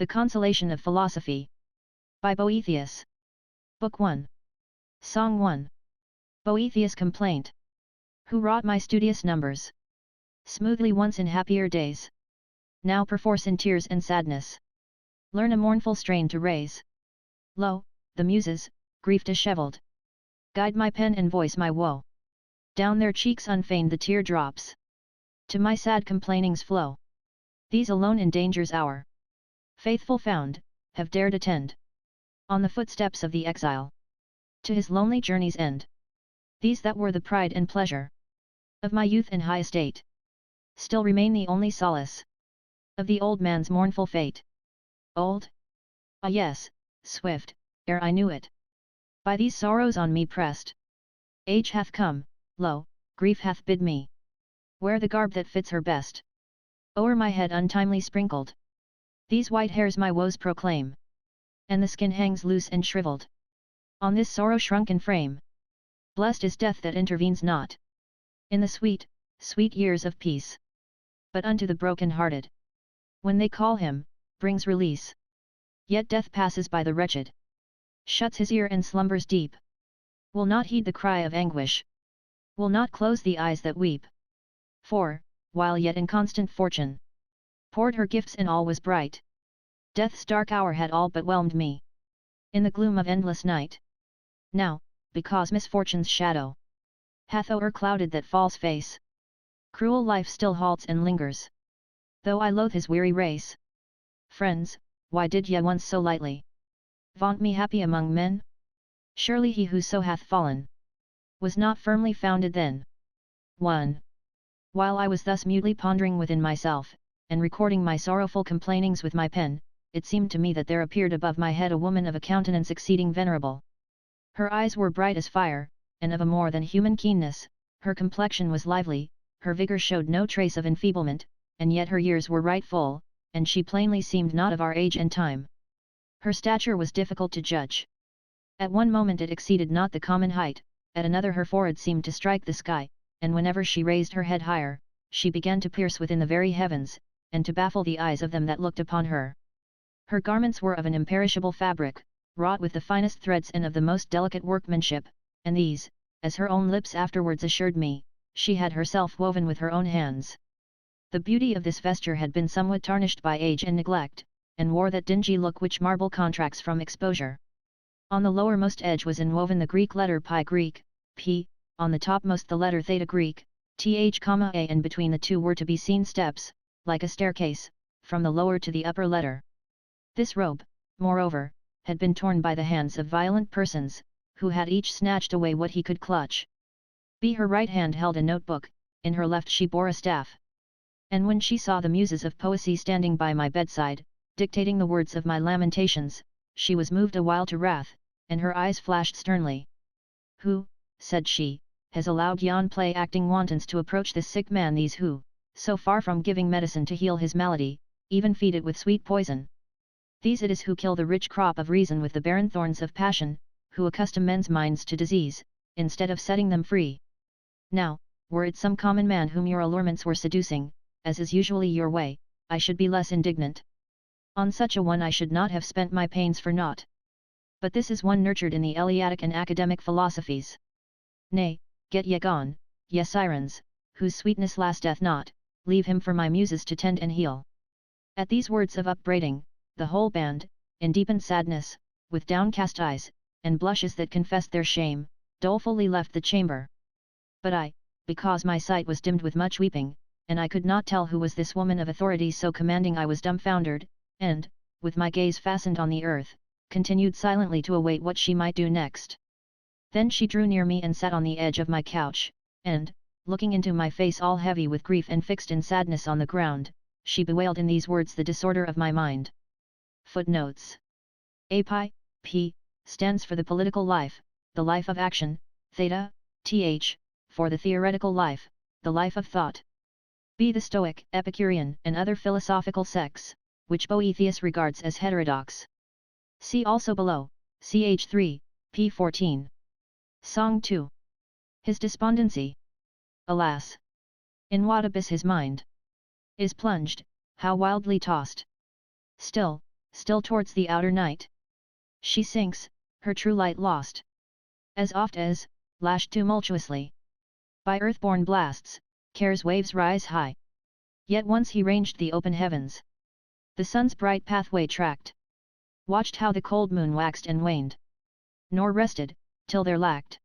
The Consolation of Philosophy. By Boethius. Book 1. Song 1. Boethius' Complaint. Who wrought my studious numbers smoothly once in happier days, now perforce in tears and sadness, learn a mournful strain to raise. Lo, the Muses, grief dishevelled, guide my pen and voice my woe. Down their cheeks unfeigned the tear drops, to my sad complainings flow. These alone in danger's hour, faithful found, have dared attend on the footsteps of the exile, to his lonely journey's end. These that were the pride and pleasure of my youth and high estate, still remain the only solace of the old man's mournful fate. Old? Ah yes, swift, ere I knew it, by these sorrows on me pressed. Age hath come, lo, grief hath bid me wear the garb that fits her best. O'er my head untimely sprinkled, these white hairs my woes proclaim, and the skin hangs loose and shriveled on this sorrow-shrunken frame. Blessed is death that intervenes not in the sweet, sweet years of peace, but unto the broken-hearted, when they call him, brings release. Yet death passes by the wretched, shuts his ear and slumbers deep, will not heed the cry of anguish, will not close the eyes that weep. For, while yet inconstant fortune poured her gifts and all was bright, death's dark hour had all but whelmed me in the gloom of endless night. Now, because misfortune's shadow hath o'erclouded that false face, cruel life still halts and lingers, though I loathe his weary race. Friends, why did ye once so lightly vaunt me happy among men? Surely he who so hath fallen was not firmly founded then. 1. While I was thus mutely pondering within myself, and recording my sorrowful complainings with my pen, it seemed to me that there appeared above my head a woman of a countenance exceeding venerable. Her eyes were bright as fire, and of a more than human keenness, her complexion was lively, her vigour showed no trace of enfeeblement, and yet her years were right full, and she plainly seemed not of our age and time. Her stature was difficult to judge. At one moment it exceeded not the common height, at another her forehead seemed to strike the sky, and whenever she raised her head higher, she began to pierce within the very heavens, and to baffle the eyes of them that looked upon her. Her garments were of an imperishable fabric, wrought with the finest threads and of the most delicate workmanship, and these, as her own lips afterwards assured me, she had herself woven with her own hands. The beauty of this vesture had been somewhat tarnished by age and neglect, and wore that dingy look which marble contracts from exposure. On the lowermost edge was enwoven the Greek letter Pi Greek, P, on the topmost the letter Theta Greek, Th, A, and between the two were to be seen steps, like a staircase, from the lower to the upper letter. This robe, moreover, had been torn by the hands of violent persons, who had each snatched away what he could clutch. Her right hand held a notebook, in her left she bore a staff. And when she saw the muses of poesy standing by my bedside, dictating the words of my lamentations, she was moved a while to wrath, and her eyes flashed sternly. Who, said she, has allowed yon play-acting wantons to approach this sick man? These who, so far from giving medicine to heal his malady, even feed it with sweet poison. These it is who kill the rich crop of reason with the barren thorns of passion, who accustom men's minds to disease, instead of setting them free. Now, were it some common man whom your allurements were seducing, as is usually your way, I should be less indignant. On such a one I should not have spent my pains for naught. But this is one nurtured in the Eleatic and academic philosophies. Nay, get ye gone, ye sirens, whose sweetness lasteth not, leave him for my muses to tend and heal. At these words of upbraiding, the whole band, in deepened sadness, with downcast eyes, and blushes that confessed their shame, dolefully left the chamber. But I, because my sight was dimmed with much weeping, and I could not tell who was this woman of authority so commanding, I was dumbfoundered, and, with my gaze fastened on the earth, continued silently to await what she might do next. Then she drew near me and sat on the edge of my couch, and, looking into my face all heavy with grief and fixed in sadness on the ground, she bewailed in these words the disorder of my mind. Footnotes. API, P, stands for the political life, the life of action, Theta, Th, for the theoretical life, the life of thought. B, the Stoic, Epicurean, and other philosophical sects, which Boethius regards as heterodox. See also below, ch 3, p 14. Song 2. His despondency. Alas! In what abyss his mind is plunged, how wildly tossed! Still, still towards the outer night. She sinks, her true light lost. As oft as, lashed tumultuously by earthborn blasts, care's waves rise high. Yet once he ranged the open heavens. The sun's bright pathway tracked. Watched how the cold moon waxed and waned. Nor rested, till there lacked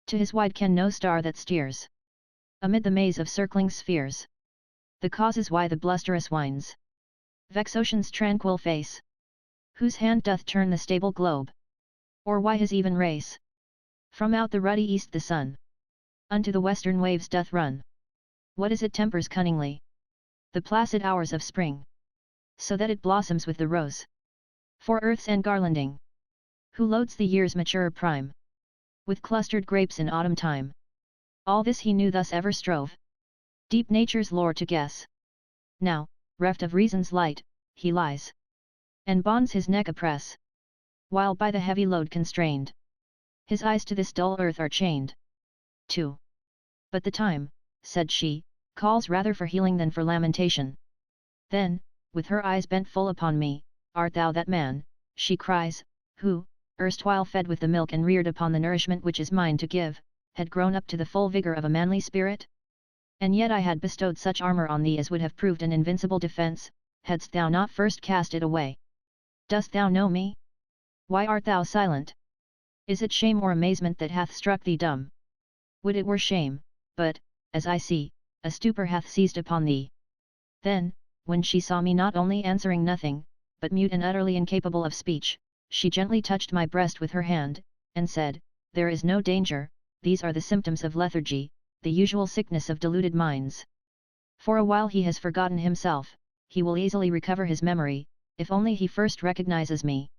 to his wide ken no star that steers amid the maze of circling spheres. The causes why the blusterous winds vex ocean's tranquil face, whose hand doth turn the stable globe, or why his even race from out the ruddy east the sun unto the western waves doth run. What is it tempers cunningly the placid hours of spring, so that it blossoms with the rose for earth's engarlanding? Who loads the year's mature prime with clustered grapes in autumn time? All this he knew, thus ever strove deep nature's lore to guess. Now, reft of reason's light, he lies, and bonds his neck oppress, while by the heavy load constrained, his eyes to this dull earth are chained. 2. But the time, said she, calls rather for healing than for lamentation. Then, with her eyes bent full upon me, art thou that man, she cries, who, erstwhile fed with the milk and reared upon the nourishment which is mine to give, had grown up to the full vigour of a manly spirit? And yet I had bestowed such armour on thee as would have proved an invincible defence, hadst thou not first cast it away. Dost thou know me? Why art thou silent? Is it shame or amazement that hath struck thee dumb? Would it were shame, but, as I see, a stupor hath seized upon thee. Then, when she saw me not only answering nothing, but mute and utterly incapable of speech, she gently touched my breast with her hand, and said, there is no danger, these are the symptoms of lethargy, the usual sickness of deluded minds. For a while he has forgotten himself, he will easily recover his memory, if only he first recognizes me.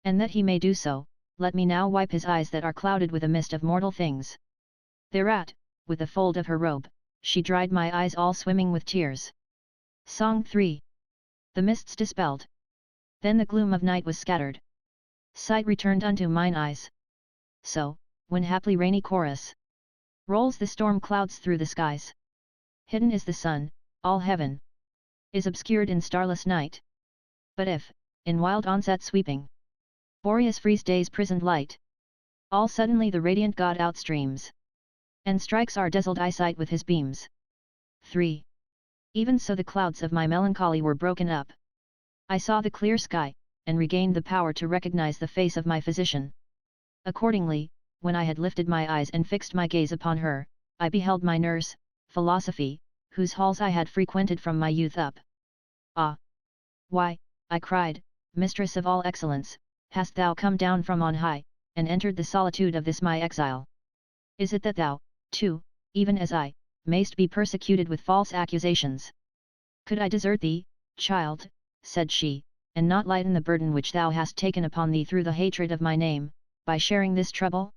And that he may do so, let me now wipe his eyes that are clouded with a mist of mortal things. Thereat, with a fold of her robe, she dried my eyes all swimming with tears. Song 3. The mists dispelled. Then the gloom of night was scattered. Sight returned unto mine eyes. So, when haply rainy chorus rolls the storm clouds through the skies, hidden is the sun, all heaven is obscured in starless night. But if, in wild onset sweeping, Boreas frees day's prisoned light, all suddenly the radiant god outstreams, and strikes our dazzled eyesight with his beams. 3. Even so the clouds of my melancholy were broken up. I saw the clear sky, and regained the power to recognize the face of my physician. Accordingly, when I had lifted my eyes and fixed my gaze upon her, I beheld my nurse, Philosophy, whose halls I had frequented from my youth up. Ah! Why, I cried, mistress of all excellence, hast thou come down from on high, and entered the solitude of this my exile? Is it that thou, too, even as I, mayst be persecuted with false accusations? Could I desert thee, child, said she, and not lighten the burden which thou hast taken upon thee through the hatred of my name, by sharing this trouble?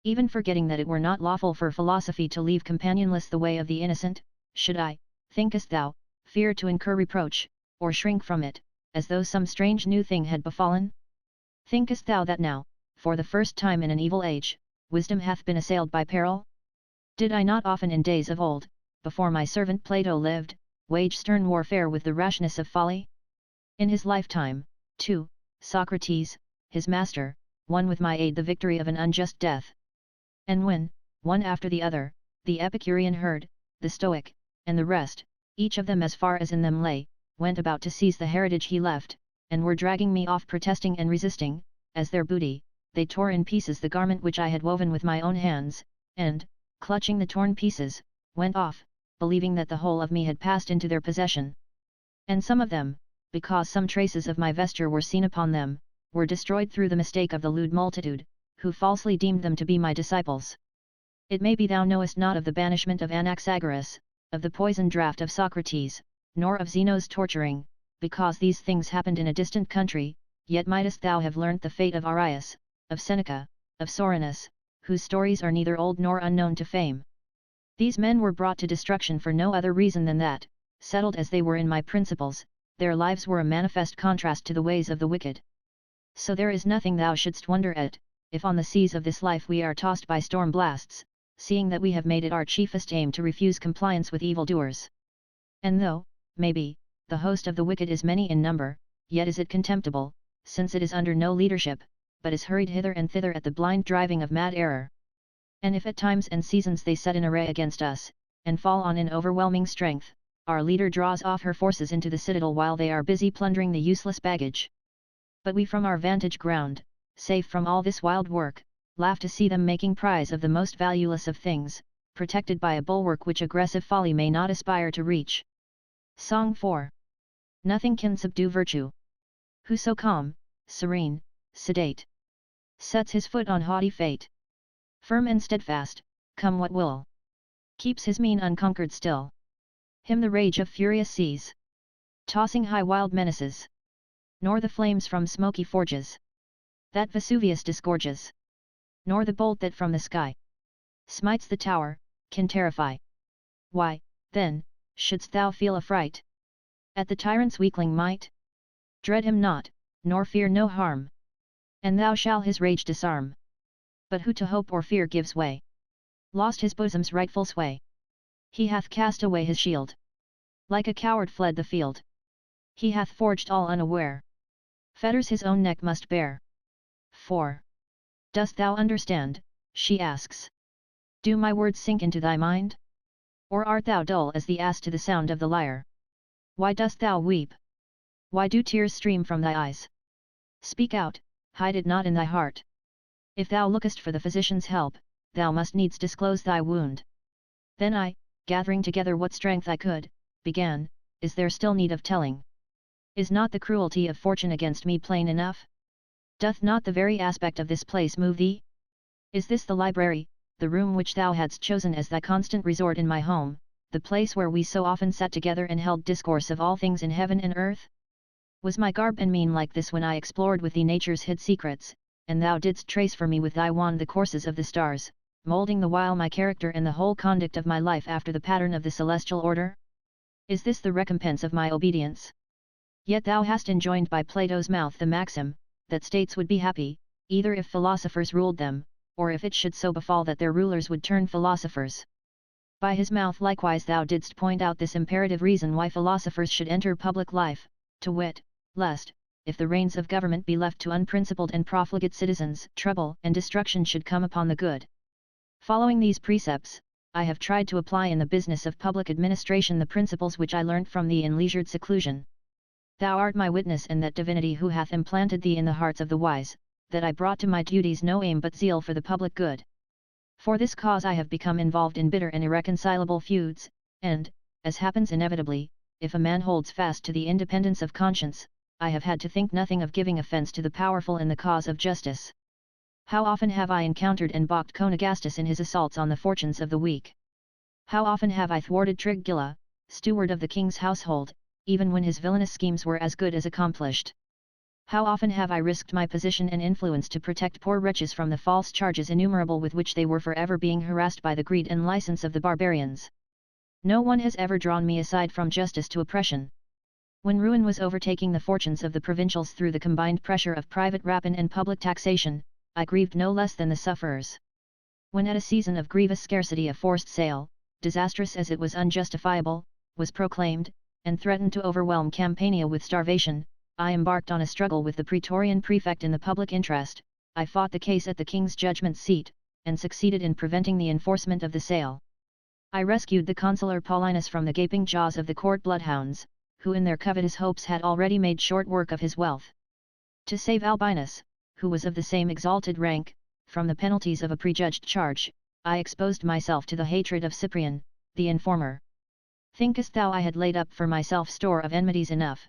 Even forgetting that it were not lawful for philosophy to leave companionless the way of the innocent, should I, thinkest thou, fear to incur reproach, or shrink from it, as though some strange new thing had befallen? Thinkest thou that now, for the first time in an evil age, wisdom hath been assailed by peril? Did I not often in days of old, before my servant Plato lived, wage stern warfare with the rashness of folly? In his lifetime, too, Socrates, his master, won with my aid the victory of an unjust death. And when, one after the other, the Epicurean herd, the Stoic, and the rest, each of them as far as in them lay, went about to seize the heritage he left, and were dragging me off protesting and resisting, as their booty, they tore in pieces the garment which I had woven with my own hands, and, clutching the torn pieces, went off, believing that the whole of me had passed into their possession. And some of them, because some traces of my vesture were seen upon them, were destroyed through the mistake of the lewd multitude, who falsely deemed them to be my disciples. It may be thou knowest not of the banishment of Anaxagoras, of the poison draught of Socrates, nor of Zeno's torturing, because these things happened in a distant country, yet mightest thou have learnt the fate of Arius, of Seneca, of Soranus, whose stories are neither old nor unknown to fame. These men were brought to destruction for no other reason than that, settled as they were in my principles, their lives were a manifest contrast to the ways of the wicked. So there is nothing thou shouldst wonder at, if on the seas of this life we are tossed by storm blasts, seeing that we have made it our chiefest aim to refuse compliance with evildoers. And though, maybe, the host of the wicked is many in number, yet is it contemptible, since it is under no leadership, but is hurried hither and thither at the blind driving of mad error. And if at times and seasons they set in array against us, and fall on in overwhelming strength, our leader draws off her forces into the citadel while they are busy plundering the useless baggage. But we from our vantage ground, safe from all this wild work, laugh to see them making prize of the most valueless of things, protected by a bulwark which aggressive folly may not aspire to reach. Song 4. Nothing can subdue virtue. Who so calm, serene, sedate, sets his foot on haughty fate, firm and steadfast, come what will, keeps his mien unconquered still. Him the rage of furious seas, tossing high wild menaces, nor the flames from smoky forges, that Vesuvius disgorges, nor the bolt that from the sky smites the tower, can terrify. Why, then, shouldst thou feel affright at the tyrant's weakling might? Dread him not, nor fear no harm, and thou shalt his rage disarm. But who to hope or fear gives way, lost his bosom's rightful sway. He hath cast away his shield, like a coward fled the field. He hath forged all unaware, fetters his own neck must bear. 4. Dost thou understand, she asks. Do my words sink into thy mind? Or art thou dull as the ass to the sound of the lyre? Why dost thou weep? Why do tears stream from thy eyes? Speak out, hide it not in thy heart. If thou lookest for the physician's help, thou must needs disclose thy wound. Then I, gathering together what strength I could, began, is there still need of telling? Is not the cruelty of fortune against me plain enough? Doth not the very aspect of this place move thee? Is this the library, the room which thou hadst chosen as thy constant resort in my home, the place where we so often sat together and held discourse of all things in heaven and earth? Was my garb and mien like this when I explored with thee nature's hid secrets, and thou didst trace for me with thy wand the courses of the stars, moulding the while my character and the whole conduct of my life after the pattern of the celestial order? Is this the recompense of my obedience? Yet thou hast enjoined by Plato's mouth the maxim, that states would be happy, either if philosophers ruled them, or if it should so befall that their rulers would turn philosophers. By his mouth likewise thou didst point out this imperative reason why philosophers should enter public life, to wit, lest, if the reins of government be left to unprincipled and profligate citizens, trouble and destruction should come upon the good. Following these precepts, I have tried to apply in the business of public administration the principles which I learnt from thee in leisured seclusion. Thou art my witness in that divinity who hath implanted thee in the hearts of the wise, that I brought to my duties no aim but zeal for the public good. For this cause I have become involved in bitter and irreconcilable feuds, and, as happens inevitably, if a man holds fast to the independence of conscience, I have had to think nothing of giving offence to the powerful in the cause of justice. How often have I encountered and balked Conagastus in his assaults on the fortunes of the weak! How often have I thwarted Tryggilla, steward of the king's household, even when his villainous schemes were as good as accomplished! How often have I risked my position and influence to protect poor wretches from the false charges innumerable with which they were forever being harassed by the greed and license of the barbarians! No one has ever drawn me aside from justice to oppression. When ruin was overtaking the fortunes of the provincials through the combined pressure of private rapine and public taxation, I grieved no less than the sufferers. When at a season of grievous scarcity a forced sale, disastrous as it was unjustifiable, was proclaimed, and threatened to overwhelm Campania with starvation, I embarked on a struggle with the Praetorian prefect in the public interest. I fought the case at the king's judgment seat, and succeeded in preventing the enforcement of the sale. I rescued the consular Paulinus from the gaping jaws of the court bloodhounds, who in their covetous hopes had already made short work of his wealth. To save Albinus, who was of the same exalted rank, from the penalties of a prejudged charge, I exposed myself to the hatred of Cyprian, the informer. Thinkest thou I had laid up for myself store of enmities enough?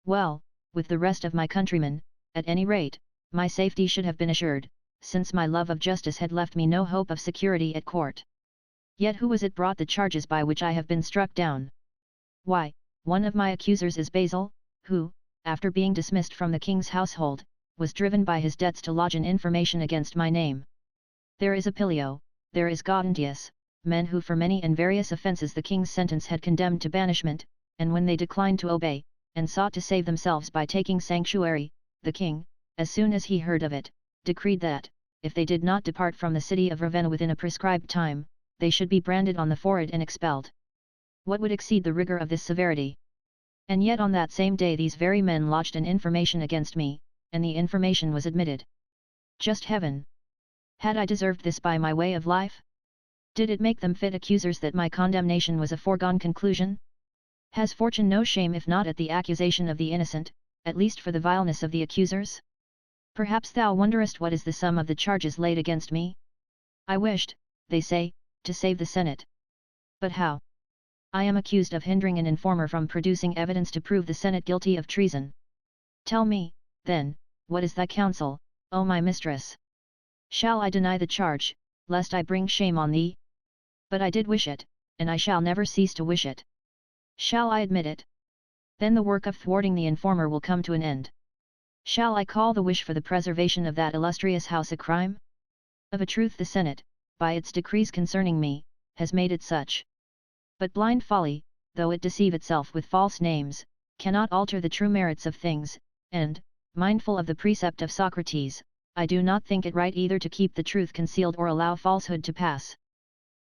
Well, with the rest of my countrymen, at any rate, my safety should have been assured, since my love of justice had left me no hope of security at court. Yet who was it brought the charges by which I have been struck down? Why, one of my accusers is Basil, who, after being dismissed from the king's household, was driven by his debts to lodge an information against my name. There is Apilio, there is Gaudentius, men who for many and various offences the king's sentence had condemned to banishment, and when they declined to obey, and sought to save themselves by taking sanctuary, the king, as soon as he heard of it, decreed that, if they did not depart from the city of Ravenna within a prescribed time, they should be branded on the forehead and expelled. What would exceed the rigour of this severity? And yet on that same day these very men lodged an information against me, and the information was admitted. Just heaven! Had I deserved this by my way of life? Did it make them fit accusers that my condemnation was a foregone conclusion? Has fortune no shame if not at the accusation of the innocent, at least for the vileness of the accusers? Perhaps thou wonderest what is the sum of the charges laid against me? I wished, they say, to save the Senate. But how? I am accused of hindering an informer from producing evidence to prove the Senate guilty of treason. Tell me, then, what is thy counsel, O my mistress? Shall I deny the charge, lest I bring shame on thee? But I did wish it, and I shall never cease to wish it. Shall I admit it? Then the work of thwarting the informer will come to an end. Shall I call the wish for the preservation of that illustrious house a crime? Of a truth the Senate, by its decrees concerning me, has made it such. But blind folly, though it deceive itself with false names, cannot alter the true merits of things, and, mindful of the precept of Socrates, I do not think it right either to keep the truth concealed or allow falsehood to pass.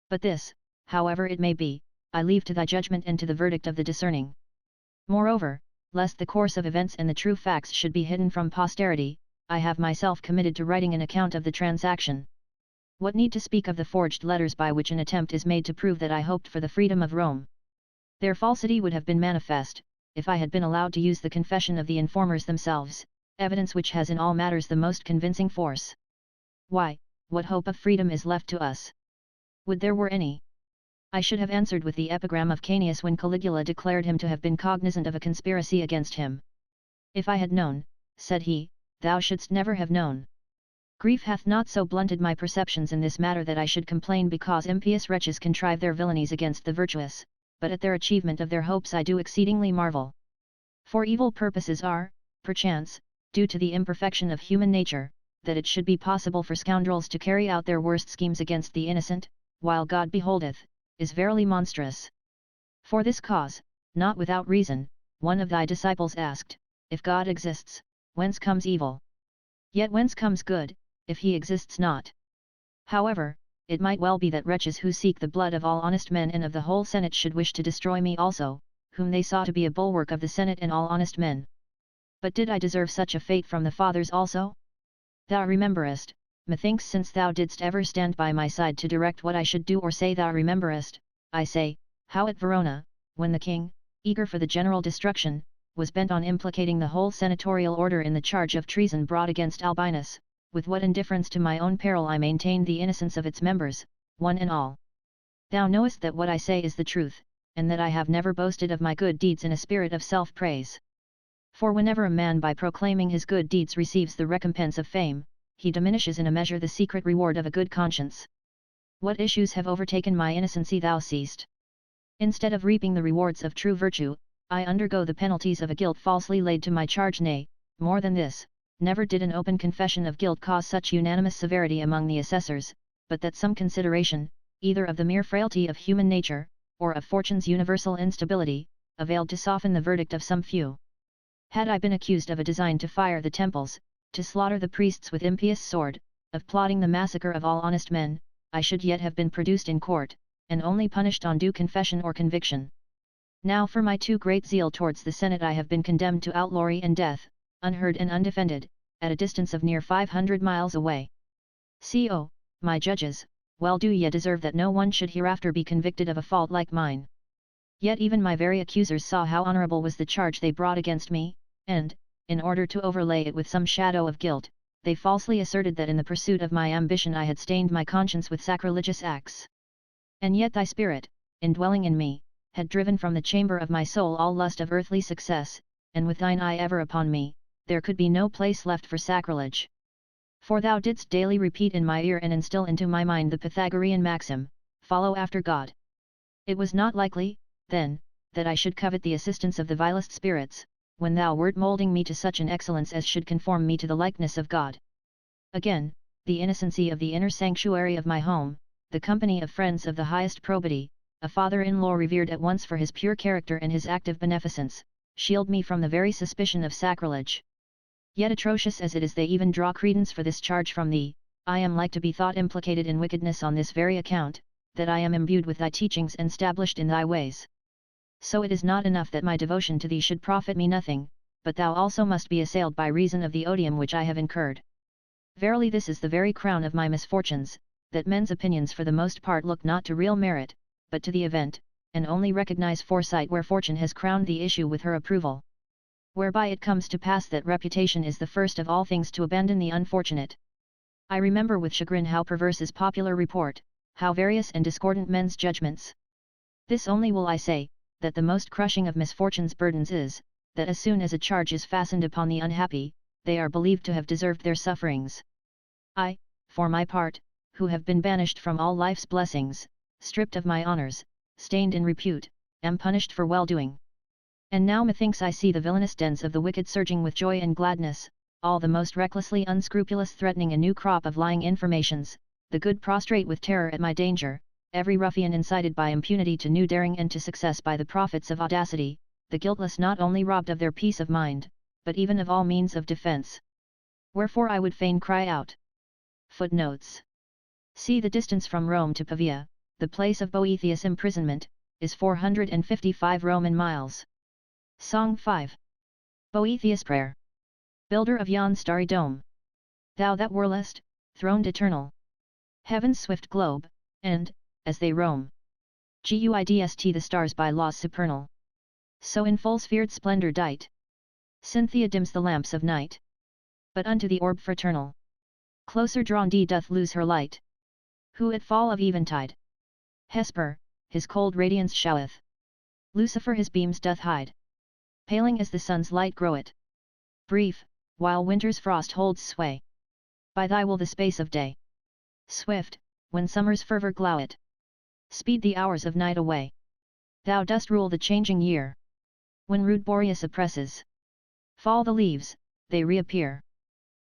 But this, however it may be, I leave to thy judgment and to the verdict of the discerning. Moreover, lest the course of events and the true facts should be hidden from posterity, I have myself committed to writing an account of the transaction. What need to speak of the forged letters by which an attempt is made to prove that I hoped for the freedom of Rome? Their falsity would have been manifest, if I had been allowed to use the confession of the informers themselves, evidence which has in all matters the most convincing force. Why, what hope of freedom is left to us? Would there were any? I should have answered with the epigram of Cainius when Caligula declared him to have been cognizant of a conspiracy against him. If I had known, said he, thou shouldst never have known. Grief hath not so blunted my perceptions in this matter that I should complain because impious wretches contrive their villainies against the virtuous, but at their achievement of their hopes I do exceedingly marvel. For evil purposes are, perchance, due to the imperfection of human nature, that it should be possible for scoundrels to carry out their worst schemes against the innocent, while God beholdeth, is verily monstrous. For this cause, not without reason, one of thy disciples asked, if God exists, whence comes evil? Yet whence comes good, if he exists not? However, it might well be that wretches who seek the blood of all honest men and of the whole Senate should wish to destroy me also, whom they saw to be a bulwark of the Senate and all honest men. But did I deserve such a fate from the fathers also? Thou rememberest, methinks since thou didst ever stand by my side to direct what I should do or say, thou rememberest, I say, how at Verona, when the king, eager for the general destruction, was bent on implicating the whole senatorial order in the charge of treason brought against Albinus, with what indifference to my own peril I maintained the innocence of its members, one and all. Thou knowest that what I say is the truth, and that I have never boasted of my good deeds in a spirit of self-praise. For whenever a man by proclaiming his good deeds receives the recompense of fame, he diminishes in a measure the secret reward of a good conscience. What issues have overtaken my innocency thou seest. Instead of reaping the rewards of true virtue, I undergo the penalties of a guilt falsely laid to my charge. Nay, more than this, never did an open confession of guilt cause such unanimous severity among the assessors, but that some consideration, either of the mere frailty of human nature, or of fortune's universal instability, availed to soften the verdict of some few. Had I been accused of a design to fire the temples, to slaughter the priests with impious sword, of plotting the massacre of all honest men, I should yet have been produced in court, and only punished on due confession or conviction. Now for my too great zeal towards the Senate I have been condemned to outlawry and death, unheard and undefended, at a distance of near 500 miles away. Co, my judges, well do ye deserve that no one should hereafter be convicted of a fault like mine. Yet even my very accusers saw how honourable was the charge they brought against me, and, in order to overlay it with some shadow of guilt, they falsely asserted that in the pursuit of my ambition I had stained my conscience with sacrilegious acts. And yet thy spirit, indwelling in me, had driven from the chamber of my soul all lust of earthly success, and with thine eye ever upon me, there could be no place left for sacrilege. For thou didst daily repeat in my ear and instil into my mind the Pythagorean maxim, follow after God. It was not likely, then, that I should covet the assistance of the vilest spirits, when thou wert moulding me to such an excellence as should conform me to the likeness of God. Again, the innocency of the inner sanctuary of my home, the company of friends of the highest probity, a father-in-law revered at once for his pure character and his active beneficence, shield me from the very suspicion of sacrilege. Yet atrocious as it is they even draw credence for this charge from thee, I am like to be thought implicated in wickedness on this very account, that I am imbued with thy teachings and stablished in thy ways. So it is not enough that my devotion to thee should profit me nothing, but thou also must be assailed by reason of the odium which I have incurred. Verily this is the very crown of my misfortunes, that men's opinions for the most part look not to real merit, but to the event, and only recognize foresight where fortune has crowned the issue with her approval. Whereby it comes to pass that reputation is the first of all things to abandon the unfortunate. I remember with chagrin how perverse is popular report, how various and discordant men's judgments. This only will I say, that the most crushing of misfortune's burdens is, that as soon as a charge is fastened upon the unhappy, they are believed to have deserved their sufferings. I, for my part, who have been banished from all life's blessings, stripped of my honours, stained in repute, am punished for well-doing. And now methinks I see the villainous dens of the wicked surging with joy and gladness, all the most recklessly unscrupulous threatening a new crop of lying informations, the good prostrate with terror at my danger, every ruffian incited by impunity to new daring and to success by the profits of audacity, the guiltless not only robbed of their peace of mind, but even of all means of defence. Wherefore I would fain cry out. Footnotes. See the distance from Rome to Pavia, the place of Boethius' imprisonment, is 455 Roman miles. Song 5. Boethius' Prayer. Builder of yon starry dome, thou that whirlest, throned eternal, heaven's swift globe, and, as they roam, guidst the stars by laws supernal, so in full sphered splendour dight, Cynthia dims the lamps of night, but unto the orb fraternal, closer drawn doth lose her light, who at fall of eventide, Hesper, his cold radiance showeth, Lucifer his beams doth hide, paling as the sun's light groweth, brief, while winter's frost holds sway, by thy will the space of day, swift, when summer's fervour gloweth, speed the hours of night away, thou dost rule the changing year, when rude Boreas oppresses, fall the leaves, they reappear,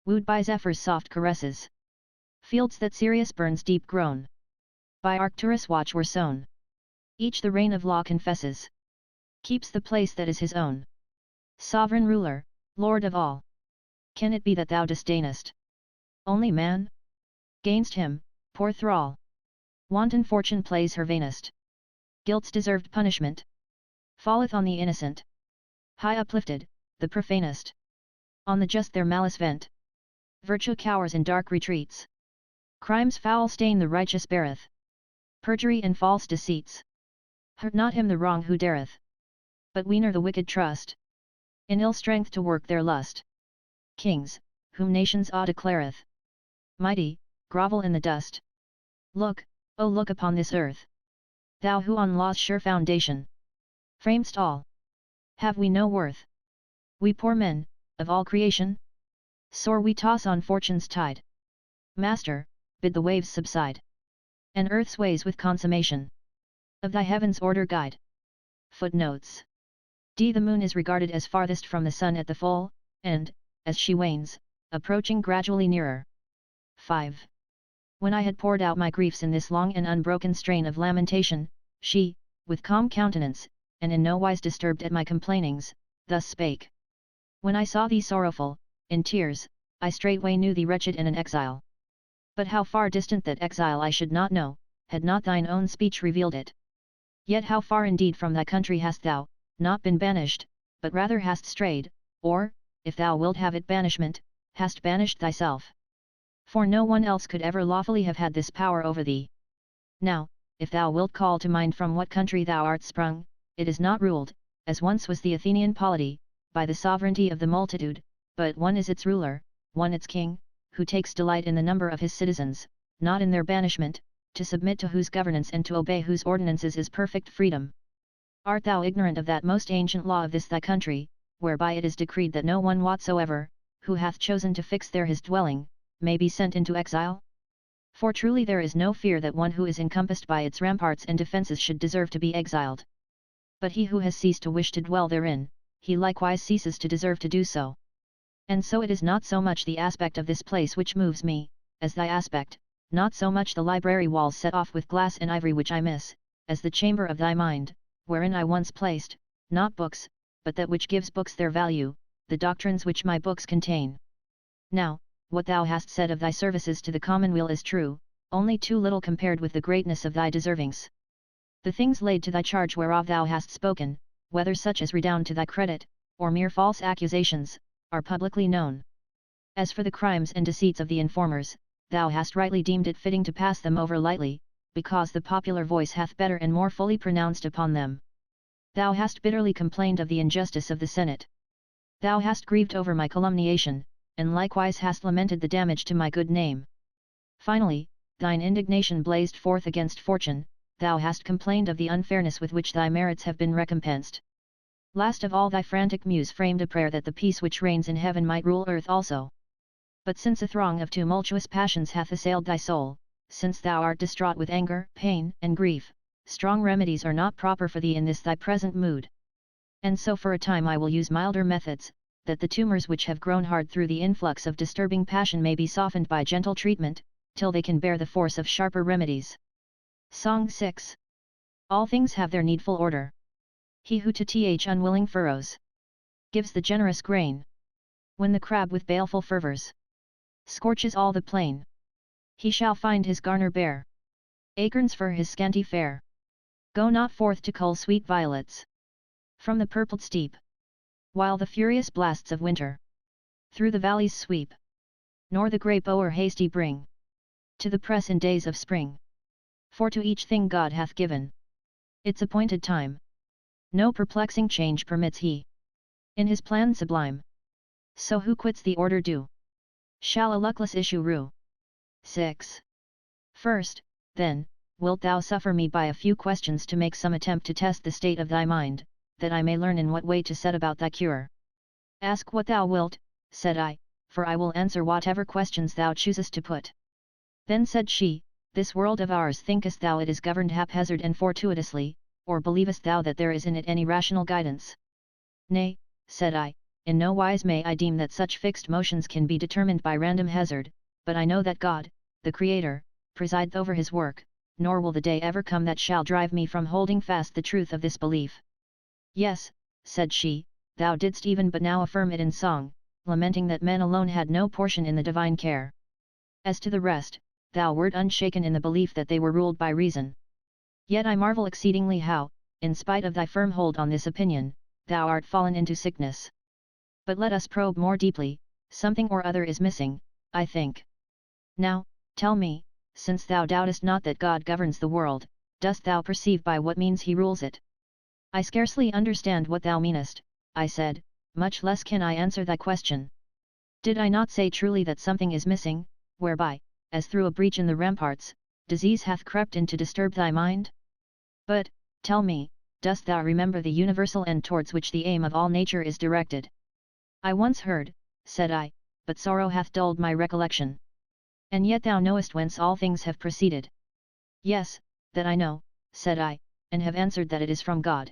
wooed by Zephyr's soft caresses, fields that Sirius burns deep grown, by Arcturus watch were sown, each the reign of law confesses, keeps the place that is his own, sovereign ruler, Lord of all. Can it be that thou disdainest only man? Gainst him, poor thrall, wanton fortune plays her vainest, guilt's deserved punishment falleth on the innocent, high uplifted, the profanest, on the just their malice vent, virtue cowers in dark retreats, crime's foul stain the righteous beareth, perjury and false deceits, hurt not him the wrong who dareth, but weener the wicked trust, in ill strength to work their lust. Kings, whom nations awe declareth mighty, grovel in the dust. Look, O look upon this earth, thou who on law's sure foundation framest all. Have we no worth? We poor men, of all creation? Sore we toss on fortune's tide. Master, bid the waves subside, and earth's ways with consummation of thy heaven's order guide. Footnotes. The moon is regarded as farthest from the sun at the full, and, as she wanes, approaching gradually nearer. 5. When I had poured out my griefs in this long and unbroken strain of lamentation, she, with calm countenance, and in no wise disturbed at my complainings, thus spake. When I saw thee sorrowful, in tears, I straightway knew thee wretched and an exile. But how far distant that exile I should not know, had not thine own speech revealed it. Yet how far indeed from thy country hast thou, not been banished, but rather hast strayed, or, if thou wilt have it banishment, hast banished thyself. For no one else could ever lawfully have had this power over thee. Now, if thou wilt call to mind from what country thou art sprung, it is not ruled, as once was the Athenian polity, by the sovereignty of the multitude, but one is its ruler, one its king, who takes delight in the number of his citizens, not in their banishment, to submit to whose governance and to obey whose ordinances is perfect freedom. Art thou ignorant of that most ancient law of this thy country, whereby it is decreed that no one whatsoever, who hath chosen to fix there his dwelling, may be sent into exile? For truly there is no fear that one who is encompassed by its ramparts and defences should deserve to be exiled. But he who has ceased to wish to dwell therein, he likewise ceases to deserve to do so. And so it is not so much the aspect of this place which moves me, as thy aspect, not so much the library walls set off with glass and ivory which I miss, as the chamber of thy mind, wherein I once placed, not books, but that which gives books their value, the doctrines which my books contain. Now, what thou hast said of thy services to the commonweal is true, only too little compared with the greatness of thy deservings. The things laid to thy charge whereof thou hast spoken, whether such as redound to thy credit, or mere false accusations, are publicly known. As for the crimes and deceits of the informers, thou hast rightly deemed it fitting to pass them over lightly, because the popular voice hath better and more fully pronounced upon them. Thou hast bitterly complained of the injustice of the Senate. Thou hast grieved over my calumniation, and likewise hast lamented the damage to my good name. Finally, thine indignation blazed forth against fortune, thou hast complained of the unfairness with which thy merits have been recompensed. Last of all thy frantic muse framed a prayer that the peace which reigns in heaven might rule earth also. But since a throng of tumultuous passions hath assailed thy soul, since thou art distraught with anger, pain, and grief, strong remedies are not proper for thee in this thy present mood. And so for a time I will use milder methods, that the tumors which have grown hard through the influx of disturbing passion may be softened by gentle treatment, till they can bear the force of sharper remedies. Song 6. All things have their needful order. He who to th unwilling furrows gives the generous grain. When the crab with baleful fervors scorches all the plain, he shall find his garner bare acorns for his scanty fare. Go not forth to cull sweet violets from the purpled steep, while the furious blasts of winter through the valleys sweep, nor the grape o'er hasty bring to the press in days of spring. For to each thing God hath given its appointed time, no perplexing change permits he in his plan sublime. So who quits the order due, shall a luckless issue rue. 6. First, then, wilt thou suffer me by a few questions to make some attempt to test the state of thy mind, that I may learn in what way to set about thy cure? Ask what thou wilt, said I, for I will answer whatever questions thou choosest to put. Then said she, this world of ours, thinkest thou it is governed haphazard and fortuitously, or believest thou that there is in it any rational guidance? Nay, said I, in no wise may I deem that such fixed motions can be determined by random hazard, but I know that God, the Creator, presides over his work, nor will the day ever come that shall drive me from holding fast the truth of this belief. Yes, said she, thou didst even but now affirm it in song, lamenting that men alone had no portion in the divine care. As to the rest, thou wert unshaken in the belief that they were ruled by reason. Yet I marvel exceedingly how, in spite of thy firm hold on this opinion, thou art fallen into sickness. But let us probe more deeply, something or other is missing, I think. Now, tell me, since thou doubtest not that God governs the world, dost thou perceive by what means he rules it? I scarcely understand what thou meanest, I said, much less can I answer thy question. Did I not say truly that something is missing, whereby, as through a breach in the ramparts, disease hath crept in to disturb thy mind? But, tell me, dost thou remember the universal end towards which the aim of all nature is directed? I once heard, said I, but sorrow hath dulled my recollection. And yet thou knowest whence all things have proceeded. Yes, that I know, said I, and have answered that it is from God.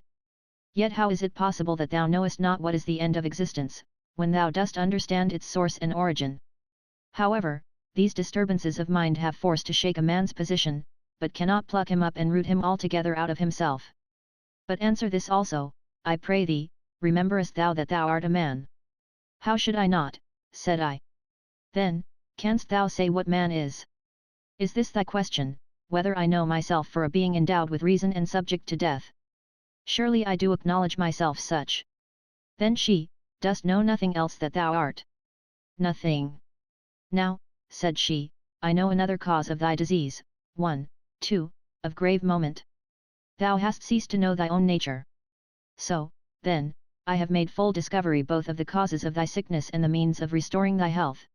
Yet how is it possible that thou knowest not what is the end of existence, when thou dost understand its source and origin? However, these disturbances of mind have force to shake a man's position, but cannot pluck him up and root him altogether out of himself. But answer this also, I pray thee, rememberest thou that thou art a man? How should I not, said I. Then, canst thou say what man is? Is this thy question, whether I know myself for a being endowed with reason and subject to death? Surely I do acknowledge myself such. Then she, dost know nothing else that thou art? Nothing. Now, said she, I know another cause of thy disease, one, too, of grave moment. Thou hast ceased to know thy own nature. So, then, I have made full discovery both of the causes of thy sickness and the means of restoring thy health.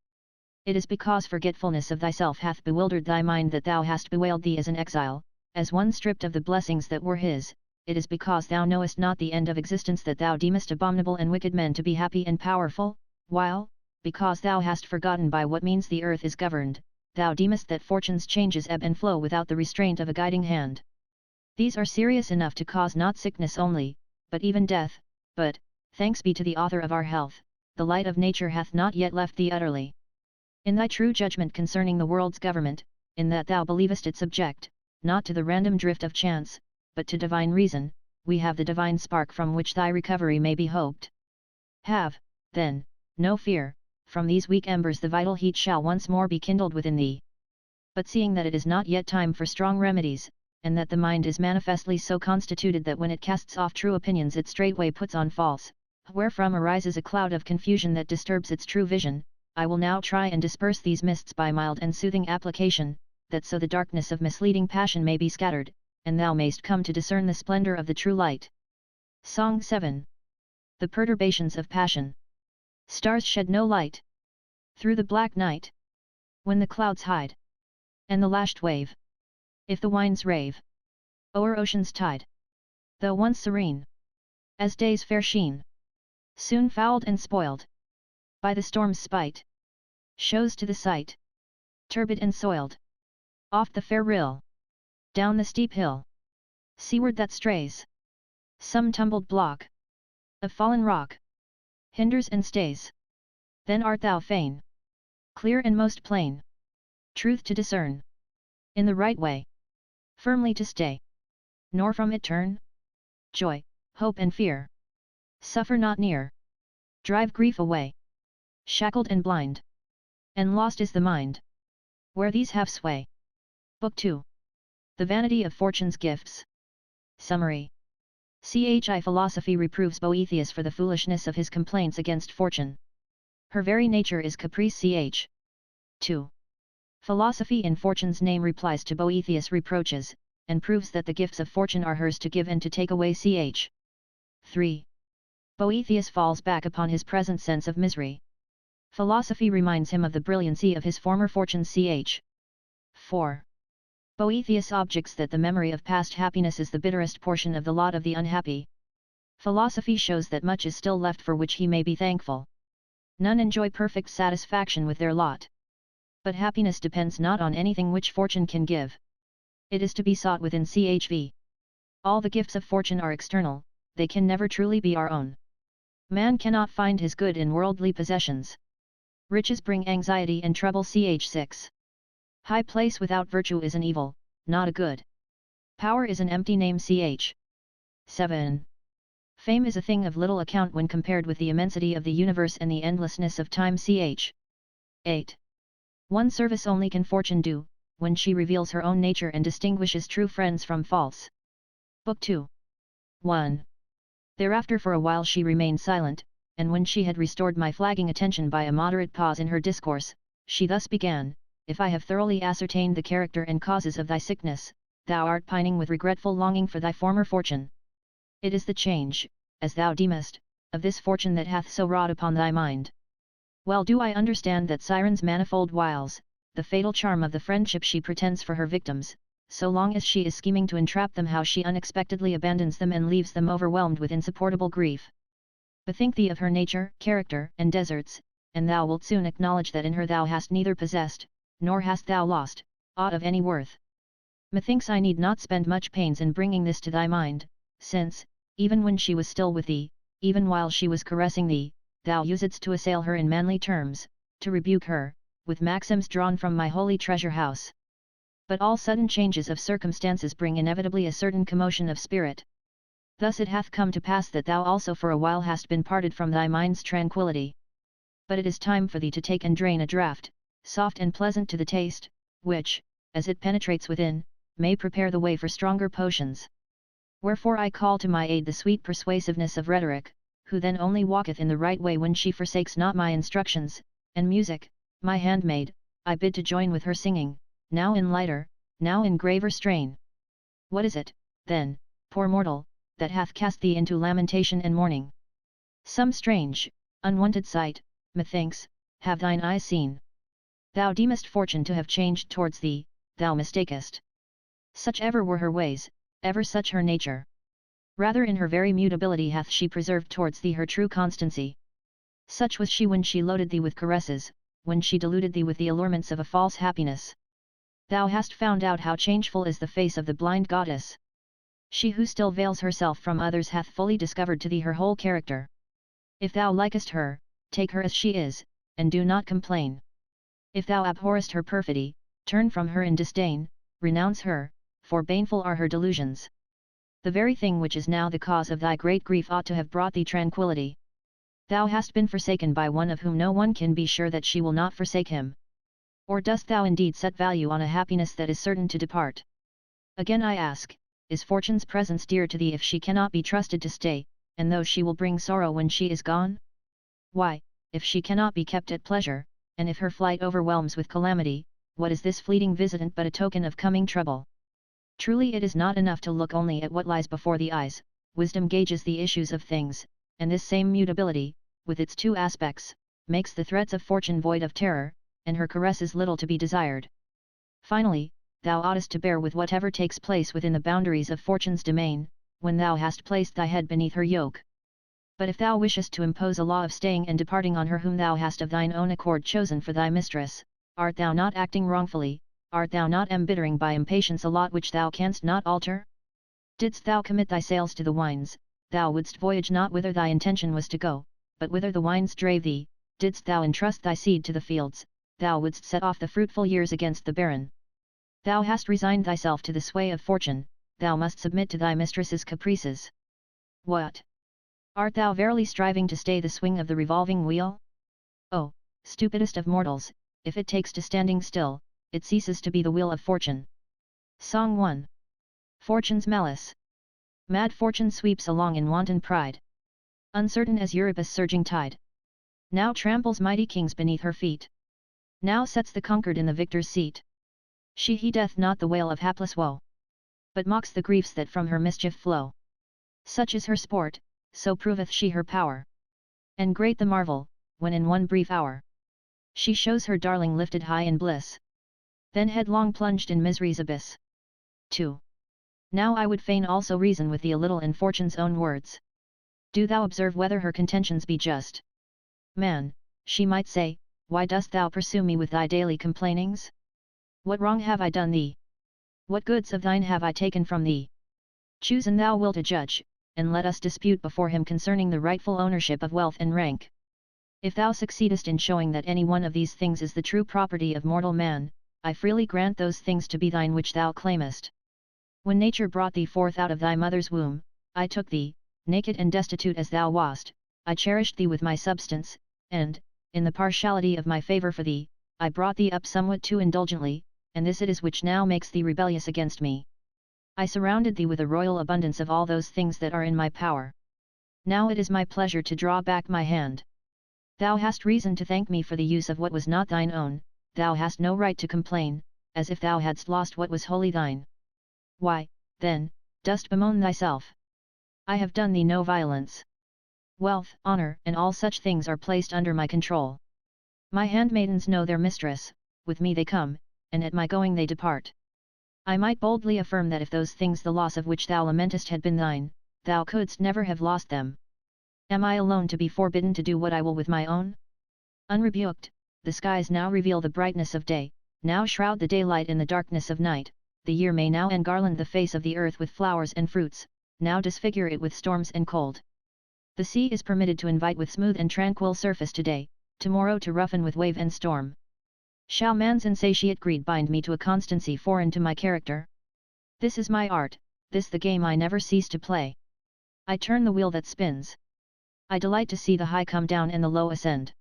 It is because forgetfulness of thyself hath bewildered thy mind that thou hast bewailed thee as an exile, as one stripped of the blessings that were his. It is because thou knowest not the end of existence that thou deemest abominable and wicked men to be happy and powerful, while, because thou hast forgotten by what means the earth is governed, thou deemest that fortune's changes ebb and flow without the restraint of a guiding hand. These are serious enough to cause not sickness only, but even death, but, thanks be to the author of our health, the light of nature hath not yet left thee utterly. In thy true judgment concerning the world's government, in that thou believest it subject, not to the random drift of chance, but to divine reason, we have the divine spark from which thy recovery may be hoped. Have, then, no fear, from these weak embers the vital heat shall once more be kindled within thee. But seeing that it is not yet time for strong remedies, and that the mind is manifestly so constituted that when it casts off true opinions it straightway puts on false, wherefrom arises a cloud of confusion that disturbs its true vision. I will now try and disperse these mists by mild and soothing application, that so the darkness of misleading passion may be scattered, and thou mayst come to discern the splendor of the true light. Song 7. The perturbations of passion. Stars shed no light through the black night, when the clouds hide, and the lashed wave, if the winds rave o'er ocean's tide, though once serene as day's fair sheen, soon fouled and spoiled by the storm's spite, shows to the sight, turbid and soiled, oft the fair rill, down the steep hill, seaward that strays, some tumbled block of fallen rock, hinders and stays. Then art thou fain, clear and most plain, truth to discern, in the right way, firmly to stay, nor from it turn. Joy, hope and fear, suffer not near, drive grief away, shackled and blind, and lost is the mind, where these have sway. Book 2. The Vanity of Fortune's Gifts. Summary. Chi philosophy reproves Boethius for the foolishness of his complaints against fortune. Her very nature is caprice. 2. Philosophy in fortune's name replies to Boethius' reproaches, and proves that the gifts of fortune are hers to give and to take away. 3. Boethius falls back upon his present sense of misery. Philosophy reminds him of the brilliancy of his former fortune. 4. Boethius objects that the memory of past happiness is the bitterest portion of the lot of the unhappy. Philosophy shows that much is still left for which he may be thankful. None enjoy perfect satisfaction with their lot. But happiness depends not on anything which fortune can give. It is to be sought within. All the gifts of fortune are external, they can never truly be our own. Man cannot find his good in worldly possessions. Riches bring anxiety and trouble. 6. High place without virtue is an evil, not a good. Power is an empty name. 7. Fame is a thing of little account when compared with the immensity of the universe and the endlessness of time. 8. One service only can fortune do, when she reveals her own nature and distinguishes true friends from false. Book 2. 1. Thereafter for a while she remained silent, and when she had restored my flagging attention by a moderate pause in her discourse, she thus began: If I have thoroughly ascertained the character and causes of thy sickness, thou art pining with regretful longing for thy former fortune. It is the change, as thou deemest, of this fortune that hath so wrought upon thy mind. Well do I understand that Siren's manifold wiles, the fatal charm of the friendship she pretends for her victims, so long as she is scheming to entrap them, how she unexpectedly abandons them and leaves them overwhelmed with insupportable grief. Bethink thee of her nature, character, and deserts, and thou wilt soon acknowledge that in her thou hast neither possessed, nor hast thou lost, aught of any worth. Methinks I need not spend much pains in bringing this to thy mind, since, even when she was still with thee, even while she was caressing thee, thou usedst to assail her in manly terms, to rebuke her, with maxims drawn from my holy treasure house. But all sudden changes of circumstances bring inevitably a certain commotion of spirit. Thus it hath come to pass that thou also for a while hast been parted from thy mind's tranquillity. But it is time for thee to take and drain a draught, soft and pleasant to the taste, which, as it penetrates within, may prepare the way for stronger potions. Wherefore I call to my aid the sweet persuasiveness of rhetoric, who then only walketh in the right way when she forsakes not my instructions, and music, my handmaid, I bid to join with her singing, now in lighter, now in graver strain. What is it, then, poor mortal, that hath cast thee into lamentation and mourning? Some strange, unwonted sight, methinks, have thine eyes seen. Thou deemest fortune to have changed towards thee, thou mistakest. Such ever were her ways, ever such her nature. Rather in her very mutability hath she preserved towards thee her true constancy. Such was she when she loaded thee with caresses, when she deluded thee with the allurements of a false happiness. Thou hast found out how changeful is the face of the blind goddess. She who still veils herself from others hath fully discovered to thee her whole character. If thou likest her, take her as she is, and do not complain. If thou abhorrest her perfidy, turn from her in disdain, renounce her, for baneful are her delusions. The very thing which is now the cause of thy great grief ought to have brought thee tranquillity. Thou hast been forsaken by one of whom no one can be sure that she will not forsake him. Or dost thou indeed set value on a happiness that is certain to depart? Again I ask, is fortune's presence dear to thee if she cannot be trusted to stay, and though she will bring sorrow when she is gone? Why, if she cannot be kept at pleasure, and if her flight overwhelms with calamity, what is this fleeting visitant but a token of coming trouble? Truly it is not enough to look only at what lies before the eyes, wisdom gauges the issues of things, and this same mutability, with its two aspects, makes the threats of fortune void of terror, and her caresses little to be desired. Finally, thou oughtest to bear with whatever takes place within the boundaries of fortune's domain, when thou hast placed thy head beneath her yoke. But if thou wishest to impose a law of staying and departing on her whom thou hast of thine own accord chosen for thy mistress, art thou not acting wrongfully, art thou not embittering by impatience a lot which thou canst not alter? Didst thou commit thy sails to the winds, thou wouldst voyage not whither thy intention was to go, but whither the winds drave thee. Didst thou entrust thy seed to the fields, thou wouldst set off the fruitful years against the barren. Thou hast resigned thyself to the sway of fortune, thou must submit to thy mistress's caprices. What? Art thou verily striving to stay the swing of the revolving wheel? Oh, stupidest of mortals, if it takes to standing still, it ceases to be the wheel of fortune. Song 1. Fortune's malice. Mad fortune sweeps along in wanton pride. Uncertain as Euripus' surging tide. Now tramples mighty kings beneath her feet. Now sets the conquered in the victor's seat. She heedeth not the wail of hapless woe, but mocks the griefs that from her mischief flow. Such is her sport, so proveth she her power. And great the marvel, when in one brief hour she shows her darling lifted high in bliss, then headlong plunged in misery's abyss. 2. Now I would fain also reason with thee a little in fortune's own words. Do thou observe whether her contentions be just. Man, she might say, why dost thou pursue me with thy daily complainings? What wrong have I done thee? What goods of thine have I taken from thee? Choose an thou wilt a judge, and let us dispute before him concerning the rightful ownership of wealth and rank. If thou succeedest in showing that any one of these things is the true property of mortal man, I freely grant those things to be thine which thou claimest. When nature brought thee forth out of thy mother's womb, I took thee, naked and destitute as thou wast, I cherished thee with my substance, and, in the partiality of my favour for thee, I brought thee up somewhat too indulgently, and this it is which now makes thee rebellious against me. I surrounded thee with a royal abundance of all those things that are in my power. Now it is my pleasure to draw back my hand. Thou hast reason to thank me for the use of what was not thine own, thou hast no right to complain, as if thou hadst lost what was wholly thine. Why, then, dost bemoan thyself? I have done thee no violence. Wealth, honour, and all such things are placed under my control. My handmaidens know their mistress, with me they come, and at my going they depart. I might boldly affirm that if those things the loss of which thou lamentest had been thine, thou couldst never have lost them. Am I alone to be forbidden to do what I will with my own? Unrebuked, the skies now reveal the brightness of day, now shroud the daylight in the darkness of night, the year may now engarland the face of the earth with flowers and fruits, now disfigure it with storms and cold. The sea is permitted to invite with smooth and tranquil surface today, tomorrow to roughen with wave and storm. Shall man's insatiate greed bind me to a constancy foreign to my character? This is my art, this the game I never cease to play. I turn the wheel that spins. I delight to see the high come down and the low ascend.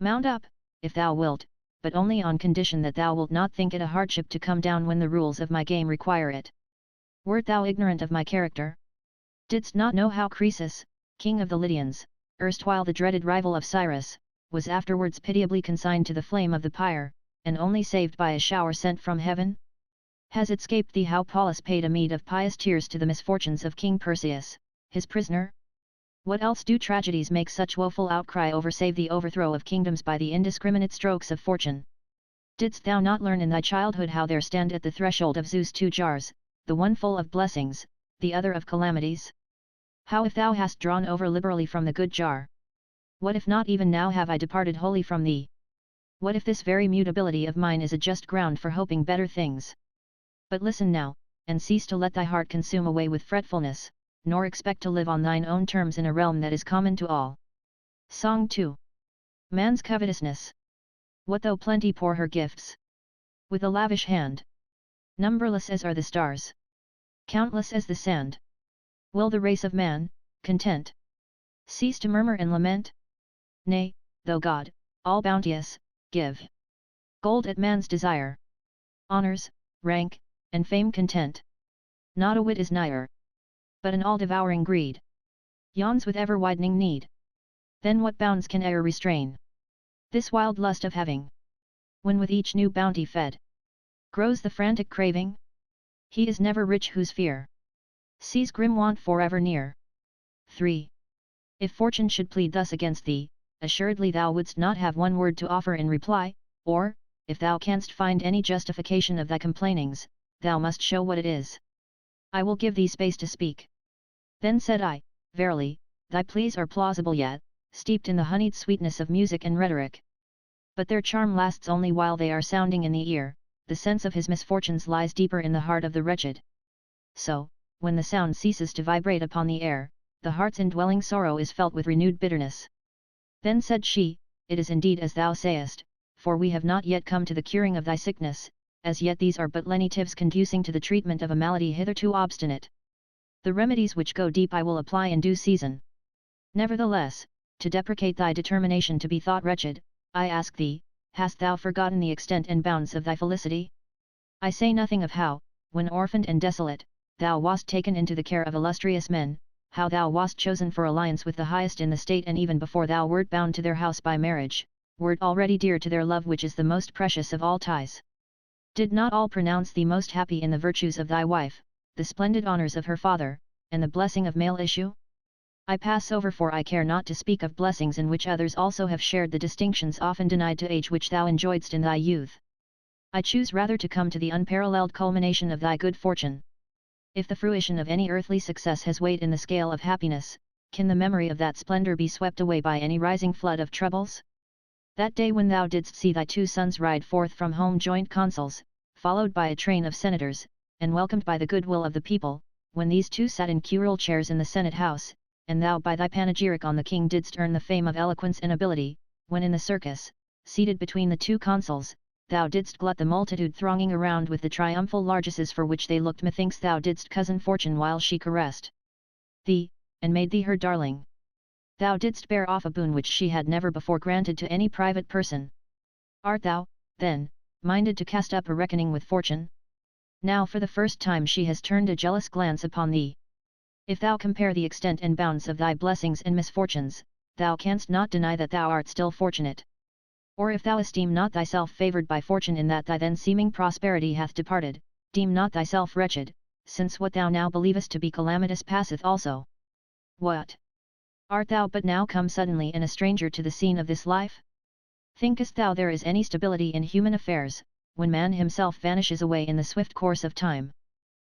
Mount up, if thou wilt, but only on condition that thou wilt not think it a hardship to come down when the rules of my game require it. Wert thou ignorant of my character? Didst not know how Croesus, king of the Lydians, erstwhile the dreaded rival of Cyrus, was afterwards pitiably consigned to the flame of the pyre, and only saved by a shower sent from heaven? Has it scaped thee how Paulus paid a meed of pious tears to the misfortunes of King Perseus, his prisoner? What else do tragedies make such woeful outcry over save the overthrow of kingdoms by the indiscriminate strokes of fortune? Didst thou not learn in thy childhood how there stand at the threshold of Zeus two jars, the one full of blessings, the other of calamities? How if thou hast drawn over liberally from the good jar? What if not even now have I departed wholly from thee? What if this very mutability of mine is a just ground for hoping better things? But listen now, and cease to let thy heart consume away with fretfulness, nor expect to live on thine own terms in a realm that is common to all. Song 2. Man's covetousness. What though plenty pour her gifts? With a lavish hand. Numberless as are the stars. Countless as the sand. Will the race of man, content, cease to murmur and lament? Nay, though God, all bounteous, give gold at man's desire, honours, rank, and fame content, Not a wit is nigher, but an all-devouring greed yawns with ever-widening need. Then what bounds can e'er restrain this wild lust of having, when with each new bounty fed, grows the frantic craving? He is never rich whose fear sees grim want forever near. 3. If fortune should plead thus against thee, assuredly thou wouldst not have one word to offer in reply, or, if thou canst find any justification of thy complainings, thou must show what it is. I will give thee space to speak. Then said I, verily, thy pleas are plausible yet, steeped in the honeyed sweetness of music and rhetoric. But their charm lasts only while they are sounding in the ear, the sense of his misfortunes lies deeper in the heart of the wretched. So, when the sound ceases to vibrate upon the air, the heart's indwelling sorrow is felt with renewed bitterness. Then said she, it is indeed as thou sayest, for we have not yet come to the curing of thy sickness, as yet these are but lenitives conducing to the treatment of a malady hitherto obstinate. The remedies which go deep I will apply in due season. Nevertheless, to deprecate thy determination to be thought wretched, I ask thee, hast thou forgotten the extent and bounds of thy felicity? I say nothing of how, when orphaned and desolate, thou wast taken into the care of illustrious men, how thou wast chosen for alliance with the highest in the state, and even before thou wert bound to their house by marriage, wert already dear to their love, which is the most precious of all ties. Did not all pronounce thee most happy in the virtues of thy wife, the splendid honours of her father, and the blessing of male issue? I pass over, for I care not to speak of blessings in which others also have shared the distinctions often denied to age which thou enjoyedst in thy youth. I choose rather to come to the unparalleled culmination of thy good fortune. If the fruition of any earthly success has weight in the scale of happiness, can the memory of that splendour be swept away by any rising flood of troubles? That day when thou didst see thy 2 sons ride forth from home joint consuls, followed by a train of senators, and welcomed by the goodwill of the people, when these 2 sat in curule chairs in the Senate house, and thou by thy panegyric on the king didst earn the fame of eloquence and ability, when in the circus, seated between the 2 consuls, thou didst glut the multitude thronging around with the triumphal largesses for which they looked, methinks thou didst cozen fortune while she caressed thee, and made thee her darling. Thou didst bear off a boon which she had never before granted to any private person. Art thou, then, minded to cast up a reckoning with fortune? Now for the first time she has turned a jealous glance upon thee. If thou compare the extent and bounds of thy blessings and misfortunes, thou canst not deny that thou art still fortunate. Or if thou esteem not thyself favoured by fortune in that thy then seeming prosperity hath departed, deem not thyself wretched, since what thou now believest to be calamitous passeth also. What? Art thou but now come suddenly and a stranger to the scene of this life? Thinkest thou there is any stability in human affairs, when man himself vanishes away in the swift course of time?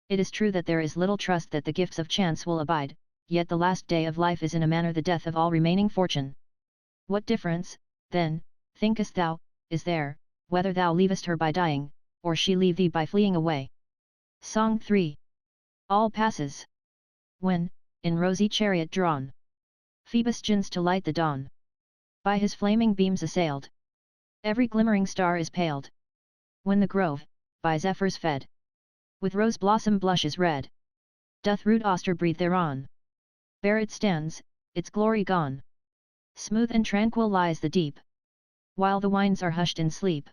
It is true that there is little trust that the gifts of chance will abide, yet the last day of life is in a manner the death of all remaining fortune. What difference, then, thinkest thou, is there, whether thou leavest her by dying, or she leave thee by fleeing away? Song 3. All passes. When, in rosy chariot drawn, Phoebus gins to light the dawn, by his flaming beams assailed, every glimmering star is paled. When the grove, by zephyrs fed, with rose blossom blushes red, doth rude Auster breathe thereon. Bare it stands, its glory gone. Smooth and tranquil lies the deep, while the winds are hushed in sleep.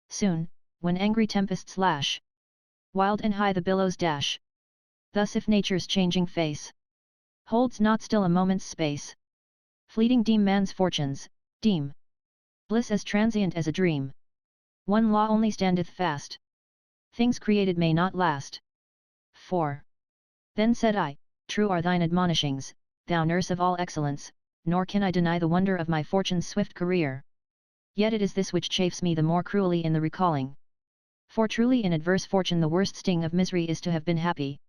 Soon, when angry tempests lash, wild and high the billows dash. Thus if nature's changing face holds not still a moment's space, fleeting deem man's fortunes, deem bliss as transient as a dream. One law only standeth fast: things created may not last. 4. Then said I, true are thine admonishings, thou nurse of all excellence, nor can I deny the wonder of my fortune's swift career. Yet it is this which chafes me the more cruelly in the recalling. For truly in adverse fortune the worst sting of misery is to have been happy.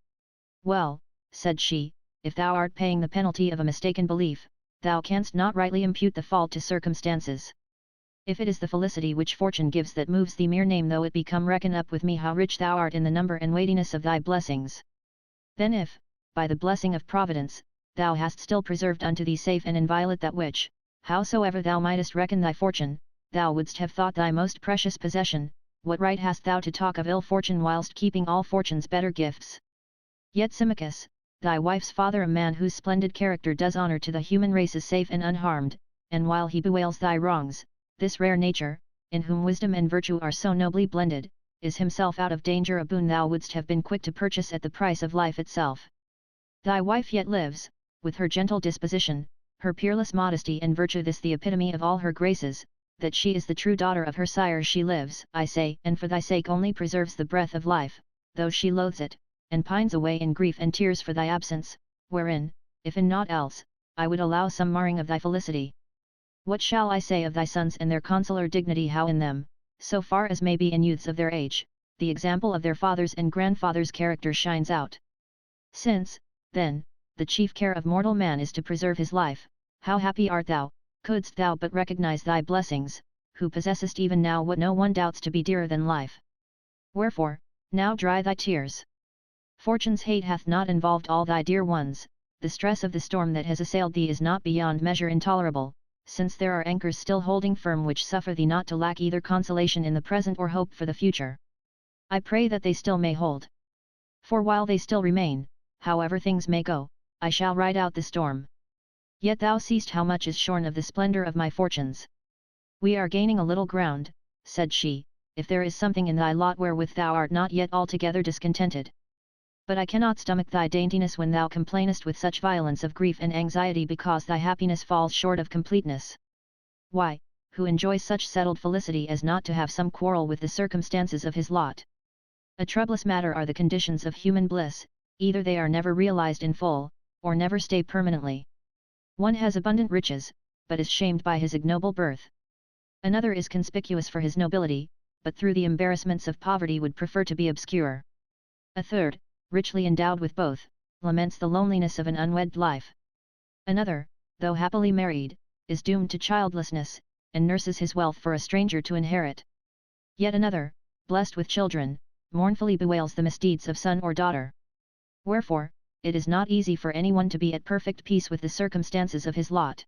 Well, said she, if thou art paying the penalty of a mistaken belief, thou canst not rightly impute the fault to circumstances. If it is the felicity which fortune gives that moves thee, mere name though it be, come reckon up with me how rich thou art in the number and weightiness of thy blessings. Then if, by the blessing of Providence, thou hast still preserved unto thee safe and inviolate that which, howsoever thou mightest reckon thy fortune, thou wouldst have thought thy most precious possession, what right hast thou to talk of ill fortune whilst keeping all fortune's better gifts? Yet Symmachus, thy wife's father, a man whose splendid character does honour to the human race, is safe and unharmed, and while he bewails thy wrongs, this rare nature, in whom wisdom and virtue are so nobly blended, is himself out of danger a boon thou wouldst have been quick to purchase at the price of life itself. Thy wife yet lives, with her gentle disposition, her peerless modesty and virtue, this the epitome of all her graces, that she is the true daughter of her sire. She lives, I say, and for thy sake only preserves the breath of life, though she loathes it, and pines away in grief and tears for thy absence, wherein, if in naught else, I would allow some marring of thy felicity. What shall I say of thy sons and their consular dignity, how in them, so far as may be in youths of their age, the example of their fathers and grandfathers' character shines out. Since, then, the chief care of mortal man is to preserve his life, how happy art thou, couldst thou but recognize thy blessings, who possessest even now what no one doubts to be dearer than life. Wherefore, now dry thy tears. Fortune's hate hath not involved all thy dear ones, the stress of the storm that has assailed thee is not beyond measure intolerable, since there are anchors still holding firm which suffer thee not to lack either consolation in the present or hope for the future. I pray that they still may hold. For while they still remain, however things may go, I shall ride out the storm. Yet thou seest how much is shorn of the splendor of my fortunes. We are gaining a little ground, said she, if there is something in thy lot wherewith thou art not yet altogether discontented. But I cannot stomach thy daintiness when thou complainest with such violence of grief and anxiety because thy happiness falls short of completeness. Why, who enjoys such settled felicity as not to have some quarrel with the circumstances of his lot? A troublous matter are the conditions of human bliss, either they are never realized in full, or never stay permanently. One has abundant riches, but is shamed by his ignoble birth. Another is conspicuous for his nobility, but through the embarrassments of poverty would prefer to be obscure. A third, richly endowed with both, laments the loneliness of an unwed life. Another, though happily married, is doomed to childlessness, and nurses his wealth for a stranger to inherit. Yet another, blessed with children, mournfully bewails the misdeeds of son or daughter. Wherefore, it is not easy for anyone to be at perfect peace with the circumstances of his lot.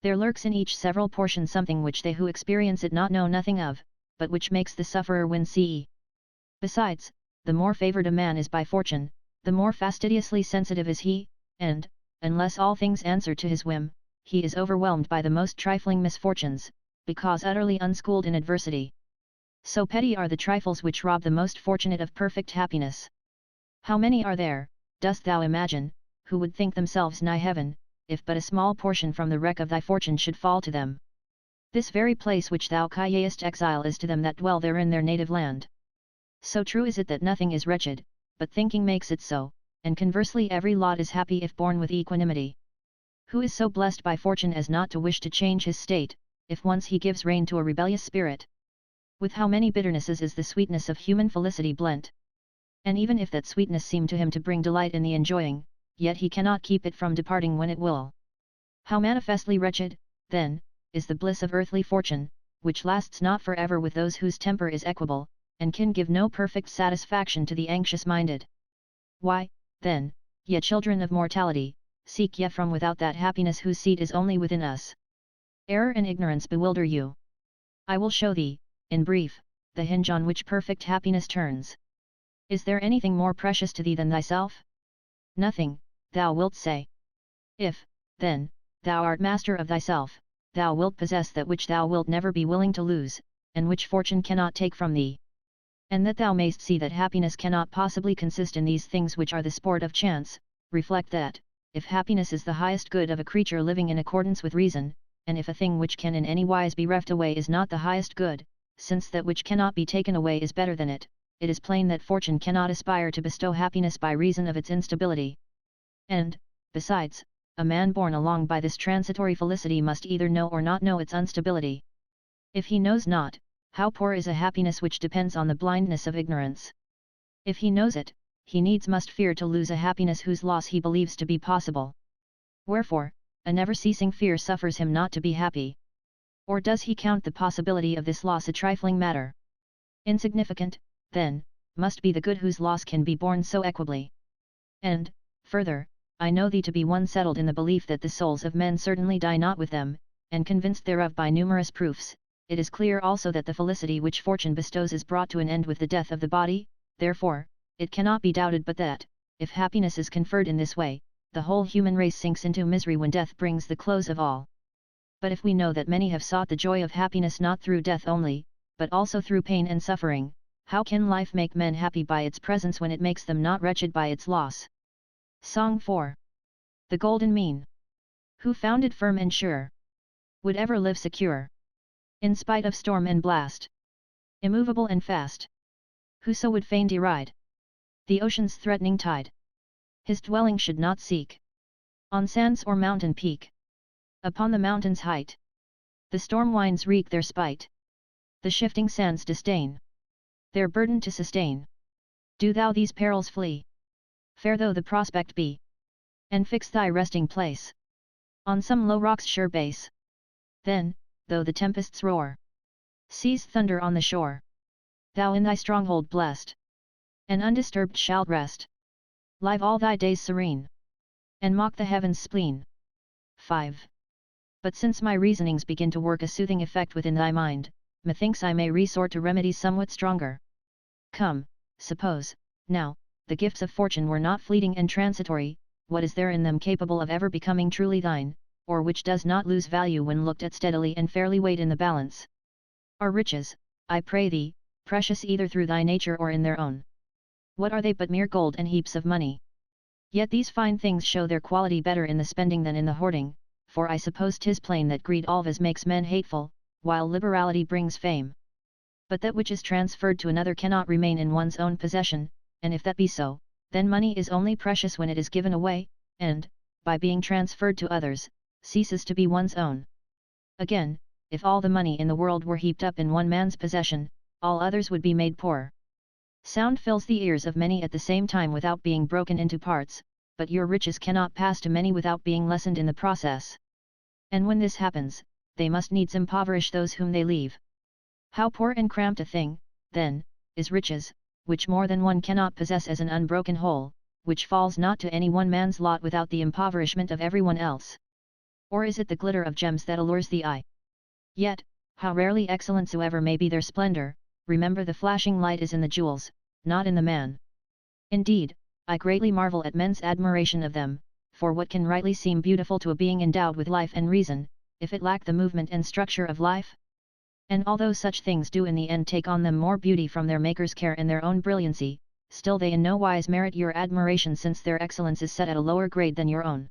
There lurks in each several portion something which they who experience it not know nothing of, but which makes the sufferer win ce. Besides, the more favored a man is by fortune, the more fastidiously sensitive is he, and, unless all things answer to his whim, he is overwhelmed by the most trifling misfortunes, because utterly unschooled in adversity. So petty are the trifles which rob the most fortunate of perfect happiness. How many are there, dost thou imagine, who would think themselves nigh heaven, if but a small portion from the wreck of thy fortune should fall to them? This very place which thou callest exile is to them that dwell therein their native land. So true is it that nothing is wretched, but thinking makes it so, and conversely every lot is happy if borne with equanimity. Who is so blessed by fortune as not to wish to change his state, if once he gives rein to a rebellious spirit? With how many bitternesses is the sweetness of human felicity blent! And even if that sweetness seem to him to bring delight in the enjoying, yet he cannot keep it from departing when it will. How manifestly wretched, then, is the bliss of earthly fortune, which lasts not for ever with those whose temper is equable, and can give no perfect satisfaction to the anxious-minded. Why, then, ye children of mortality, seek ye from without that happiness whose seat is only within us. Error and ignorance bewilder you. I will show thee, in brief, the hinge on which perfect happiness turns. Is there anything more precious to thee than thyself? Nothing, thou wilt say. If, then, thou art master of thyself, thou wilt possess that which thou wilt never be willing to lose, and which fortune cannot take from thee. And that thou mayst see that happiness cannot possibly consist in these things which are the sport of chance, reflect that, if happiness is the highest good of a creature living in accordance with reason, and if a thing which can in any wise be reft away is not the highest good, since that which cannot be taken away is better than it is plain that fortune cannot aspire to bestow happiness by reason of its instability. And, besides, a man borne along by this transitory felicity must either know or not know its instability. If he knows not, how poor is a happiness which depends on the blindness of ignorance! If he knows it, he needs must fear to lose a happiness whose loss he believes to be possible. Wherefore, a never-ceasing fear suffers him not to be happy. Or does he count the possibility of this loss a trifling matter? Insignificant, then, must be the good whose loss can be borne so equably. And, further, I know thee to be one settled in the belief that the souls of men certainly die not with them, and convinced thereof by numerous proofs. It is clear also that the felicity which fortune bestows is brought to an end with the death of the body, therefore, it cannot be doubted but that, if happiness is conferred in this way, the whole human race sinks into misery when death brings the close of all. But if we know that many have sought the joy of happiness not through death only, but also through pain and suffering, How can life make men happy by its presence when it makes them not wretched by its loss? Song 4. The Golden Mean. Who found it firm and sure, would ever live secure, in spite of storm and blast, immovable and fast. Whoso would fain deride the ocean's threatening tide, his dwelling should not seek on sands or mountain peak. Upon the mountain's height, the storm winds wreak their spite, the shifting sands disdain their burden to sustain. Do thou these perils flee, fair though the prospect be, and fix thy resting place on some low rock's sure base. Then, though the tempests roar, seas thunder on the shore, thou in thy stronghold blessed, and undisturbed shalt rest, live all thy days serene, and mock the heavens' spleen. 5. But since my reasonings begin to work a soothing effect within thy mind, methinks I may resort to remedies somewhat stronger. Come, suppose, now, the gifts of fortune were not fleeting and transitory, what is there in them capable of ever becoming truly thine, or which does not lose value when looked at steadily and fairly weighed in the balance? Are riches, I pray thee, precious either through thy nature or in their own? What are they but mere gold and heaps of money? Yet these fine things show their quality better in the spending than in the hoarding, for I suppose 'tis plain that greed always makes men hateful, while liberality brings fame. But that which is transferred to another cannot remain in one's own possession, and if that be so, then money is only precious when it is given away, and, by being transferred to others, ceases to be one's own. Again, if all the money in the world were heaped up in one man's possession, all others would be made poor. Sound fills the ears of many at the same time without being broken into parts, but your riches cannot pass to many without being lessened in the process. And when this happens, they must needs impoverish those whom they leave. How poor and cramped a thing, then, is riches, which more than one cannot possess as an unbroken whole, which falls not to any one man's lot without the impoverishment of everyone else. Or is it the glitter of gems that allures the eye? Yet, how rarely excellent soever may be their splendor, remember the flashing light is in the jewels, not in the man. Indeed, I greatly marvel at men's admiration of them, for what can rightly seem beautiful to a being endowed with life and reason, if it lack the movement and structure of life? And although such things do in the end take on them more beauty from their maker's care and their own brilliancy, still they in no wise merit your admiration since their excellence is set at a lower grade than your own.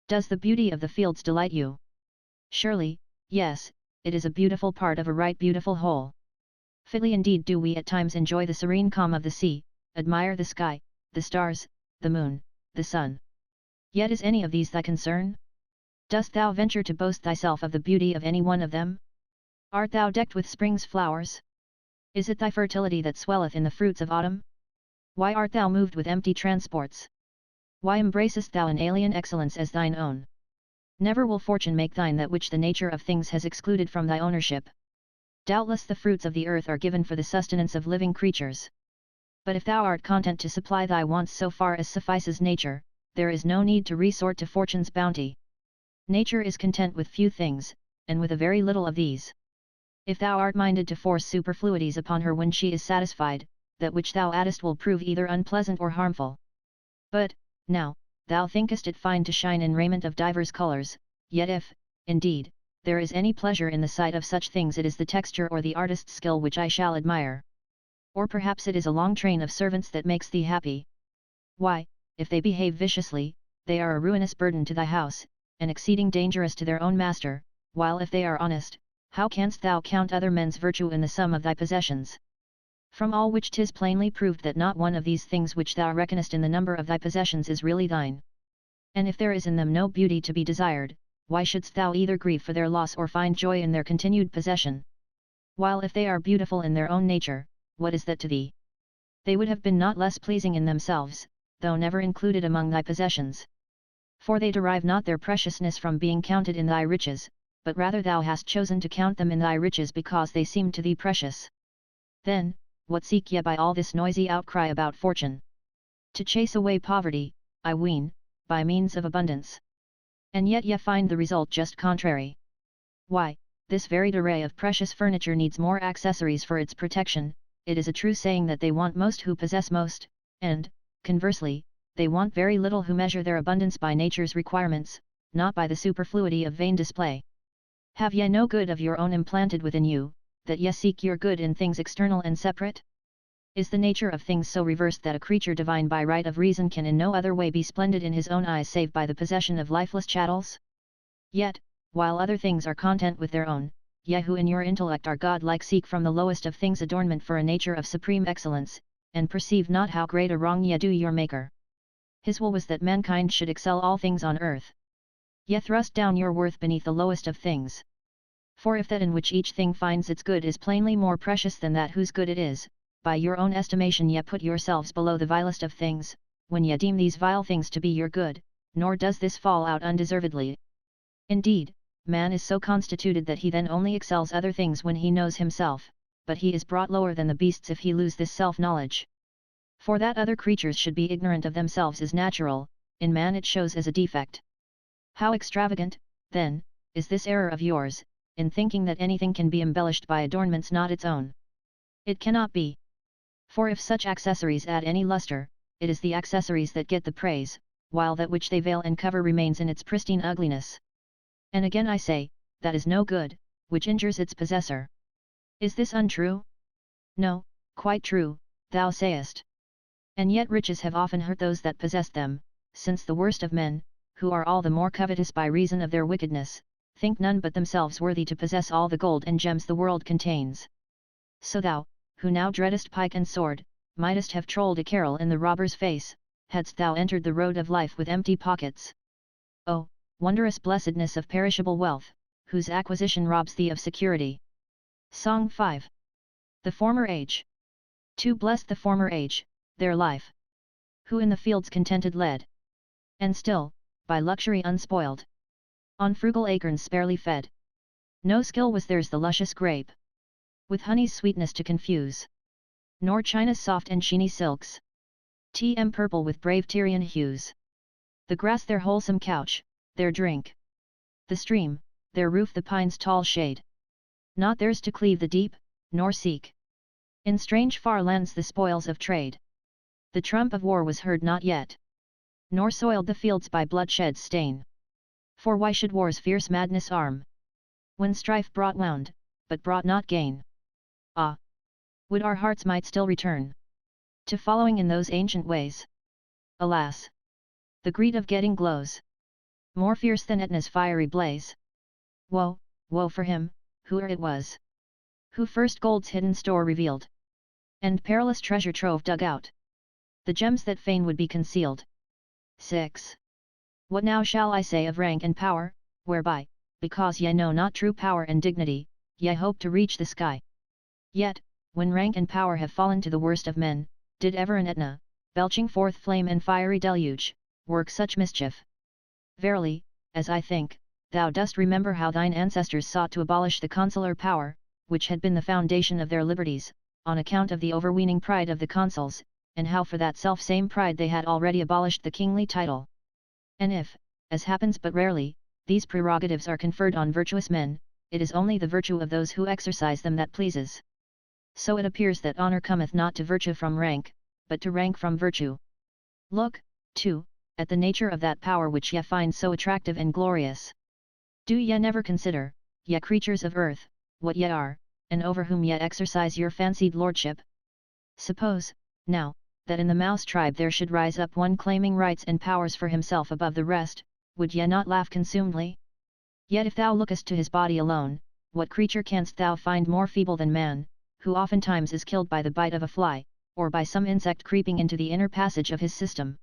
Does the beauty of the fields delight you? Surely, yes, it is a beautiful part of a right beautiful whole. Fitly indeed do we at times enjoy the serene calm of the sea, admire the sky, the stars, the moon, the sun. Yet is any of these thy concern? Dost thou venture to boast thyself of the beauty of any one of them? Art thou decked with spring's flowers? Is it thy fertility that swelleth in the fruits of autumn? Why art thou moved with empty transports? Why embracest thou an alien excellence as thine own? Never will fortune make thine that which the nature of things has excluded from thy ownership. Doubtless the fruits of the earth are given for the sustenance of living creatures. But if thou art content to supply thy wants so far as suffices nature, there is no need to resort to fortune's bounty. Nature is content with few things, and with a very little of these. If thou art minded to force superfluities upon her when she is satisfied, that which thou addest will prove either unpleasant or harmful. But, now, thou thinkest it fine to shine in raiment of divers colours, yet if, indeed, there is any pleasure in the sight of such things it is the texture or the artist's skill which I shall admire. Or perhaps it is a long train of servants that makes thee happy. Why, if they behave viciously, they are a ruinous burden to thy house, and exceeding dangerous to their own master, while if they are honest, how canst thou count other men's virtue in the sum of thy possessions? From all which 'tis plainly proved that not one of these things which thou reckonest in the number of thy possessions is really thine. And if there is in them no beauty to be desired, why shouldst thou either grieve for their loss or find joy in their continued possession? While if they are beautiful in their own nature, what is that to thee? They would have been not less pleasing in themselves, though never included among thy possessions. For they derive not their preciousness from being counted in thy riches, but rather thou hast chosen to count them in thy riches because they seem to thee precious. Then, what seek ye by all this noisy outcry about fortune? To chase away poverty, I ween, by means of abundance. And yet ye find the result just contrary. Why, this varied array of precious furniture needs more accessories for its protection. It is a true saying that they want most who possess most, and, conversely, they want very little who measure their abundance by nature's requirements, not by the superfluity of vain display. Have ye no good of your own implanted within you, that ye seek your good in things external and separate? Is the nature of things so reversed that a creature divine by right of reason can in no other way be splendid in his own eyes save by the possession of lifeless chattels? Yet, while other things are content with their own, ye who in your intellect are God-like seek from the lowest of things adornment for a nature of supreme excellence, and perceive not how great a wrong ye do your Maker. His will was that mankind should excel all things on earth. Ye thrust down your worth beneath the lowest of things. For if that in which each thing finds its good is plainly more precious than that whose good it is, by your own estimation ye put yourselves below the vilest of things, when ye deem these vile things to be your good, nor does this fall out undeservedly. Indeed, man is so constituted that he then only excels other things when he knows himself, but he is brought lower than the beasts if he lose this self-knowledge. For that other creatures should be ignorant of themselves is natural, in man it shows as a defect. How extravagant, then, is this error of yours, in thinking that anything can be embellished by adornments not its own. It cannot be. For if such accessories add any luster, it is the accessories that get the praise, while that which they veil and cover remains in its pristine ugliness. And again I say, that is no good, which injures its possessor. Is this untrue? No, quite true, thou sayest. And yet riches have often hurt those that possess them, since the worst of men, who are all the more covetous by reason of their wickedness, think none but themselves worthy to possess all the gold and gems the world contains. So thou, who now dreadest pike and sword, mightest have trolled a carol in the robber's face, hadst thou entered the road of life with empty pockets. Oh, wondrous blessedness of perishable wealth, whose acquisition robs thee of security. Song 5. The former age. To bless the former age, their life. Who in the fields contented led. And still, by luxury unspoiled. On frugal acorns sparely fed. No skill was theirs the luscious grape. With honey's sweetness to confuse. Nor China's soft and sheeny silks. Tm purple with brave Tyrian hues. The grass their wholesome couch, their drink. The stream, their roof the pine's tall shade. Not theirs to cleave the deep, nor seek. In strange far lands the spoils of trade. The trump of war was heard not yet. Nor soiled the fields by bloodshed's stain. For why should war's fierce madness arm? When strife brought wound, but brought not gain. Ah! Would our hearts might still return to following in those ancient ways. Alas! The greed of getting glows more fierce than Etna's fiery blaze. Woe, woe for him, whoe'er it was, who first gold's hidden store revealed, and perilous treasure trove dug out, the gems that fain would be concealed. 6. What now shall I say of rank and power, whereby, because ye know not true power and dignity, ye hope to reach the sky? Yet, when rank and power have fallen to the worst of men, did ever an Etna, belching forth flame and fiery deluge, work such mischief? Verily, as I think, thou dost remember how thine ancestors sought to abolish the consular power, which had been the foundation of their liberties, on account of the overweening pride of the consuls, and how for that self-same pride they had already abolished the kingly title. And if, as happens but rarely, these prerogatives are conferred on virtuous men, it is only the virtue of those who exercise them that pleases. So it appears that honour cometh not to virtue from rank, but to rank from virtue. Look, too, at the nature of that power which ye find so attractive and glorious. Do ye never consider, ye creatures of earth, what ye are, and over whom ye exercise your fancied lordship? Suppose, now, that in the mouse tribe there should rise up one claiming rights and powers for himself above the rest, would ye not laugh consumedly? Yet if thou lookest to his body alone, what creature canst thou find more feeble than man, who oftentimes is killed by the bite of a fly, or by some insect creeping into the inner passage of his system?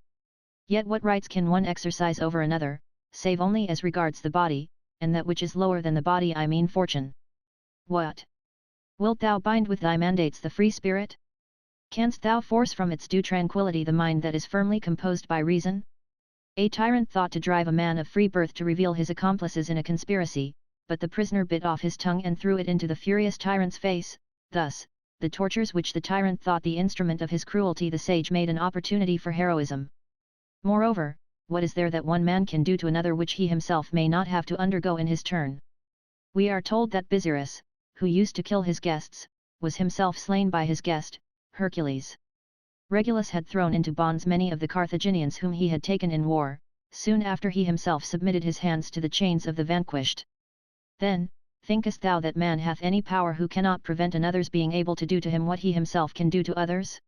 Yet what rights can one exercise over another, save only as regards the body, and that which is lower than the body I mean fortune? What? Wilt thou bind with thy mandates the free spirit? Canst thou force from its due tranquillity the mind that is firmly composed by reason? A tyrant thought to drive a man of free birth to reveal his accomplices in a conspiracy, but the prisoner bit off his tongue and threw it into the furious tyrant's face. Thus, the tortures which the tyrant thought the instrument of his cruelty the sage made an opportunity for heroism. Moreover, what is there that one man can do to another which he himself may not have to undergo in his turn? We are told that Busiris, who used to kill his guests, was himself slain by his guest, Hercules. Regulus had thrown into bonds many of the Carthaginians whom he had taken in war, soon after he himself submitted his hands to the chains of the vanquished. Then, thinkest thou that man hath any power who cannot prevent another's being able to do to him what he himself can do to others?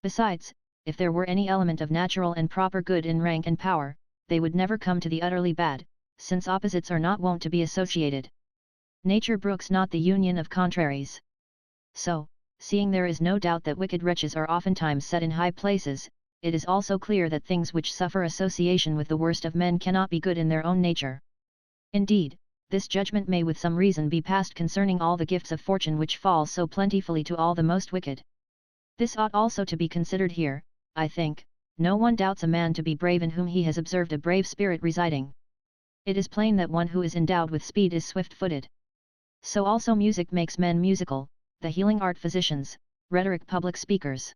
Besides, if there were any element of natural and proper good in rank and power, they would never come to the utterly bad, since opposites are not wont to be associated. Nature brooks not the union of contraries. So, seeing there is no doubt that wicked wretches are oftentimes set in high places, it is also clear that things which suffer association with the worst of men cannot be good in their own nature. Indeed, this judgment may with some reason be passed concerning all the gifts of fortune which fall so plentifully to all the most wicked. This ought also to be considered here. I think, no one doubts a man to be brave in whom he has observed a brave spirit residing. It is plain that one who is endowed with speed is swift-footed. So also music makes men musical, the healing art physicians, rhetoric public speakers.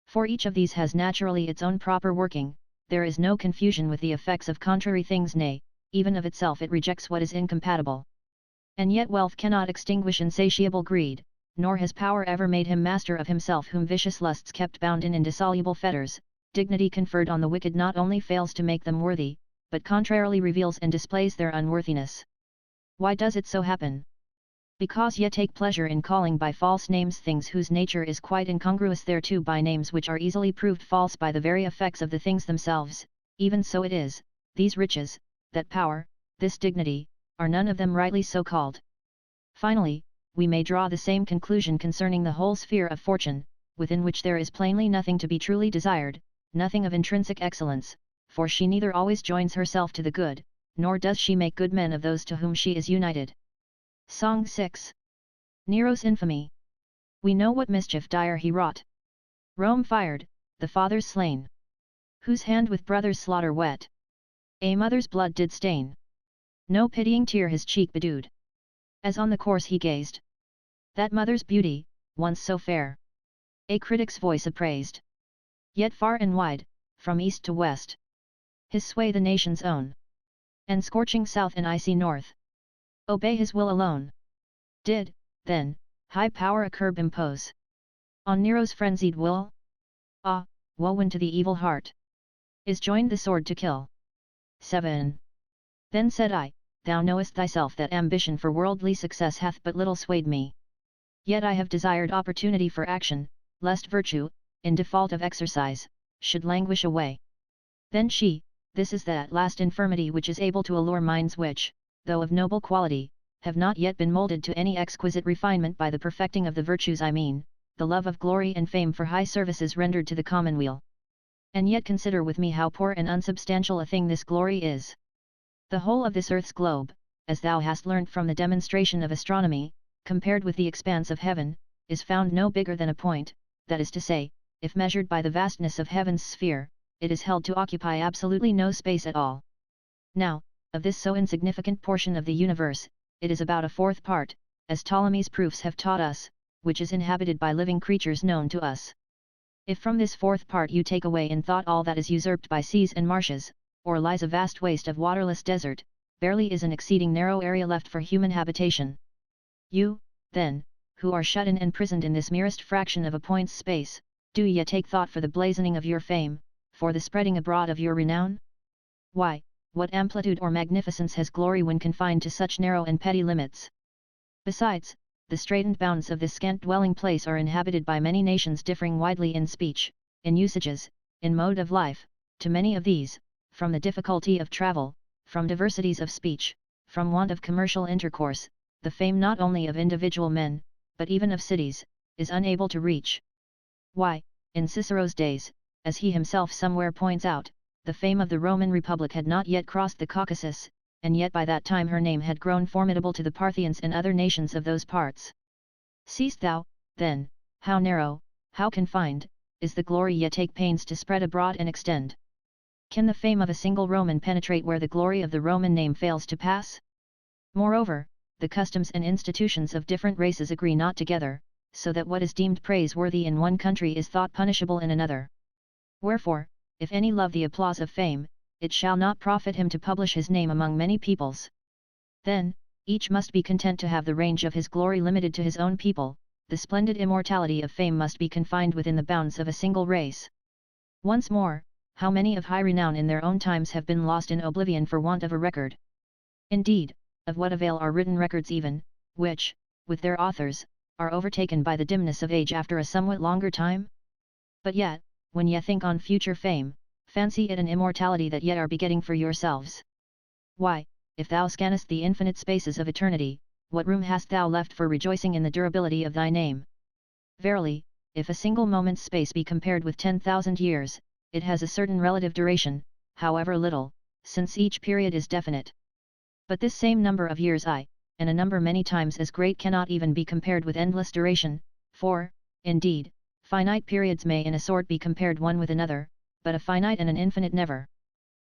For each of these has naturally its own proper working, there is no confusion with the effects of contrary things, nay, even of itself it rejects what is incompatible. And yet wealth cannot extinguish insatiable greed, nor has power ever made him master of himself whom vicious lusts kept bound in indissoluble fetters. Dignity conferred on the wicked not only fails to make them worthy, but contrarily reveals and displays their unworthiness. Why does it so happen? Because ye take pleasure in calling by false names things whose nature is quite incongruous thereto by names which are easily proved false by the very effects of the things themselves. Even so it is, these riches, that power, this dignity, are none of them rightly so called. Finally, we may draw the same conclusion concerning the whole sphere of fortune, within which there is plainly nothing to be truly desired, nothing of intrinsic excellence, for she neither always joins herself to the good, nor does she make good men of those to whom she is united. Song 6. Nero's infamy. We know what mischief dire he wrought. Rome fired, the fathers slain. Whose hand with brother's slaughter wet? A mother's blood did stain. No pitying tear his cheek bedewed. As on the corse he gazed. That mother's beauty, once so fair. A critic's voice appraised. Yet far and wide, from east to west. His sway the nation's own. And scorching south and icy north. Obey his will alone. Did, then, high power a curb impose on Nero's frenzied will? Ah, woe unto the evil heart! Is joined the sword to kill. 7. Then said I, thou knowest thyself that ambition for worldly success hath but little swayed me. Yet I have desired opportunity for action, lest virtue, in default of exercise, should languish away. Then she, this is that last infirmity which is able to allure minds which, though of noble quality, have not yet been moulded to any exquisite refinement by the perfecting of the virtues I mean, the love of glory and fame for high services rendered to the commonweal. And yet consider with me how poor and unsubstantial a thing this glory is. The whole of this earth's globe, as thou hast learnt from the demonstration of astronomy, compared with the expanse of heaven, is found no bigger than a point, that is to say, if measured by the vastness of heaven's sphere, it is held to occupy absolutely no space at all. Now, of this so insignificant portion of the universe, it is about a fourth part, as Ptolemy's proofs have taught us, which is inhabited by living creatures known to us. If from this fourth part you take away in thought all that is usurped by seas and marshes, or lies a vast waste of waterless desert, barely is an exceeding narrow area left for human habitation. You, then, who are shut in and prisoned in this merest fraction of a point's space, do ye take thought for the blazoning of your fame, for the spreading abroad of your renown? Why, what amplitude or magnificence has glory when confined to such narrow and petty limits? Besides, the straitened bounds of this scant dwelling place are inhabited by many nations differing widely in speech, in usages, in mode of life. To many of these, from the difficulty of travel, from diversities of speech, from want of commercial intercourse, the fame not only of individual men, but even of cities, is unable to reach. Why, in Cicero's days, as he himself somewhere points out, the fame of the Roman Republic had not yet crossed the Caucasus, and yet by that time her name had grown formidable to the Parthians and other nations of those parts. Seest thou, then, how narrow, how confined, is the glory ye take pains to spread abroad and extend? Can the fame of a single Roman penetrate where the glory of the Roman name fails to pass? Moreover, the customs and institutions of different races agree not together, so that what is deemed praiseworthy in one country is thought punishable in another. Wherefore, if any love the applause of fame, it shall not profit him to publish his name among many peoples. Then, each must be content to have the range of his glory limited to his own people, the splendid immortality of fame must be confined within the bounds of a single race. Once more, how many of high renown in their own times have been lost in oblivion for want of a record? Indeed, of what avail are written records even, which, with their authors, are overtaken by the dimness of age after a somewhat longer time? But yet, when ye think on future fame, fancy it an immortality that ye are begetting for yourselves. Why, if thou scannest the infinite spaces of eternity, what room hast thou left for rejoicing in the durability of thy name? Verily, if a single moment's space be compared with 10,000 years, it has a certain relative duration, however little, since each period is definite. But this same number of years and a number many times as great cannot even be compared with endless duration, for, indeed, finite periods may in a sort be compared one with another, but a finite and an infinite never.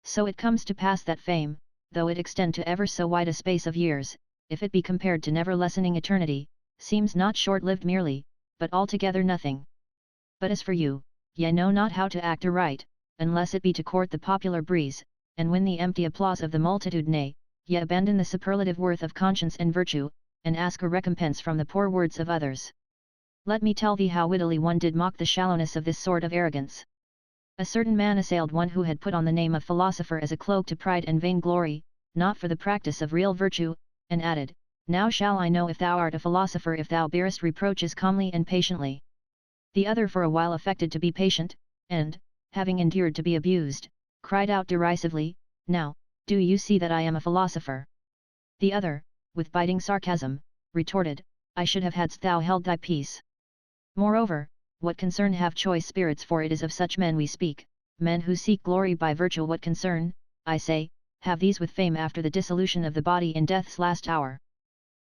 So it comes to pass that fame, though it extend to ever so wide a space of years, if it be compared to never-lessening eternity, seems not short-lived merely, but altogether nothing. But as for you, ye know not how to act aright, unless it be to court the popular breeze, and win the empty applause of the multitude, nay, ye abandon the superlative worth of conscience and virtue, and ask a recompense from the poor words of others. Let me tell thee how wittily one did mock the shallowness of this sort of arrogance. A certain man assailed one who had put on the name of philosopher as a cloak to pride and vainglory, not for the practice of real virtue, and added, Now shall I know if thou art a philosopher if thou bearest reproaches calmly and patiently. The other for a while affected to be patient, and, having endured to be abused, cried out derisively, Now, do you see that I am a philosopher? The other, with biting sarcasm, retorted, I should have hadst thou held thy peace. Moreover, what concern have choice spirits, for it is of such men we speak, men who seek glory by virtue. What concern, I say, have these with fame after the dissolution of the body in death's last hour?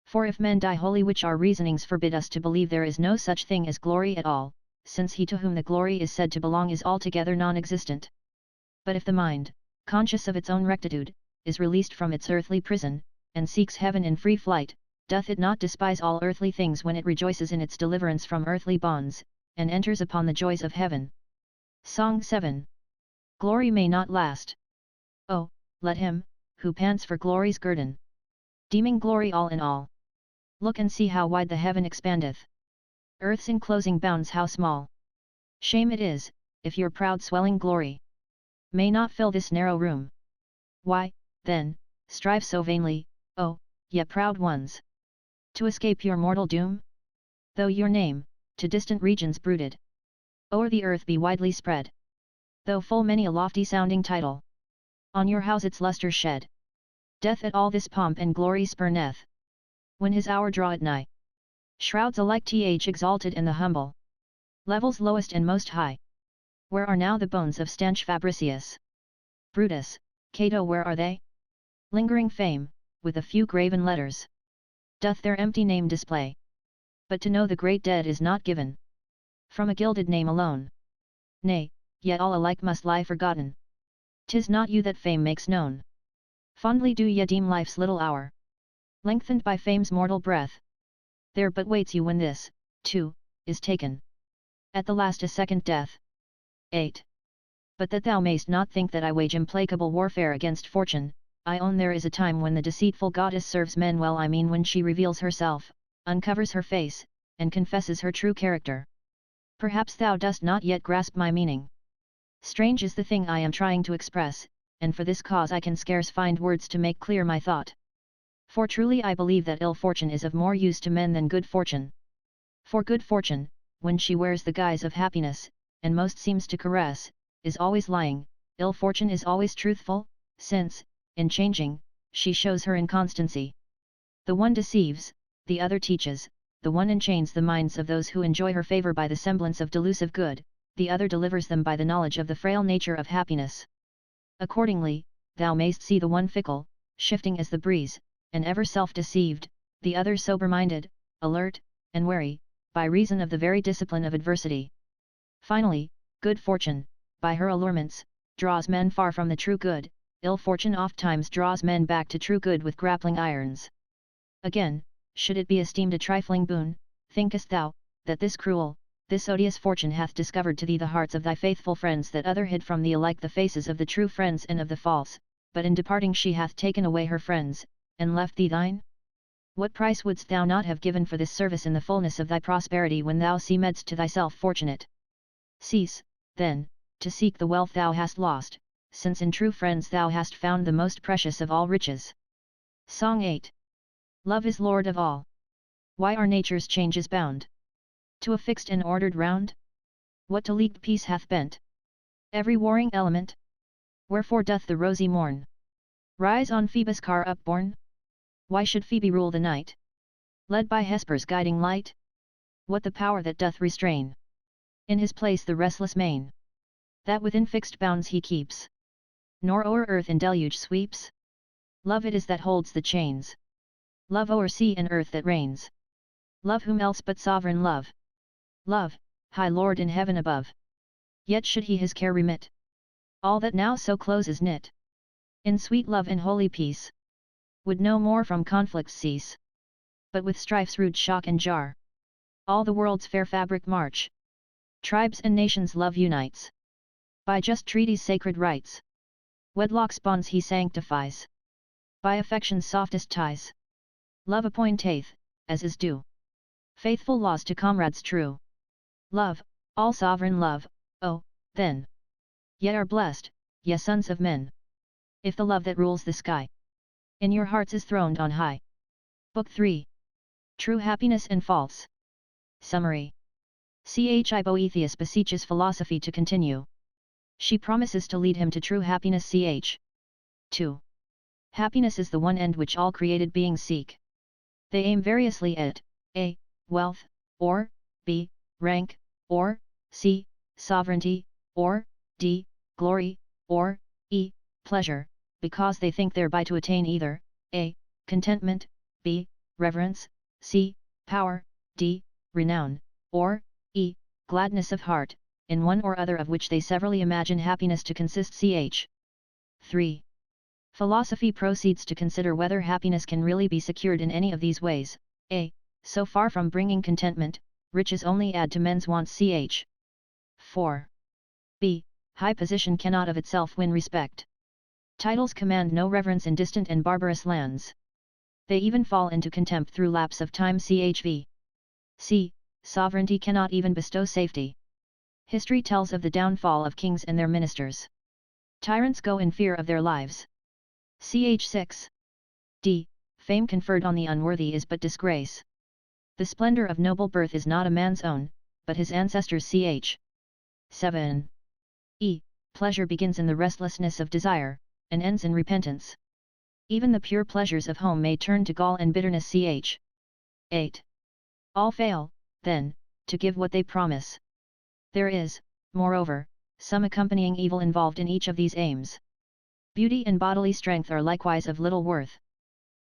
For if men die wholly, which our reasonings forbid us to believe, there is no such thing as glory at all, since he to whom the glory is said to belong is altogether non-existent. But if the mind, conscious of its own rectitude, is released from its earthly prison, and seeks heaven in free flight, doth it not despise all earthly things when it rejoices in its deliverance from earthly bonds, and enters upon the joys of heaven? Song 7. Glory may not last. Oh, let him, who pants for glory's guerdon, deeming glory all in all, look and see how wide the heaven expandeth. Earth's enclosing bounds how small. Shame it is, if your proud swelling glory may not fill this narrow room. Why, then, strive so vainly, oh, ye proud ones, to escape your mortal doom? Though your name, to distant regions brooded, o'er the earth be widely spread, though full many a lofty sounding title on your house its lustre shed, death at all this pomp and glory spurneth, when his hour draweth nigh. Shrouds alike th exalted and the humble, levels lowest and most high. Where are now the bones of stanch Fabricius? Brutus, Cato, where are they? Lingering fame, with a few graven letters, doth their empty name display. But to know the great dead is not given from a gilded name alone. Nay, yet all alike must lie forgotten. 'Tis not you that fame makes known. Fondly do ye deem life's little hour lengthened by fame's mortal breath. There but waits you when this, too, is taken. At the last a second death. 8. But that thou mayst not think that I wage implacable warfare against fortune, I own there is a time when the deceitful goddess serves men well, I mean when she reveals herself, uncovers her face, and confesses her true character. Perhaps thou dost not yet grasp my meaning. Strange is the thing I am trying to express, and for this cause I can scarce find words to make clear my thought. For truly I believe that ill fortune is of more use to men than good fortune. For good fortune, when she wears the guise of happiness, and most seems to caress, is always lying. Ill fortune is always truthful, since, in changing, she shows her inconstancy. The one deceives, the other teaches, the one enchains the minds of those who enjoy her favor by the semblance of delusive good, the other delivers them by the knowledge of the frail nature of happiness. Accordingly, thou mayst see the one fickle, shifting as the breeze, and ever self-deceived, the other sober-minded, alert, and wary, by reason of the very discipline of adversity. Finally, good fortune, by her allurements, draws men far from the true good, ill fortune ofttimes draws men back to true good with grappling irons. Again, should it be esteemed a trifling boon, thinkest thou, that this cruel, this odious fortune hath discovered to thee the hearts of thy faithful friends, that other hid from thee alike the faces of the true friends and of the false, but in departing she hath taken away her friends, and left thee thine? What price wouldst thou not have given for this service in the fullness of thy prosperity, when thou seemedst to thyself fortunate? Cease, then, to seek the wealth thou hast lost, since in true friends thou hast found the most precious of all riches. Song 8. Love is lord of all. Why are nature's changes bound to a fixed and ordered round? What to leagued peace hath bent every warring element? Wherefore doth the rosy morn rise on Phoebus' car upborne? Why should Phoebe rule the night, led by Hesper's guiding light? What the power that doth restrain in his place the restless main, that within fixed bounds he keeps, nor o'er earth in deluge sweeps? Love it is that holds the chains, love o'er sea and earth that reigns. Love whom else but sovereign love? Love, high Lord in heaven above. Yet should he his care remit all that now so close is knit in sweet love and holy peace, would no more from conflicts cease, but with strife's rude shock and jar, all the world's fair fabric march. Tribes and nations love unites, by just treaties sacred rites. Wedlock's bonds he sanctifies, by affection's softest ties. Love appointeth, as is due, faithful laws to comrades true. Love, all sovereign love, oh, then, yet are blessed, ye sons of men, if the love that rules the sky in your hearts is throned on high. Book 3. True Happiness and False. Summary. Boethius beseeches philosophy to continue. She promises to lead him to true happiness. 2. Happiness is the one end which all created beings seek. They aim variously at a. Wealth, or b. Rank, or c. Sovereignty, or d. Glory, or e. Pleasure, because they think thereby to attain either a. Contentment, b. Reverence, c. Power, d. Renown, or e. Gladness of heart, in one or other of which they severally imagine happiness to consist. 3. Philosophy proceeds to consider whether happiness can really be secured in any of these ways. a. So far from bringing contentment, riches only add to men's wants. 4. b. High position cannot of itself win respect. Titles command no reverence in distant and barbarous lands. They even fall into contempt through lapse of time. C. Sovereignty cannot even bestow safety. History tells of the downfall of kings and their ministers. Tyrants go in fear of their lives. 6. d. Fame conferred on the unworthy is but disgrace. The splendor of noble birth is not a man's own, but his ancestors'. 7. e. Pleasure begins in the restlessness of desire, and ends in repentance. Even the pure pleasures of home may turn to gall and bitterness. 8. All fail, then, to give what they promise. There is, moreover, some accompanying evil involved in each of these aims. Beauty and bodily strength are likewise of little worth.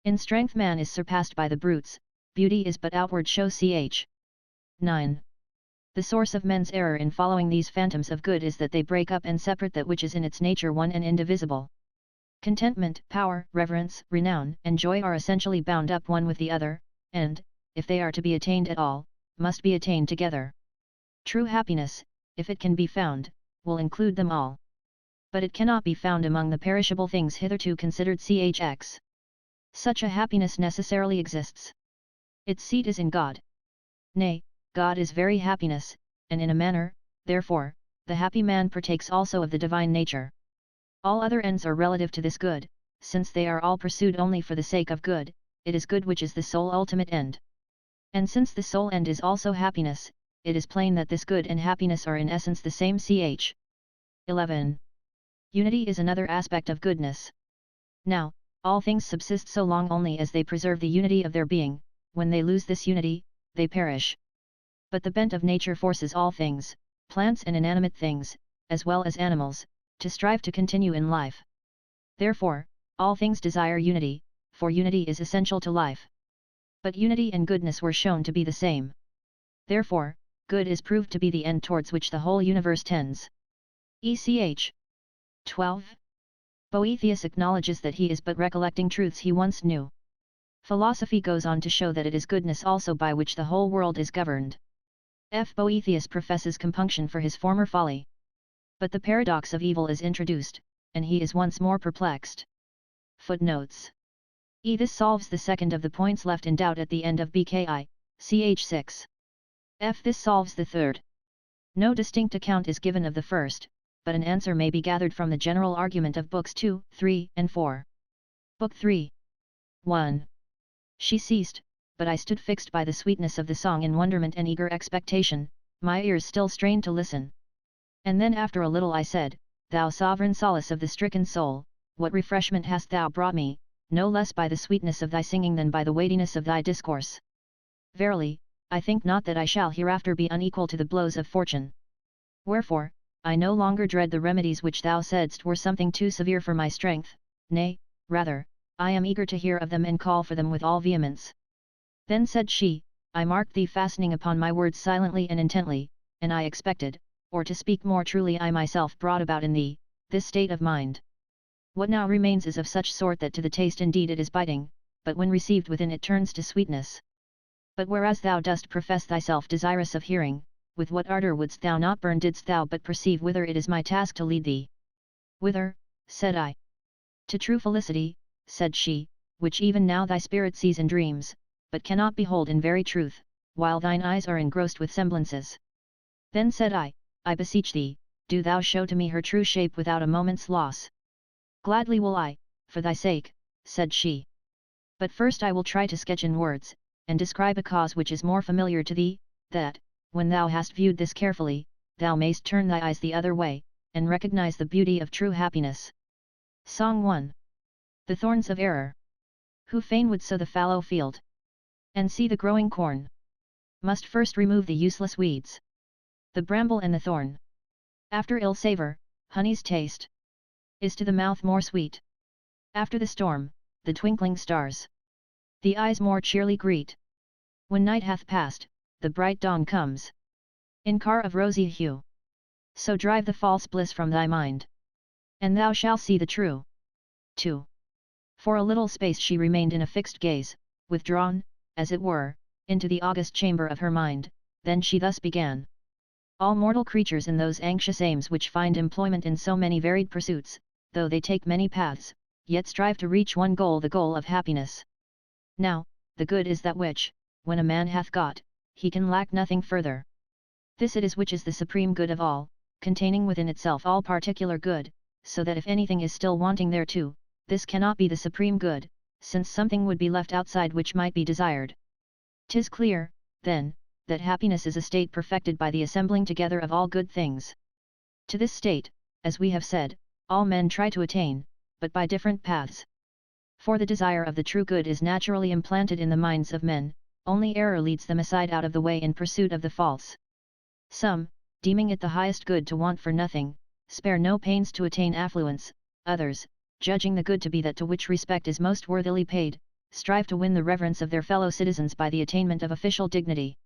In strength man is surpassed by the brutes, beauty is but outward show. 9. The source of men's error in following these phantoms of good is that they break up and separate that which is in its nature one and indivisible. Contentment, power, reverence, renown, and joy are essentially bound up one with the other, and, if they are to be attained at all, must be attained together. True happiness, if it can be found, will include them all. But it cannot be found among the perishable things hitherto considered. Chx. Such a happiness necessarily exists. Its seat is in God. Nay, God is very happiness, and in a manner, therefore, the happy man partakes also of the divine nature. All other ends are relative to this good, since they are all pursued only for the sake of good, it is good which is the sole ultimate end. And since the sole end is also happiness, it is plain that this good and happiness are in essence the same. 11. Unity is another aspect of goodness. Now, all things subsist so long only as they preserve the unity of their being. When they lose this unity, they perish. But the bent of nature forces all things, plants and inanimate things, as well as animals, to strive to continue in life. Therefore, all things desire unity, for unity is essential to life. But unity and goodness were shown to be the same. Therefore, good is proved to be the end towards which the whole universe tends. 12. Boethius acknowledges that he is but recollecting truths he once knew. Philosophy goes on to show that it is goodness also by which the whole world is governed. Boethius professes compunction for his former folly. But the paradox of evil is introduced, and he is once more perplexed. Footnotes. This solves the second of the points left in doubt at the end of BKI, ch 6. This solves the third. No distinct account is given of the first, but an answer may be gathered from the general argument of books 2, 3, and 4. Book 3. 1. She ceased, but I stood fixed by the sweetness of the song in wonderment and eager expectation, my ears still strained to listen. And then after a little I said, Thou sovereign solace of the stricken soul, what refreshment hast thou brought me, no less by the sweetness of thy singing than by the weightiness of thy discourse. Verily, I think not that I shall hereafter be unequal to the blows of fortune. Wherefore, I no longer dread the remedies which thou saidst were something too severe for my strength, nay, rather, I am eager to hear of them and call for them with all vehemence. Then said she, I marked thee fastening upon my words silently and intently, and I expected, or to speak more truly I myself brought about in thee, this state of mind. What now remains is of such sort that to the taste indeed it is biting, but when received within it turns to sweetness. But whereas thou dost profess thyself desirous of hearing, with what ardour wouldst thou not burn didst thou but perceive whither it is my task to lead thee. Whither, said I. To true felicity, said she, which even now thy spirit sees in dreams, but cannot behold in very truth, while thine eyes are engrossed with semblances. Then said I beseech thee, do thou show to me her true shape without a moment's loss. Gladly will I, for thy sake, said she. But first I will try to sketch in words, and describe a cause which is more familiar to thee, that, when thou hast viewed this carefully, thou mayst turn thy eyes the other way, and recognize the beauty of true happiness. Song 1. The thorns of error. Who fain would sow the fallow field, and see the growing corn, must first remove the useless weeds, the bramble and the thorn. After ill savour, honey's taste is to the mouth more sweet. After the storm, the twinkling stars the eyes more cheerly greet. When night hath passed, the bright dawn comes, in car of rosy hue. So drive the false bliss from thy mind, and thou shalt see the true. 2. For a little space she remained in a fixed gaze, withdrawn, as it were, into the august chamber of her mind, then she thus began. All mortal creatures in those anxious aims which find employment in so many varied pursuits, though they take many paths, yet strive to reach one goal, the goal of happiness. Now, the good is that which, when a man hath got, he can lack nothing further. This it is which is the supreme good of all, containing within itself all particular good, so that if anything is still wanting thereto, this cannot be the supreme good, since something would be left outside which might be desired. 'Tis clear, then, that happiness is a state perfected by the assembling together of all good things. To this state, as we have said, all men try to attain, but by different paths. For the desire of the true good is naturally implanted in the minds of men, only error leads them aside out of the way in pursuit of the false. Some, deeming it the highest good to want for nothing, spare no pains to attain affluence, others, judging the good to be that to which respect is most worthily paid, strive to win the reverence of their fellow citizens by the attainment of official dignity.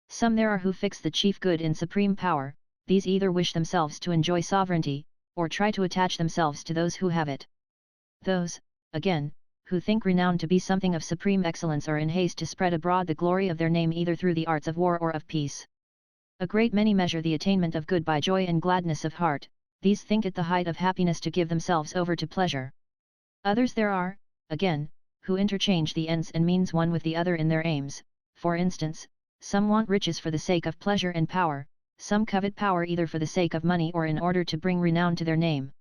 Some there are who fix the chief good in supreme power, these either wish themselves to enjoy sovereignty, or try to attach themselves to those who have it. Those, again, who think renown to be something of supreme excellence are in haste to spread abroad the glory of their name either through the arts of war or of peace. A great many measure the attainment of good by joy and gladness of heart, these think it the height of happiness to give themselves over to pleasure. Others there are, again, who interchange the ends and means one with the other in their aims. For instance, some want riches for the sake of pleasure and power, some covet power either for the sake of money or in order to bring renown to their name.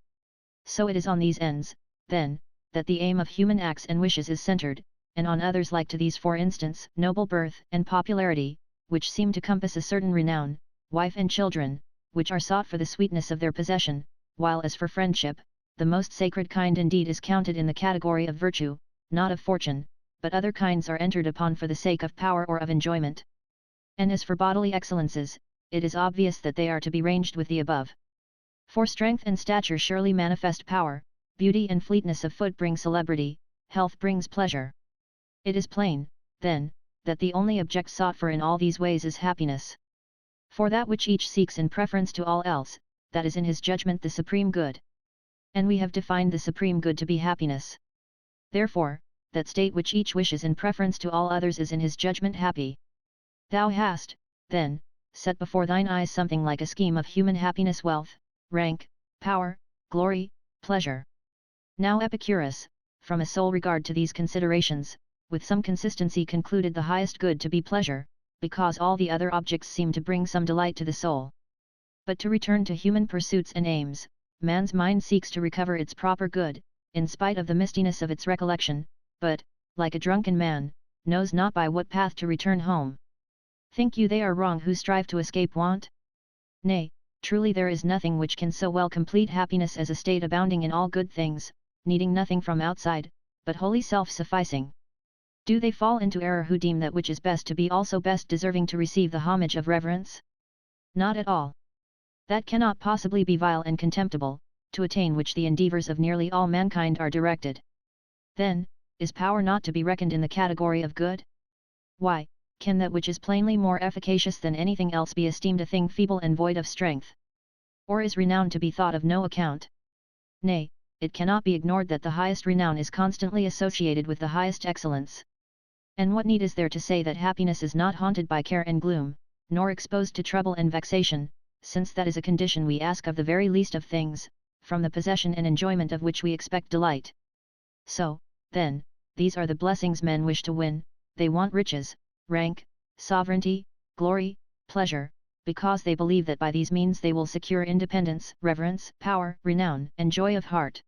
So it is on these ends, then, that the aim of human acts and wishes is centered, and on others like to these, for instance, noble birth and popularity, which seem to compass a certain renown, wife and children, which are sought for the sweetness of their possession, while as for friendship, the most sacred kind indeed is counted in the category of virtue, not of fortune, but other kinds are entered upon for the sake of power or of enjoyment. And as for bodily excellences, it is obvious that they are to be ranged with the above. For strength and stature surely manifest power, beauty and fleetness of foot bring celebrity, health brings pleasure. It is plain, then, that the only object sought for in all these ways is happiness. For that which each seeks in preference to all else, that is in his judgment the supreme good. And we have defined the supreme good to be happiness. Therefore, that state which each wishes in preference to all others is in his judgment happy. Thou hast, then, set before thine eyes something like a scheme of human happiness, wealth, rank, power, glory, pleasure. Now Epicurus, from a sole regard to these considerations, with some consistency concluded the highest good to be pleasure, because all the other objects seem to bring some delight to the soul. But to return to human pursuits and aims, man's mind seeks to recover its proper good, in spite of the mistiness of its recollection, but, like a drunken man, knows not by what path to return home. Think you they are wrong who strive to escape want? Nay, truly there is nothing which can so well complete happiness as a state abounding in all good things, needing nothing from outside, but wholly self-sufficing. Do they fall into error who deem that which is best to be also best deserving to receive the homage of reverence? Not at all. That cannot possibly be vile and contemptible, to attain which the endeavours of nearly all mankind are directed. Then, is power not to be reckoned in the category of good? Why, can that which is plainly more efficacious than anything else be esteemed a thing feeble and void of strength? Or is renown to be thought of no account? Nay, it cannot be ignored that the highest renown is constantly associated with the highest excellence. And what need is there to say that happiness is not haunted by care and gloom, nor exposed to trouble and vexation, since that is a condition we ask of the very least of things, from the possession and enjoyment of which we expect delight. So, then, these are the blessings men wish to win. They want riches, rank, sovereignty, glory, pleasure, because they believe that by these means they will secure independence, reverence, power, renown, and joy of heart.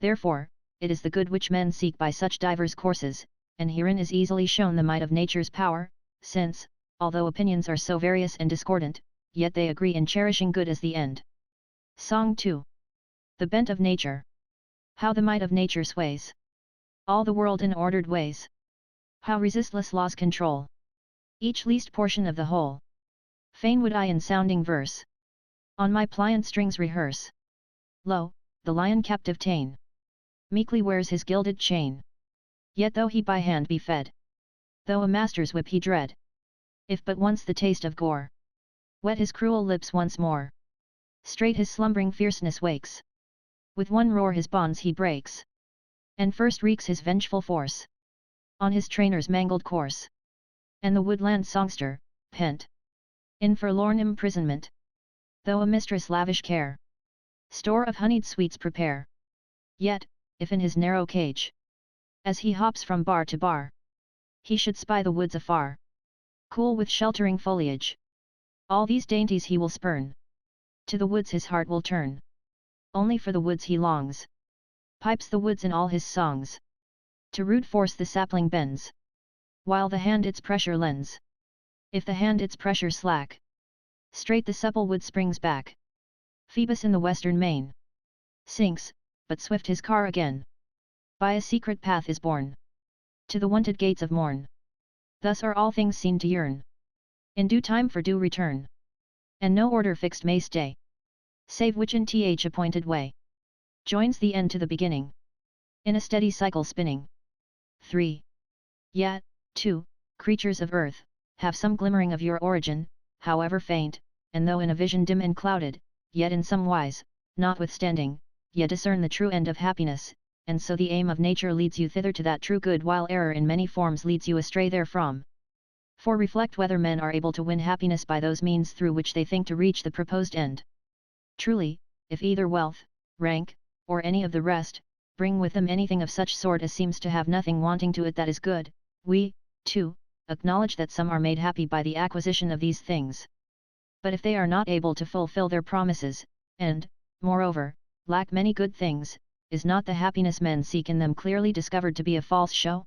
Therefore, it is the good which men seek by such divers courses, and herein is easily shown the might of nature's power, since, although opinions are so various and discordant, yet they agree in cherishing good as the end. Song 2. The bent of nature. How the might of nature sways all the world in ordered ways. How resistless laws control each least portion of the whole. Fain would I in sounding verse on my pliant strings rehearse. Lo, the lion captive ta'en meekly wears his gilded chain. Yet though he by hand be fed, though a master's whip he dread, if but once the taste of gore wet his cruel lips once more, straight his slumbering fierceness wakes. With one roar his bonds he breaks, and first wreaks his vengeful force on his trainer's mangled course. And the woodland songster, pent in forlorn imprisonment, though a mistress lavish care store of honeyed sweets prepare, yet, if in his narrow cage, as he hops from bar to bar, he should spy the woods afar, cool with sheltering foliage, all these dainties he will spurn. To the woods his heart will turn, only for the woods he longs. Pipes the woods in all his songs. To rude force the sapling bends, while the hand its pressure lends. If the hand its pressure slack, straight the supple wood springs back. Phoebus in the western main sinks, but swift his car again by a secret path is borne to the wonted gates of morn. Thus are all things seen to yearn in due time for due return, and no order fixed may stay, save which in th appointed way joins the end to the beginning, in a steady cycle spinning. 3. Yet, too, creatures of earth, have some glimmering of your origin, however faint, and though in a vision dim and clouded, yet in some wise, notwithstanding, yet discern the true end of happiness, and so the aim of nature leads you thither to that true good while error in many forms leads you astray therefrom. For reflect whether men are able to win happiness by those means through which they think to reach the proposed end. Truly, if either wealth, rank, or any of the rest, bring with them anything of such sort as seems to have nothing wanting to it that is good, we, too, acknowledge that some are made happy by the acquisition of these things. But if they are not able to fulfill their promises, and, moreover, lack many good things, is not the happiness men seek in them clearly discovered to be a false show?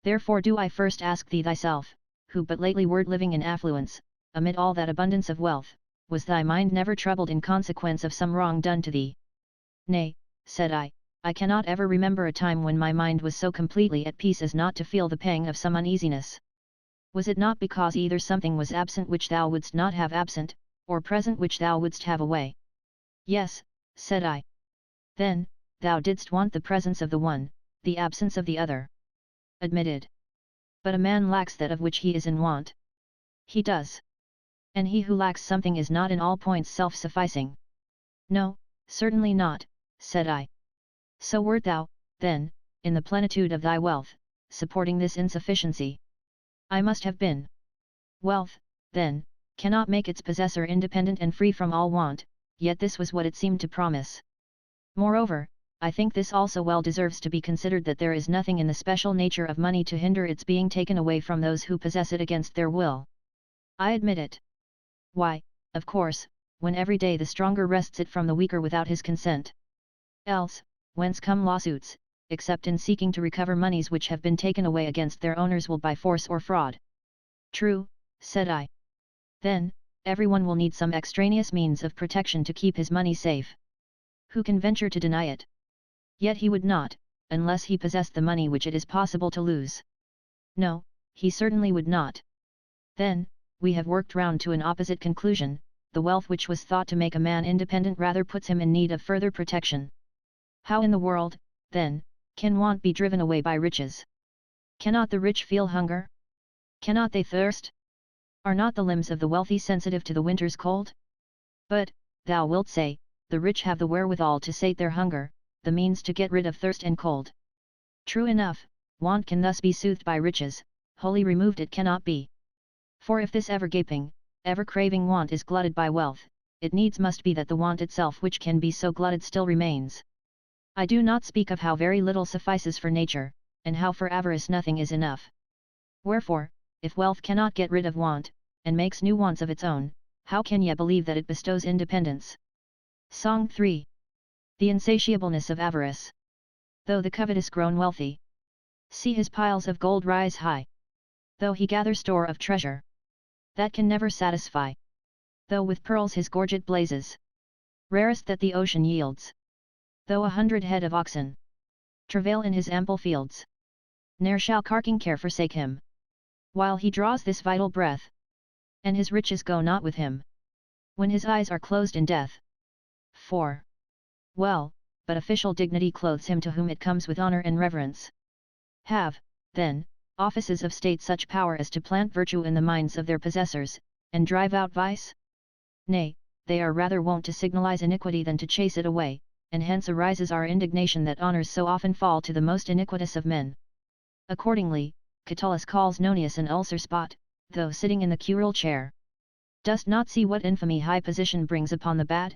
Therefore do I first ask thee thyself, who but lately wert living in affluence, amid all that abundance of wealth, was thy mind never troubled in consequence of some wrong done to thee? Nay, said I cannot ever remember a time when my mind was so completely at peace as not to feel the pang of some uneasiness. Was it not because either something was absent which thou wouldst not have absent, or present which thou wouldst have away? Yes, said I. Then, thou didst want the presence of the one, the absence of the other. Admitted. But a man lacks that of which he is in want. He does. And he who lacks something is not in all points self-sufficing. No, certainly not, said I. So wert thou, then, in the plenitude of thy wealth, supporting this insufficiency. I must have been. Wealth, then, cannot make its possessor independent and free from all want, yet this was what it seemed to promise. Moreover, I think this also well deserves to be considered, that there is nothing in the special nature of money to hinder its being taken away from those who possess it against their will. I admit it. Why, of course, when every day the stronger wrests it from the weaker without his consent. Else, whence come lawsuits, except in seeking to recover monies which have been taken away against their owners will by force or fraud. True, said I. Then, everyone will need some extraneous means of protection to keep his money safe. Who can venture to deny it? Yet he would not, unless he possessed the money which it is possible to lose. No, he certainly would not. Then, we have worked round to an opposite conclusion, the wealth which was thought to make a man independent rather puts him in need of further protection. How in the world, then, can want be driven away by riches? Cannot the rich feel hunger? Cannot they thirst? Are not the limbs of the wealthy sensitive to the winter's cold? But, thou wilt say, the rich have the wherewithal to sate their hunger, the means to get rid of thirst and cold. True enough, want can thus be soothed by riches, wholly removed it cannot be. For if this ever gaping, ever craving want is glutted by wealth, it needs must be that the want itself which can be so glutted still remains. I do not speak of how very little suffices for nature, and how for avarice nothing is enough. Wherefore, if wealth cannot get rid of want, and makes new wants of its own, how can ye believe that it bestows independence? Song 3. The insatiableness of avarice. Though the covetous grown wealthy, see his piles of gold rise high. Though he gather store of treasure, that can never satisfy. Though with pearls his gorget blazes, rarest that the ocean yields. Though 100 head of oxen travail in his ample fields, ne'er shall carking care forsake him, while he draws this vital breath, and his riches go not with him, when his eyes are closed in death. 4. Well, but official dignity clothes him to whom it comes with honor and reverence. Have, then, offices of state such power as to plant virtue in the minds of their possessors, and drive out vice? Nay, they are rather wont to signalize iniquity than to chase it away, and hence arises our indignation that honors so often fall to the most iniquitous of men. Accordingly, Catullus calls Nonius an ulcer spot, though sitting in the curule chair. Dost not see what infamy high position brings upon the bad?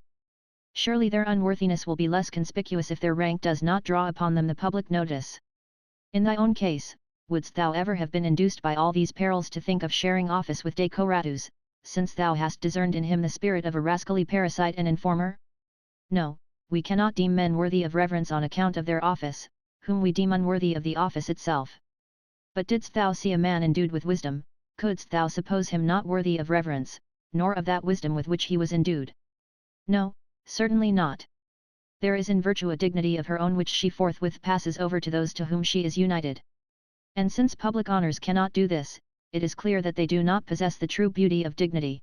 Surely their unworthiness will be less conspicuous if their rank does not draw upon them the public notice. In thy own case, wouldst thou ever have been induced by all these perils to think of sharing office with Decoratus, since thou hast discerned in him the spirit of a rascally parasite and informer? No, we cannot deem men worthy of reverence on account of their office, whom we deem unworthy of the office itself. But didst thou see a man endued with wisdom, couldst thou suppose him not worthy of reverence, nor of that wisdom with which he was endued? No, certainly not. There is in virtue a dignity of her own which she forthwith passes over to those to whom she is united. And since public honors cannot do this, it is clear that they do not possess the true beauty of dignity.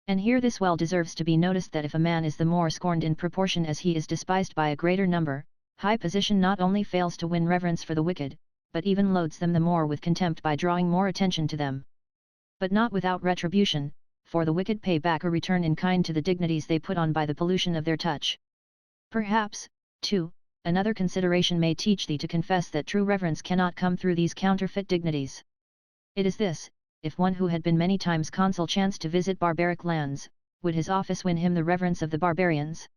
And here this well deserves to be noticed that if a man is the more scorned in proportion as he is despised by a greater number, high position not only fails to win reverence for the wicked, but even loads them the more with contempt by drawing more attention to them. But not without retribution, for the wicked pay back a return in kind to the dignities they put on by the pollution of their touch. Perhaps, too, another consideration may teach thee to confess that true reverence cannot come through these counterfeit dignities. It is this: if one who had been many times consul chanced to visit barbaric lands, would his office win him the reverence of the barbarians?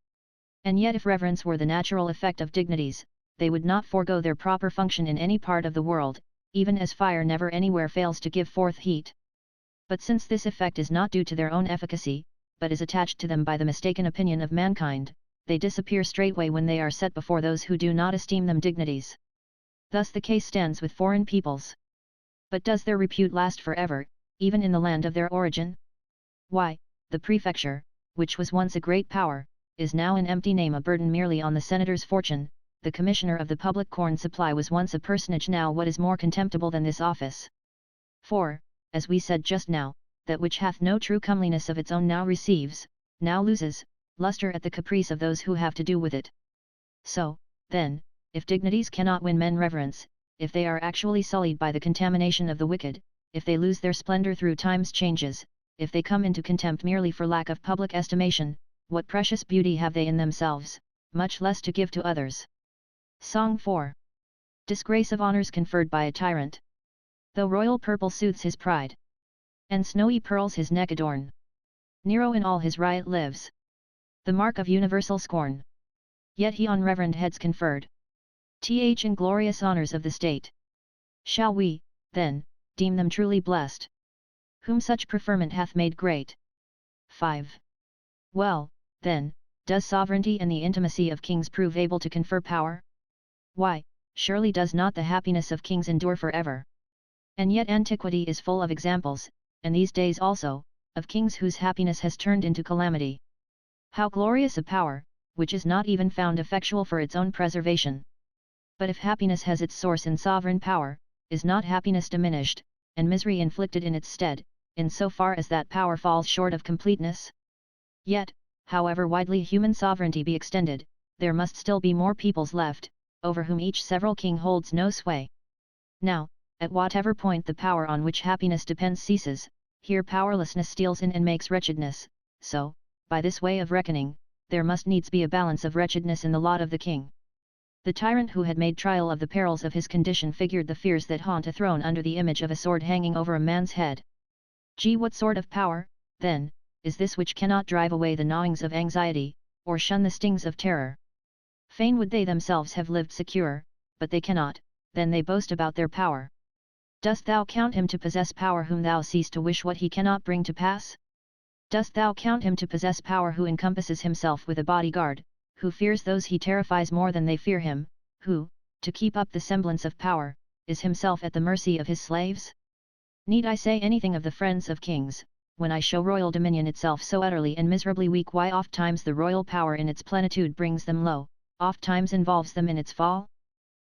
And yet if reverence were the natural effect of dignities, they would not forego their proper function in any part of the world, even as fire never anywhere fails to give forth heat. But since this effect is not due to their own efficacy, but is attached to them by the mistaken opinion of mankind, they disappear straightway when they are set before those who do not esteem them dignities. Thus the case stands with foreign peoples. But does their repute last forever, even in the land of their origin? Why, the prefecture, which was once a great power, is now an empty name, a burden merely on the senator's fortune. The commissioner of the public corn supply was once a personage, now what is more contemptible than this office? For, as we said just now, that which hath no true comeliness of its own now receives, now loses, lustre at the caprice of those who have to do with it. So, then, if dignities cannot win men reverence, if they are actually sullied by the contamination of the wicked, if they lose their splendor through time's changes, if they come into contempt merely for lack of public estimation, what precious beauty have they in themselves, much less to give to others? Song 4. Disgrace of honors conferred by a tyrant. Though royal purple soothes his pride, and snowy pearls his neck adorn, Nero in all his riot lives, the mark of universal scorn. Yet he on reverend heads conferred inglorious honors of the state. Shall we, then, deem them truly blessed, whom such preferment hath made great? 5. Well, then, does sovereignty and the intimacy of kings prove able to confer power? Why, surely does not the happiness of kings endure forever? And yet antiquity is full of examples, and these days also, of kings whose happiness has turned into calamity. How glorious a power, which is not even found effectual for its own preservation! But if happiness has its source in sovereign power, is not happiness diminished, and misery inflicted in its stead, in so far as that power falls short of completeness? Yet, however widely human sovereignty be extended, there must still be more peoples left, over whom each several king holds no sway. Now, at whatever point the power on which happiness depends ceases, here powerlessness steals in and makes wretchedness, so, by this way of reckoning, there must needs be a balance of wretchedness in the lot of the king. The tyrant who had made trial of the perils of his condition figured the fears that haunt a throne under the image of a sword hanging over a man's head. What sort of power, then, is this which cannot drive away the gnawings of anxiety, or shun the stings of terror? Fain would they themselves have lived secure, but they cannot, then they boast about their power. Dost thou count him to possess power whom thou seest to wish what he cannot bring to pass? Dost thou count him to possess power who encompasses himself with a bodyguard, who fears those he terrifies more than they fear him, who, to keep up the semblance of power, is himself at the mercy of his slaves? Need I say anything of the friends of kings, when I show royal dominion itself so utterly and miserably weak, why oft times the royal power in its plenitude brings them low, oft times involves them in its fall?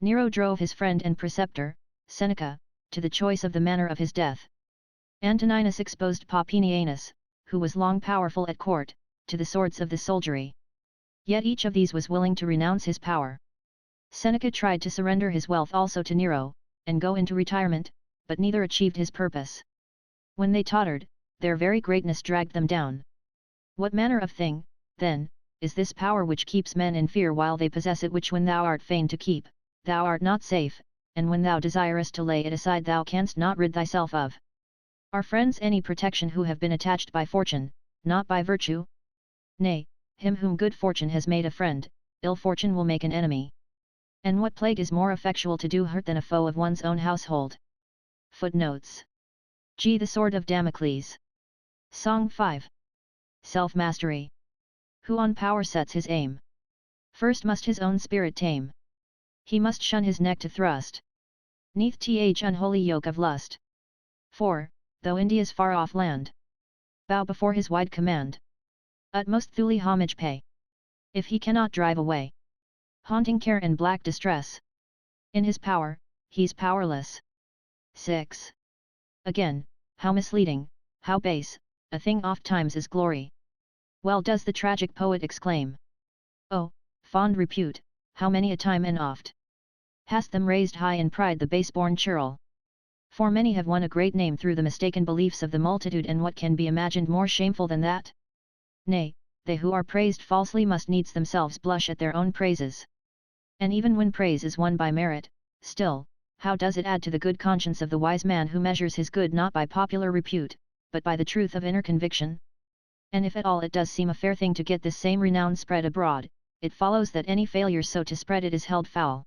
Nero drove his friend and preceptor, Seneca, to the choice of the manner of his death. Antoninus exposed Popinianus, who was long powerful at court, to the swords of the soldiery. Yet each of these was willing to renounce his power. Seneca tried to surrender his wealth also to Nero, and go into retirement, but neither achieved his purpose. When they tottered, their very greatness dragged them down. What manner of thing, then, is this power which keeps men in fear while they possess it, which when thou art fain to keep, thou art not safe, and when thou desirest to lay it aside thou canst not rid thyself of? Are friends any protection who have been attached by fortune, not by virtue? Nay, him whom good fortune has made a friend, ill fortune will make an enemy. And what plague is more effectual to do hurt than a foe of one's own household? Footnotes. G. The Sword of Damocles. Song 5. Self-mastery. Who on power sets his aim, first must his own spirit tame. He must shun his neck to thrust 'neath th unholy yoke of lust. For, though India's far-off land, bow before his wide command, utmost thuli homage pay. If he cannot drive away haunting care and black distress, in his power, he's powerless. 6. Again, how misleading, how base, a thing oft times is glory. Well does the tragic poet exclaim, oh, fond repute, how many a time and oft hast them raised high in pride the base-born churl. For many have won a great name through the mistaken beliefs of the multitude, and what can be imagined more shameful than that? Nay, they who are praised falsely must needs themselves blush at their own praises. And even when praise is won by merit, still, how does it add to the good conscience of the wise man who measures his good not by popular repute, but by the truth of inner conviction? And if at all it does seem a fair thing to get this same renown spread abroad, it follows that any failure so to spread it is held foul.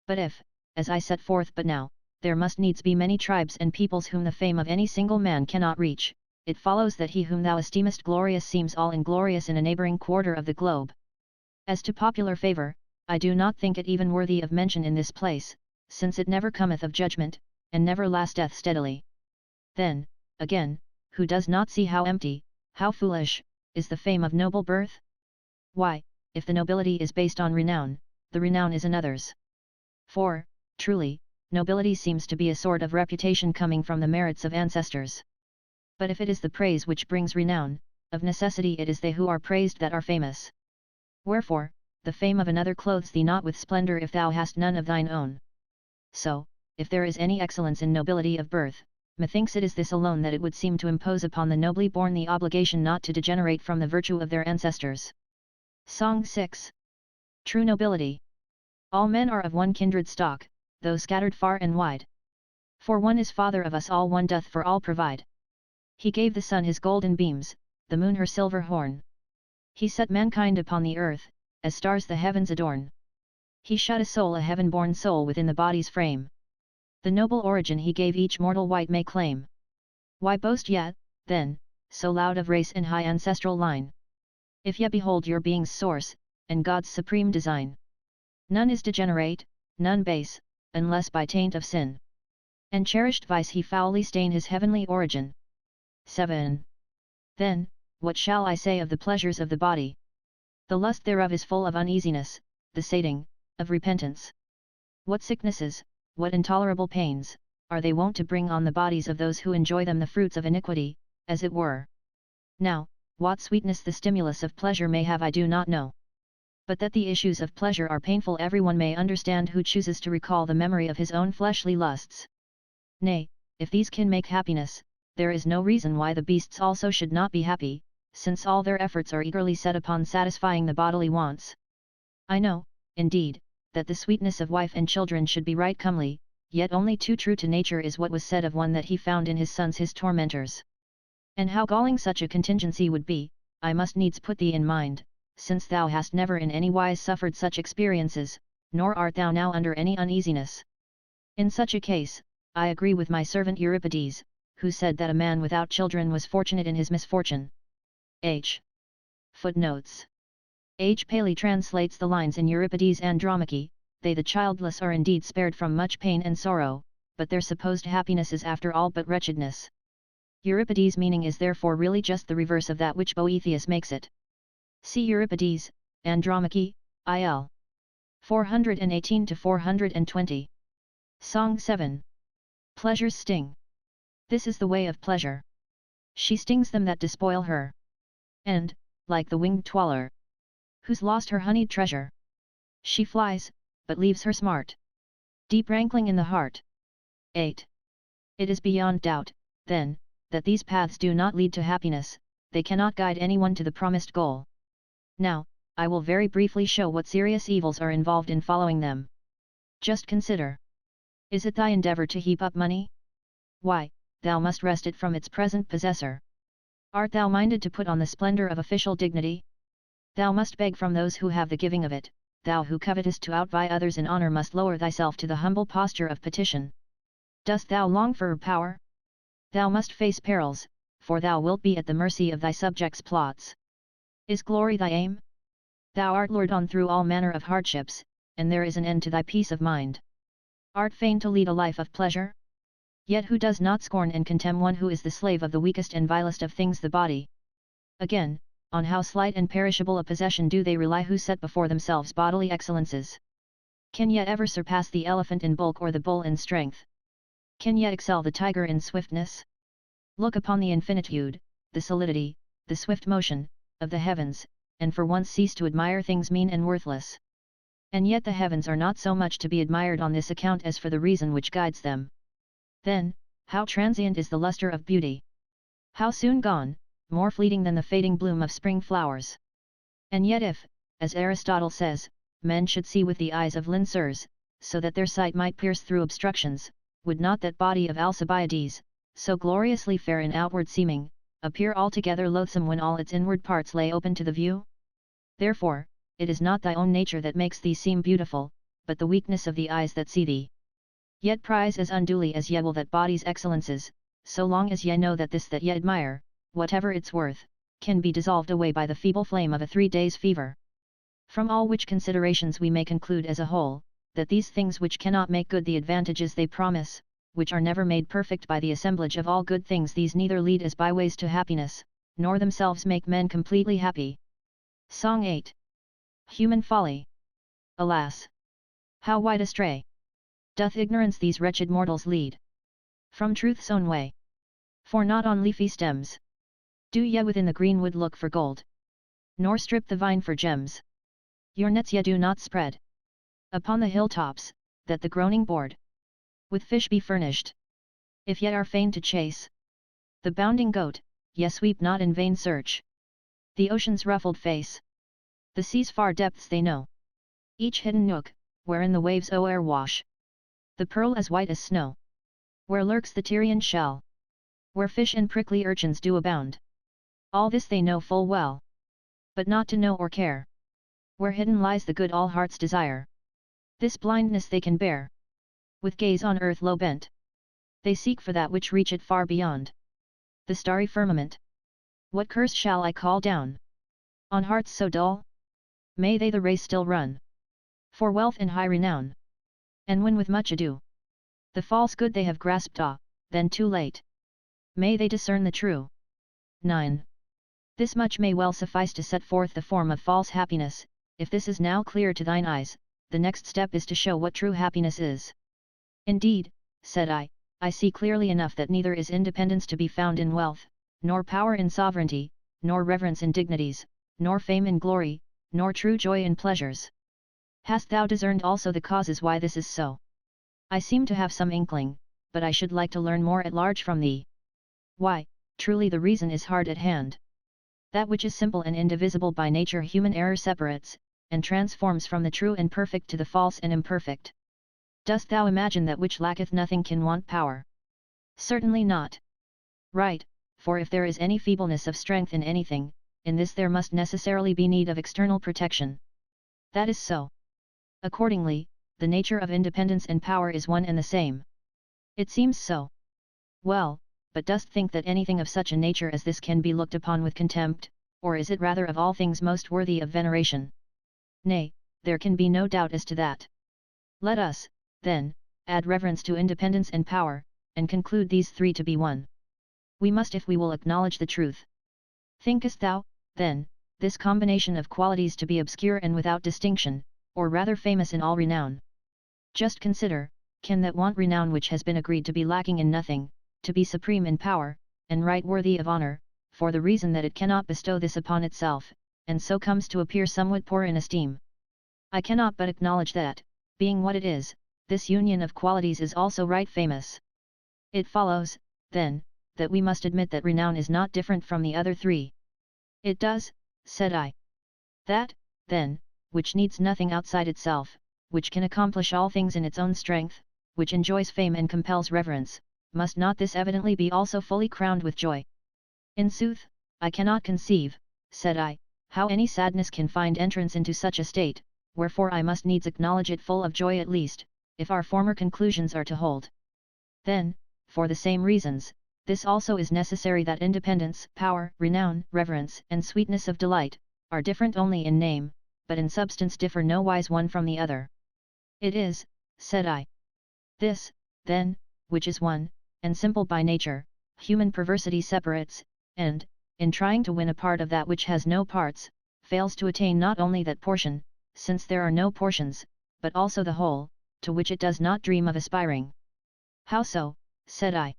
But if, as I set forth but now, there must needs be many tribes and peoples whom the fame of any single man cannot reach, it follows that he whom thou esteemest glorious seems all inglorious in a neighbouring quarter of the globe. As to popular favour, I do not think it even worthy of mention in this place, since it never cometh of judgment, and never lasteth steadily. Then, again, who does not see how empty, how foolish, is the fame of noble birth? Why, if the nobility is based on renown, the renown is another's. For, truly, nobility seems to be a sort of reputation coming from the merits of ancestors. But if it is the praise which brings renown, of necessity it is they who are praised that are famous. Wherefore, the fame of another clothes thee not with splendour if thou hast none of thine own. So, if there is any excellence in nobility of birth, methinks it is this alone, that it would seem to impose upon the nobly born the obligation not to degenerate from the virtue of their ancestors. Song 6. True nobility. All men are of one kindred stock, though scattered far and wide. For one is father of us all, one doth for all provide. He gave the sun his golden beams, the moon her silver horn. He set mankind upon the earth, as stars the heavens adorn. He shut a soul, a heaven-born soul, within the body's frame. The noble origin he gave each mortal wight may claim. Why boast yet, then, so loud of race and high ancestral line? If yet behold your being's source, and God's supreme design. None is degenerate, none base, unless by taint of sin. And cherished vice he foully stain his heavenly origin. 7. Then, what shall I say of the pleasures of the body? The lust thereof is full of uneasiness, the sating, of repentance. What sicknesses, what intolerable pains, are they wont to bring on the bodies of those who enjoy them, the fruits of iniquity, as it were. Now, what sweetness the stimulus of pleasure may have I do not know. But that the issues of pleasure are painful everyone may understand who chooses to recall the memory of his own fleshly lusts. Nay, if these can make happiness, there is no reason why the beasts also should not be happy, since all their efforts are eagerly set upon satisfying the bodily wants. I know, indeed, that the sweetness of wife and children should be right comely, yet only too true to nature is what was said of one that he found in his sons his tormentors. And how galling such a contingency would be, I must needs put thee in mind, since thou hast never in any wise suffered such experiences, nor art thou now under any uneasiness. In such a case, I agree with my servant Euripides, who said that a man without children was fortunate in his misfortune. H. Footnotes. H. Paley translates the lines in Euripides' Andromache, they the childless are indeed spared from much pain and sorrow, but their supposed happiness is after all but wretchedness. Euripides' meaning is therefore really just the reverse of that which Boethius makes it. See Euripides, Andromache, IL. 418-420. Song 7. Pleasure's sting. This is the way of pleasure. She stings them that despoil her. And, like the winged twaller, who's lost her honeyed treasure, she flies, but leaves her smart, deep rankling in the heart. 8. It is beyond doubt, then, that these paths do not lead to happiness, they cannot guide anyone to the promised goal. Now, I will very briefly show what serious evils are involved in following them. Just consider. Is it thy endeavor to heap up money? Why, thou must wrest it from its present possessor. Art thou minded to put on the splendor of official dignity? Thou must beg from those who have the giving of it, thou who covetest to outvie others in honor must lower thyself to the humble posture of petition. Dost thou long for power? Thou must face perils, for thou wilt be at the mercy of thy subjects' plots. Is glory thy aim? Thou art lured on through all manner of hardships, and there is an end to thy peace of mind. Art fain to lead a life of pleasure? Yet who does not scorn and contemn one who is the slave of the weakest and vilest of things, the body? Again, on how slight and perishable a possession do they rely who set before themselves bodily excellences? Can yet ever surpass the elephant in bulk or the bull in strength? Can yet excel the tiger in swiftness? Look upon the infinitude, the solidity, the swift motion, of the heavens, and for once cease to admire things mean and worthless. And yet the heavens are not so much to be admired on this account as for the reason which guides them. Then, how transient is the luster of beauty! How soon gone, more fleeting than the fading bloom of spring flowers! And yet if, as Aristotle says, men should see with the eyes of Lincers, so that their sight might pierce through obstructions, would not that body of Alcibiades, so gloriously fair in outward seeming, appear altogether loathsome when all its inward parts lay open to the view? Therefore, it is not thy own nature that makes thee seem beautiful, but the weakness of the eyes that see thee. Yet prize as unduly as ye will that body's excellences, so long as ye know that this that ye admire, whatever its worth, can be dissolved away by the feeble flame of a 3 days' fever. From all which considerations we may conclude as a whole, that these things which cannot make good the advantages they promise, which are never made perfect by the assemblage of all good things, these neither lead as byways to happiness, nor themselves make men completely happy. Song 8. Human folly. Alas! How wide astray doth ignorance these wretched mortals lead from truth's own way. For not on leafy stems do ye within the greenwood look for gold, nor strip the vine for gems. Your nets ye do not spread upon the hilltops, that the groaning board with fish be furnished. If ye are fain to chase the bounding goat, ye sweep not in vain search the ocean's ruffled face. The sea's far depths they know, each hidden nook, wherein the waves o'er wash. The pearl as white as snow, where lurks the Tyrian shell, where fish and prickly urchins do abound. All this they know full well, but not to know or care, where hidden lies the good all hearts desire. This blindness they can bear, with gaze on earth low bent. They seek for that which reacheth far beyond the starry firmament. What curse shall I call down on hearts so dull? May they the race still run for wealth and high renown. And when with much ado, the false good they have grasped then too late. May they discern the true. 9. This much may well suffice to set forth the form of false happiness. If this is now clear to thine eyes, the next step is to show what true happiness is. Indeed, said I see clearly enough that neither is independence to be found in wealth, nor power in sovereignty, nor reverence in dignities, nor fame in glory, nor true joy in pleasures. Hast thou discerned also the causes why this is so? I seem to have some inkling, but I should like to learn more at large from thee. Why, truly the reason is hard at hand. That which is simple and indivisible by nature human error separates, and transforms from the true and perfect to the false and imperfect. Dost thou imagine that which lacketh nothing can want power? Certainly not. Right, for if there is any feebleness of strength in anything, in this there must necessarily be need of external protection. That is so. Accordingly, the nature of independence and power is one and the same. It seems so. Well, but dost think that anything of such a nature as this can be looked upon with contempt, or is it rather of all things most worthy of veneration? Nay, there can be no doubt as to that. Let us, then, add reverence to independence and power, and conclude these three to be one. We must if we will acknowledge the truth. Thinkest thou, then, this combination of qualities to be obscure and without distinction, or rather famous in all renown? Just consider, can that want renown which has been agreed to be lacking in nothing, to be supreme in power, and right worthy of honor, for the reason that it cannot bestow this upon itself, and so comes to appear somewhat poor in esteem? I cannot but acknowledge that, being what it is, this union of qualities is also right famous. It follows, then, that we must admit that renown is not different from the other three. It does, said I. That, then, which needs nothing outside itself, which can accomplish all things in its own strength, which enjoys fame and compels reverence, must not this evidently be also fully crowned with joy? In sooth, I cannot conceive, said I, how any sadness can find entrance into such a state, wherefore I must needs acknowledge it full of joy at least, if our former conclusions are to hold. Then, for the same reasons, this also is necessary that independence, power, renown, reverence, and sweetness of delight, are different only in name, but in substance differ no wise one from the other. It is, said I. This, then, which is one, and simple by nature, human perversity separates, and, in trying to win a part of that which has no parts, fails to attain not only that portion, since there are no portions, but also the whole, to which it does not dream of aspiring. How so? Said I.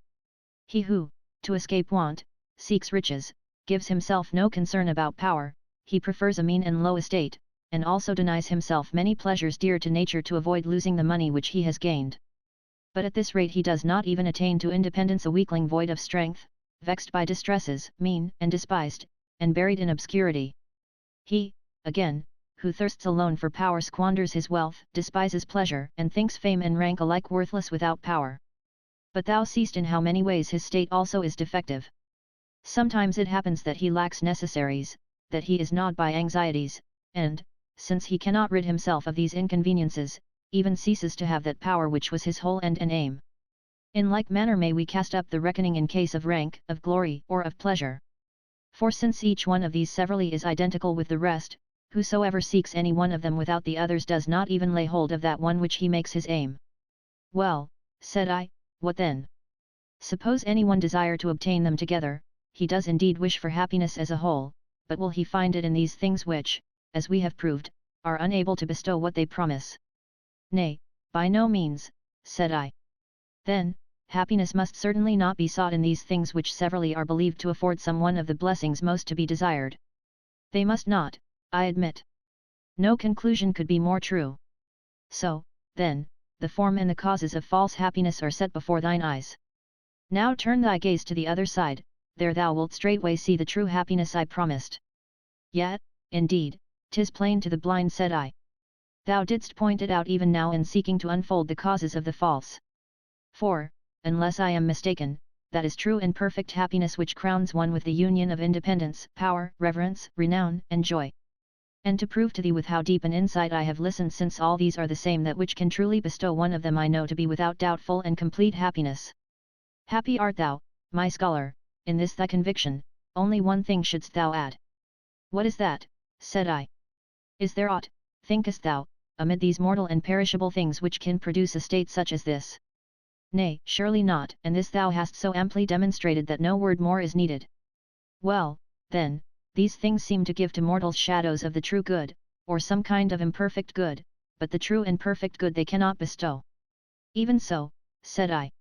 He who, to escape want, seeks riches, gives himself no concern about power, he prefers a mean and low estate, and also denies himself many pleasures dear to nature to avoid losing the money which he has gained. But at this rate he does not even attain to independence, a weakling void of strength, vexed by distresses, mean and despised, and buried in obscurity. He, again, who thirsts alone for power squanders his wealth, despises pleasure, and thinks fame and rank alike worthless without power. But thou seest in how many ways his state also is defective. Sometimes it happens that he lacks necessaries, that he is gnawed by anxieties, and, since he cannot rid himself of these inconveniences, even ceases to have that power which was his whole end and aim. In like manner may we cast up the reckoning in case of rank, of glory, or of pleasure. For since each one of these severally is identical with the rest, whosoever seeks any one of them without the others does not even lay hold of that one which he makes his aim. Well, said I, what then? Suppose anyone desire to obtain them together, he does indeed wish for happiness as a whole, but will he find it in these things which, as we have proved, are unable to bestow what they promise? Nay, by no means, said I. Then, happiness must certainly not be sought in these things which severally are believed to afford some one of the blessings most to be desired. They must not, I admit. No conclusion could be more true. So, then, the form and the causes of false happiness are set before thine eyes. Now turn thy gaze to the other side, there thou wilt straightway see the true happiness I promised. Yet, indeed, 'tis plain to the blind, said I. Thou didst point it out even now in seeking to unfold the causes of the false. For, unless I am mistaken, that is true and perfect happiness which crowns one with the union of independence, power, reverence, renown, and joy. And to prove to thee with how deep an insight I have listened, since all these are the same, that which can truly bestow one of them I know to be without doubt full and complete happiness. Happy art thou, my scholar, in this thy conviction, only one thing shouldst thou add. What is that? Said I. Is there aught, thinkest thou, amid these mortal and perishable things which can produce a state such as this? Nay, surely not, and this thou hast so amply demonstrated that no word more is needed. Well, then, these things seem to give to mortals shadows of the true good, or some kind of imperfect good, but the true and perfect good they cannot bestow. Even so, said I.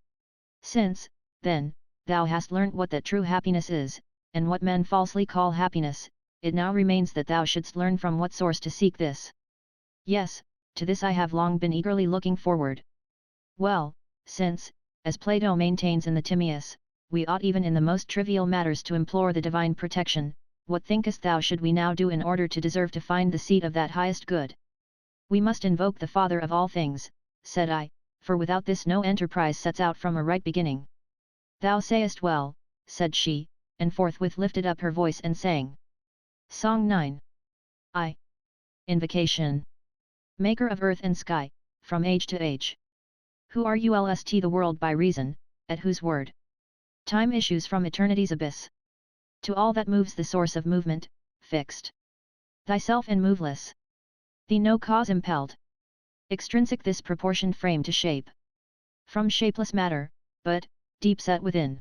Since, then, thou hast learnt what that true happiness is, and what men falsely call happiness, it now remains that thou shouldst learn from what source to seek this. Yes, to this I have long been eagerly looking forward. Well, since, as Plato maintains in the Timaeus, we ought even in the most trivial matters to implore the divine protection, what thinkest thou should we now do in order to deserve to find the seat of that highest good? We must invoke the Father of all things, said I, for without this no enterprise sets out from a right beginning. Thou sayest well, said she, and forthwith lifted up her voice and sang. Song 9. I. Invocation. Maker of earth and sky, from age to age. Who are ulst the world by reason, at whose word time issues from eternity's abyss. To all that moves the source of movement, fixed. Thyself and moveless. Thee no cause impelled. Extrinsic this proportioned frame to shape. From shapeless matter, but, deep set within.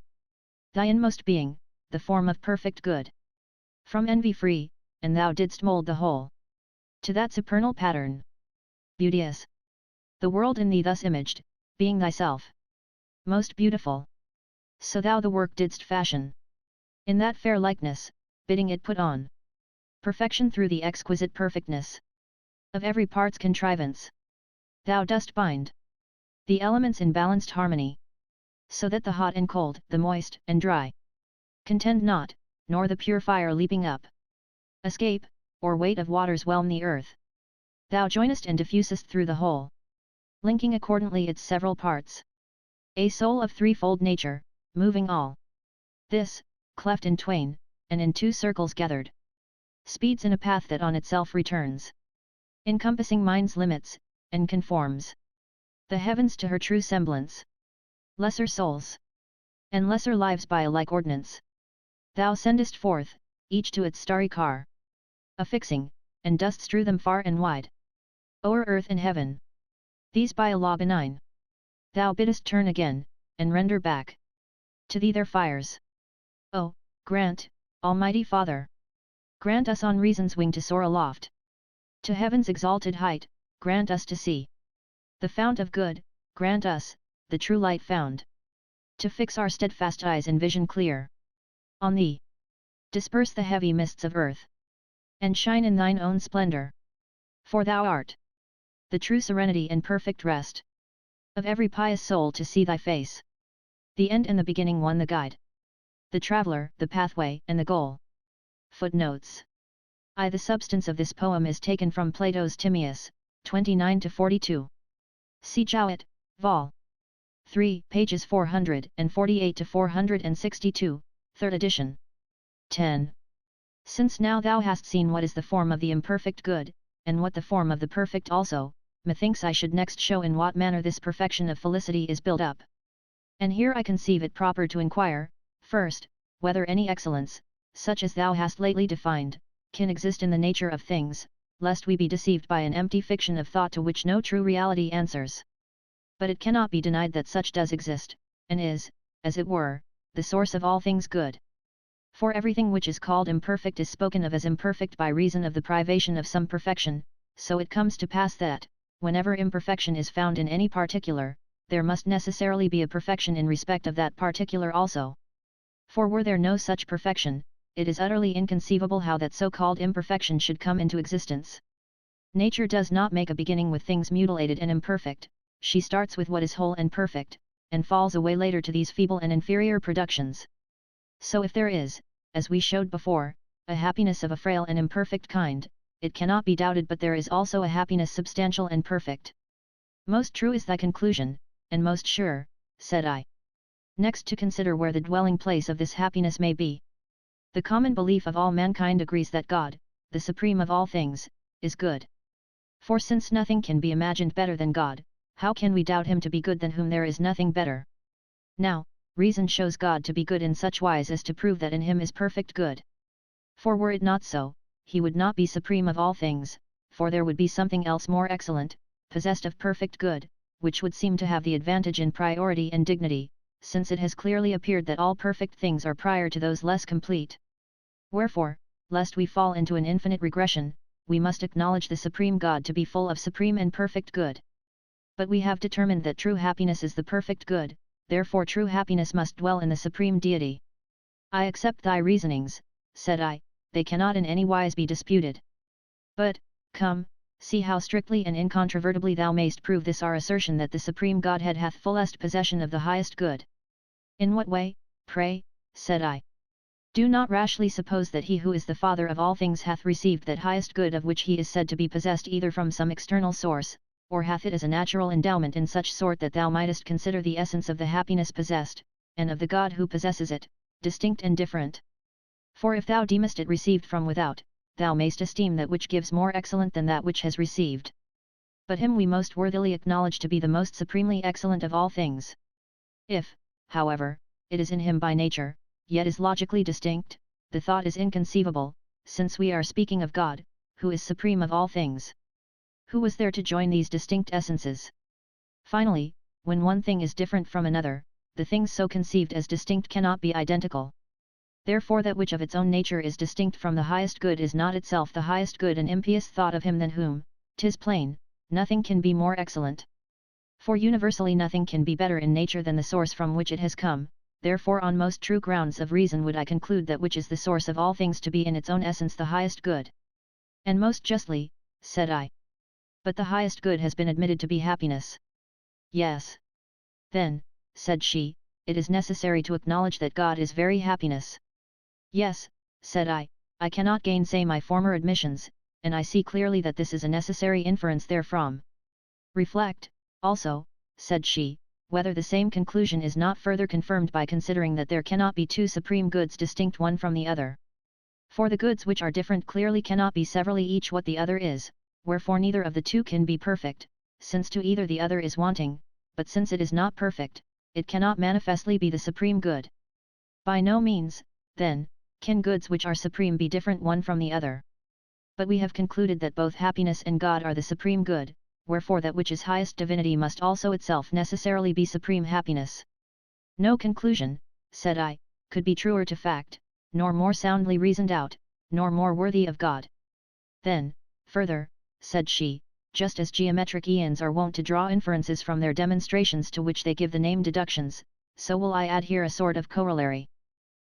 Thy inmost being, the form of perfect good. From envy free, and thou didst mould the whole. To that supernal pattern. Beauteous. The world in thee thus imaged, being thyself. Most beautiful. So thou the work didst fashion. In that fair likeness, bidding it put on perfection through the exquisite perfectness of every part's contrivance. Thou dost bind the elements in balanced harmony, so that the hot and cold, the moist and dry, contend not, nor the pure fire leaping up escape, or weight of waters whelm the earth. Thou joinest and diffusest through the whole, linking accordantly its several parts. A soul of threefold nature, moving all this, cleft in twain, and in two circles gathered, speeds in a path that on itself returns, encompassing mind's limits, and conforms the heavens to her true semblance. Lesser souls and lesser lives by a like ordinance thou sendest forth, each to its starry car, affixing, and dost strew them far and wide, o'er earth and heaven. These by a law benign thou biddest turn again, and render back to thee their fires. Oh, grant, Almighty Father! Grant us on reason's wing to soar aloft to heaven's exalted height, grant us to see the fount of good, grant us, the true light found, to fix our steadfast eyes in vision clear on thee. Disperse the heavy mists of earth, and shine in thine own splendor. For thou art the true serenity and perfect rest of every pious soul to see thy face. The end and the beginning, one the guide, the traveler, the pathway, and the goal. Footnotes. The substance of this poem is taken from Plato's Timaeus, 29-42. See Jowett, Vol. 3, pages 448-462, 3rd edition. 10. Since now thou hast seen what is the form of the imperfect good, and what the form of the perfect also, methinks I should next show in what manner this perfection of felicity is built up. And here I conceive it proper to inquire, first, whether any excellence, such as thou hast lately defined, can exist in the nature of things, lest we be deceived by an empty fiction of thought to which no true reality answers. But it cannot be denied that such does exist, and is, as it were, the source of all things good. For everything which is called imperfect is spoken of as imperfect by reason of the privation of some perfection, so it comes to pass that, whenever imperfection is found in any particular, there must necessarily be a perfection in respect of that particular also. For were there no such perfection, it is utterly inconceivable how that so-called imperfection should come into existence. Nature does not make a beginning with things mutilated and imperfect, she starts with what is whole and perfect, and falls away later to these feeble and inferior productions. So if there is, as we showed before, a happiness of a frail and imperfect kind, it cannot be doubted but there is also a happiness substantial and perfect. Most true is thy conclusion, and most sure, said I. Next to consider where the dwelling place of this happiness may be. The common belief of all mankind agrees that God, the supreme of all things, is good. For since nothing can be imagined better than God, how can we doubt him to be good than whom there is nothing better? Now, reason shows God to be good in such wise as to prove that in him is perfect good. For were it not so, he would not be supreme of all things, for there would be something else more excellent, possessed of perfect good, which would seem to have the advantage in priority and dignity, since it has clearly appeared that all perfect things are prior to those less complete. Wherefore, lest we fall into an infinite regression, we must acknowledge the Supreme God to be full of supreme and perfect good. But we have determined that true happiness is the perfect good, therefore true happiness must dwell in the Supreme Deity. I accept thy reasonings, said I, they cannot in any wise be disputed. But, come, see how strictly and incontrovertibly thou mayst prove this our assertion that the Supreme Godhead hath fullest possession of the highest good. In what way, pray, said I. Do not rashly suppose that he who is the Father of all things hath received that highest good of which he is said to be possessed either from some external source, or hath it as a natural endowment in such sort that thou mightest consider the essence of the happiness possessed, and of the God who possesses it, distinct and different. For if thou deemest it received from without, thou mayst esteem that which gives more excellent than that which has received. But him we most worthily acknowledge to be the most supremely excellent of all things. If, however, it is in him by nature, yet is logically distinct, the thought is inconceivable, since we are speaking of God, who is supreme of all things. Who was there to join these distinct essences? Finally, when one thing is different from another, the things so conceived as distinct cannot be identical. Therefore that which of its own nature is distinct from the highest good is not itself the highest good, an impious thought of him than whom, 'tis plain, nothing can be more excellent. For universally nothing can be better in nature than the source from which it has come, therefore on most true grounds of reason would I conclude that which is the source of all things to be in its own essence the highest good. And most justly, said I. But the highest good has been admitted to be happiness. Yes. Then, said she, it is necessary to acknowledge that God is very happiness. Yes, said I cannot gainsay my former admissions, and I see clearly that this is a necessary inference therefrom. Reflect, also, said she, whether the same conclusion is not further confirmed by considering that there cannot be two supreme goods distinct one from the other. For the goods which are different clearly cannot be severally each what the other is, wherefore neither of the two can be perfect, since to either the other is wanting, but since it is not perfect, it cannot manifestly be the supreme good. By no means, then, can goods which are supreme be different one from the other. But we have concluded that both happiness and God are the supreme good, wherefore that which is highest divinity must also itself necessarily be supreme happiness. No conclusion, said I, could be truer to fact, nor more soundly reasoned out, nor more worthy of God. Then, further, said she, just as geometric aeons are wont to draw inferences from their demonstrations to which they give the name deductions, so will I add here a sort of corollary.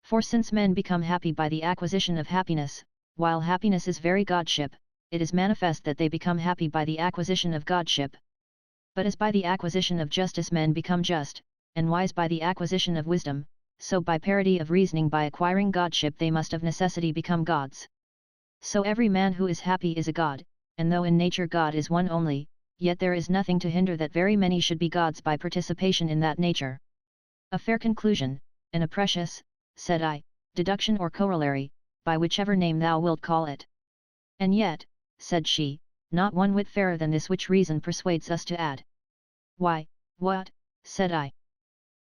For since men become happy by the acquisition of happiness, while happiness is very godship, it is manifest that they become happy by the acquisition of godship. But as by the acquisition of justice men become just, and wise by the acquisition of wisdom, so by parity of reasoning by acquiring godship they must of necessity become gods. So every man who is happy is a god, and though in nature God is one only, yet there is nothing to hinder that very many should be gods by participation in that nature. A fair conclusion, and a precious, said I, deduction or corollary, by whichever name thou wilt call it. And yet, said she, not one whit fairer than this which reason persuades us to add. Why, what, said I.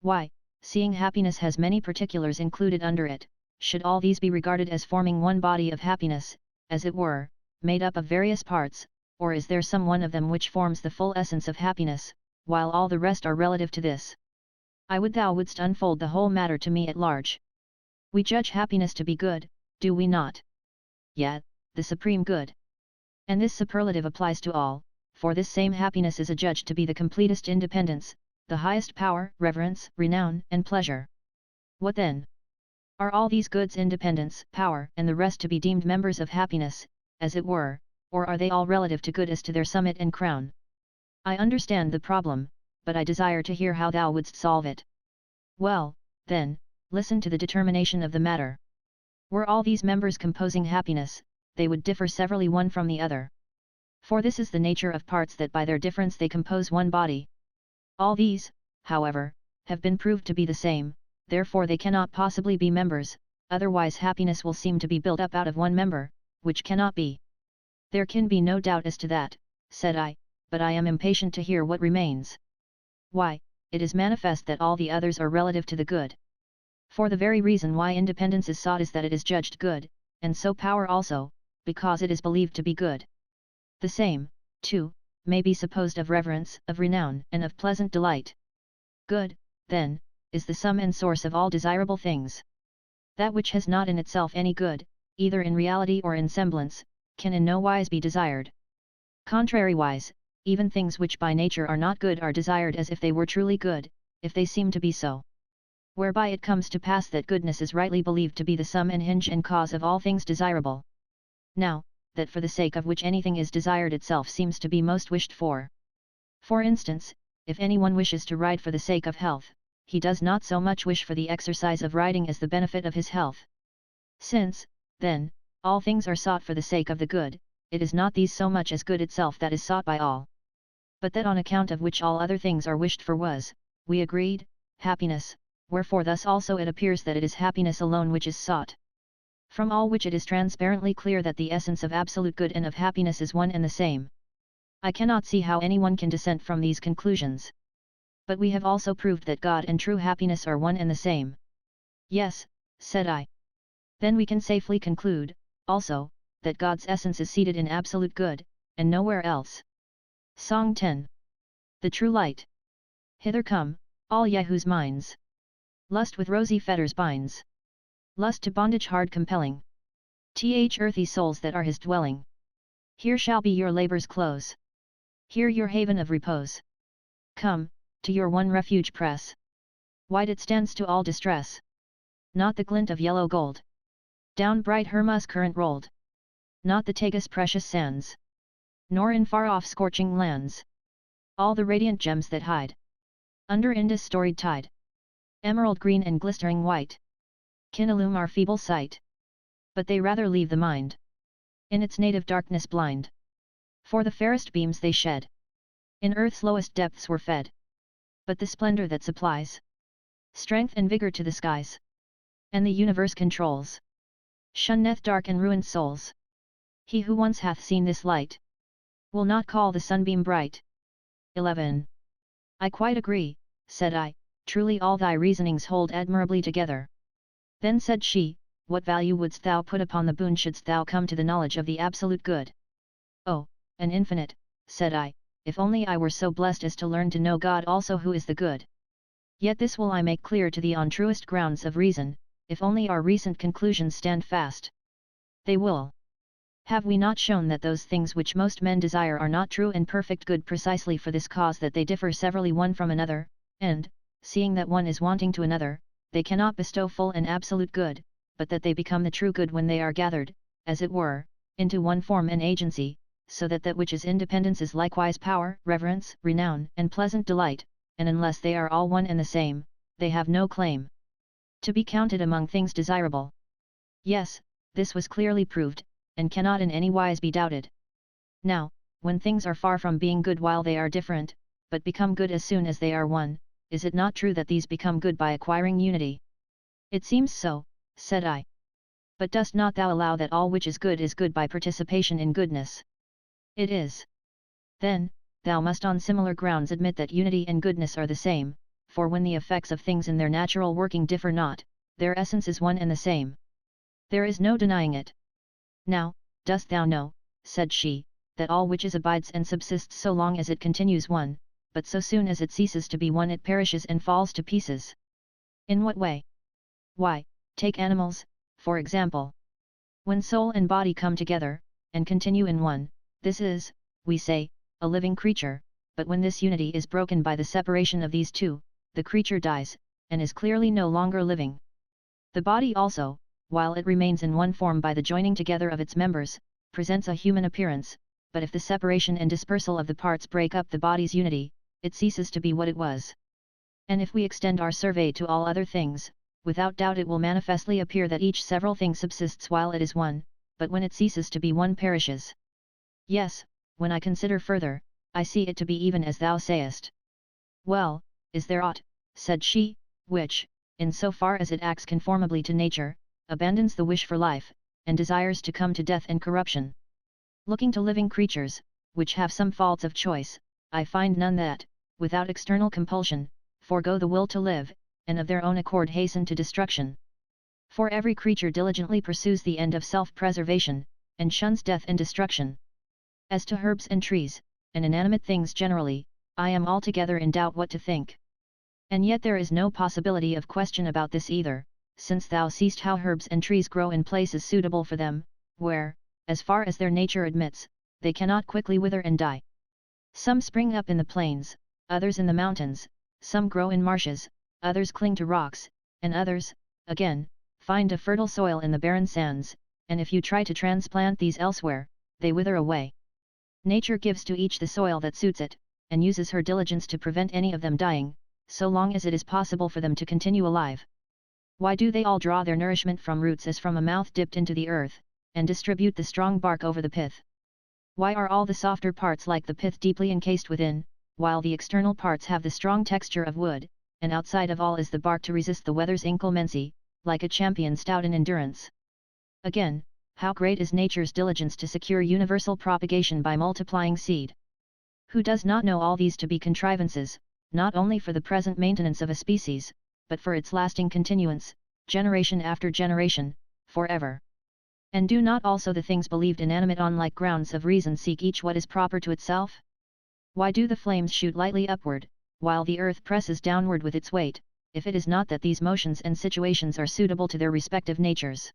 Why, seeing happiness has many particulars included under it, should all these be regarded as forming one body of happiness, as it were, made up of various parts, or is there some one of them which forms the full essence of happiness, while all the rest are relative to this? I would thou wouldst unfold the whole matter to me at large. We judge happiness to be good, do we not? Yet, the supreme good. And this superlative applies to all, for this same happiness is adjudged to be the completest independence, the highest power, reverence, renown, and pleasure. What then? Are all these goods independence, power, and the rest to be deemed members of happiness, as it were, or are they all relative to good as to their summit and crown? I understand the problem, but I desire to hear how thou wouldst solve it. Well, then, listen to the determination of the matter. Were all these members composing happiness, they would differ severally one from the other. For this is the nature of parts that by their difference they compose one body. All these, however, have been proved to be the same, therefore they cannot possibly be members, otherwise happiness will seem to be built up out of one member, which cannot be. There can be no doubt as to that, said I, but I am impatient to hear what remains. Why, it is manifest that all the others are relative to the good. For the very reason why independence is sought is that it is judged good, and so power also, because it is believed to be good. The same, too, may be supposed of reverence, of renown, and of pleasant delight. Good, then, is the sum and source of all desirable things. That which has not in itself any good, either in reality or in semblance, can in no wise be desired. Contrariwise, even things which by nature are not good are desired as if they were truly good, if they seem to be so. Whereby it comes to pass that goodness is rightly believed to be the sum and hinge and cause of all things desirable. Now, that for the sake of which anything is desired itself seems to be most wished for. For instance, if anyone wishes to ride for the sake of health, he does not so much wish for the exercise of riding as the benefit of his health. Since, then, all things are sought for the sake of the good, it is not these so much as good itself that is sought by all. But that on account of which all other things are wished for was, we agreed, happiness, wherefore thus also it appears that it is happiness alone which is sought. From all which it is transparently clear that the essence of absolute good and of happiness is one and the same. I cannot see how anyone can dissent from these conclusions. But we have also proved that God and true happiness are one and the same. Yes, said I. Then we can safely conclude, also, that God's essence is seated in absolute good, and nowhere else. Song 10. The True Light. Hither come, all ye whose minds lust with rosy fetters binds. Lust to bondage hard compelling. Earthy souls that are his dwelling. Here shall be your labour's close. Here your haven of repose. Come, to your one refuge press. Wide it stands to all distress. Not the glint of yellow gold. Down bright Herma's current rolled. Not the Tagus precious sands. Nor in far-off scorching lands. All the radiant gems that hide under Indus' storied tide. Emerald green and glistering white. Can illume our feeble sight. But they rather leave the mind in its native darkness blind. For the fairest beams they shed in earth's lowest depths were fed. But the splendor that supplies strength and vigor to the skies, and the universe controls, shunneth dark and ruined souls. He who once hath seen this light will not call the sunbeam bright. 11. I quite agree, said I, truly all thy reasonings hold admirably together. Then said she, what value wouldst thou put upon the boon shouldst thou come to the knowledge of the absolute good? Oh, an infinite, said I, if only I were so blessed as to learn to know God also who is the good. Yet this will I make clear to thee on truest grounds of reason, if only our recent conclusions stand fast. They will. Have we not shown that those things which most men desire are not true and perfect good precisely for this cause that they differ severally one from another, and, seeing that one is wanting to another, they cannot bestow full and absolute good, but that they become the true good when they are gathered, as it were, into one form and agency, so that that which is independence is likewise power, reverence, renown, and pleasant delight, and unless they are all one and the same, they have no claim to be counted among things desirable. Yes, this was clearly proved, and cannot in any wise be doubted. Now, when things are far from being good while they are different, but become good as soon as they are one, is it not true that these become good by acquiring unity? It seems so, said I. But dost not thou allow that all which is good by participation in goodness? It is. Then, thou must on similar grounds admit that unity and goodness are the same, for when the effects of things in their natural working differ not, their essence is one and the same. There is no denying it. Now, dost thou know, said she, that all which is abides and subsists so long as it continues one, but so soon as it ceases to be one it perishes and falls to pieces. In what way? Why, take animals, for example. When soul and body come together, and continue in one, this is, we say, a living creature, but when this unity is broken by the separation of these two, the creature dies, and is clearly no longer living. The body also, while it remains in one form by the joining together of its members, presents a human appearance, but if the separation and dispersal of the parts break up the body's unity, it ceases to be what it was. And if we extend our survey to all other things, without doubt it will manifestly appear that each several thing subsists while it is one, but when it ceases to be one perishes. Yes, when I consider further, I see it to be even as thou sayest. Well, is there aught, said she, which, in so far as it acts conformably to nature, abandons the wish for life, and desires to come to death and corruption? Looking to living creatures, which have some faults of choice, I find none that, without external compulsion, forego the will to live, and of their own accord hasten to destruction. For every creature diligently pursues the end of self-preservation, and shuns death and destruction. As to herbs and trees, and inanimate things generally, I am altogether in doubt what to think. And yet there is no possibility of question about this either, since thou seest how herbs and trees grow in places suitable for them, where, as far as their nature admits, they cannot quickly wither and die. Some spring up in the plains, others in the mountains, some grow in marshes, others cling to rocks, and others, again, find a fertile soil in the barren sands, and if you try to transplant these elsewhere, they wither away. Nature gives to each the soil that suits it, and uses her diligence to prevent any of them dying, so long as it is possible for them to continue alive. Why do they all draw their nourishment from roots as from a mouth dipped into the earth, and distribute the strong bark over the pith? Why are all the softer parts like the pith deeply encased within, while the external parts have the strong texture of wood, and outside of all is the bark to resist the weather's inclemency, like a champion stout in endurance? Again, how great is nature's diligence to secure universal propagation by multiplying seed! Who does not know all these to be contrivances, not only for the present maintenance of a species, but for its lasting continuance, generation after generation, forever? And do not also the things believed inanimate on like grounds of reason seek each what is proper to itself? Why do the flames shoot lightly upward, while the earth presses downward with its weight, if it is not that these motions and situations are suitable to their respective natures?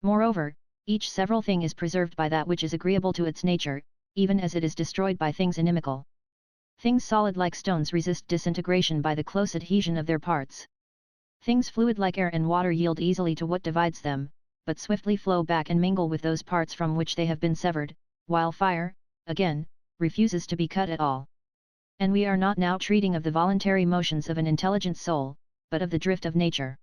Moreover, each several thing is preserved by that which is agreeable to its nature, even as it is destroyed by things inimical. Things solid like stones resist disintegration by the close adhesion of their parts. Things fluid like air and water yield easily to what divides them, but swiftly flow back and mingle with those parts from which they have been severed, while fire, again, refuses to be cut at all. And we are not now treating of the voluntary motions of an intelligent soul, but of the drift of nature.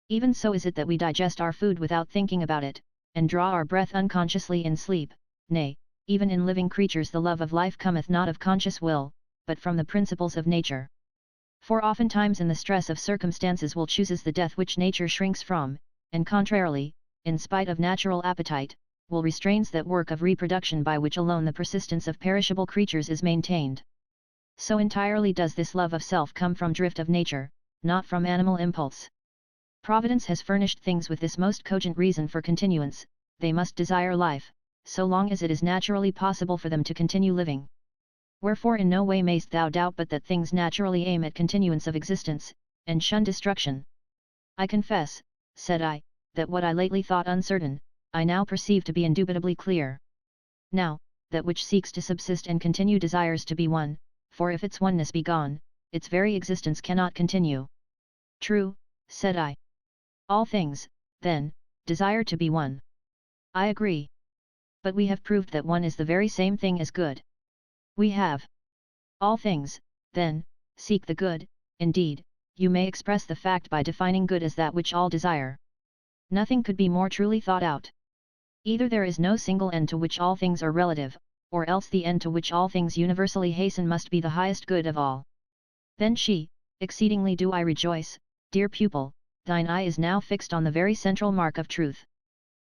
Even so is it that we digest our food without thinking about it, and draw our breath unconsciously in sleep. Nay, even in living creatures the love of life cometh not of conscious will, but from the principles of nature. For oftentimes in the stress of circumstances will chooses the death which nature shrinks from, and contrarily, in spite of natural appetite, will restrains that work of reproduction by which alone the persistence of perishable creatures is maintained. So entirely does this love of self come from drift of nature, not from animal impulse. Providence has furnished things with this most cogent reason for continuance: they must desire life, so long as it is naturally possible for them to continue living. Wherefore in no way mayst thou doubt but that things naturally aim at continuance of existence, and shun destruction. I confess, said I, that what I lately thought uncertain, I now perceive to be indubitably clear. Now, that which seeks to subsist and continue desires to be one, for if its oneness be gone, its very existence cannot continue. True, said I. All things, then, desire to be one. I agree. But we have proved that one is the very same thing as good. We have. All things, then, seek the good. Indeed, you may express the fact by defining good as that which all desire. Nothing could be more truly thought out. Either there is no single end to which all things are relative, or else the end to which all things universally hasten must be the highest good of all. Then exceedingly do I rejoice, dear pupil, thine eye is now fixed on the very central mark of truth.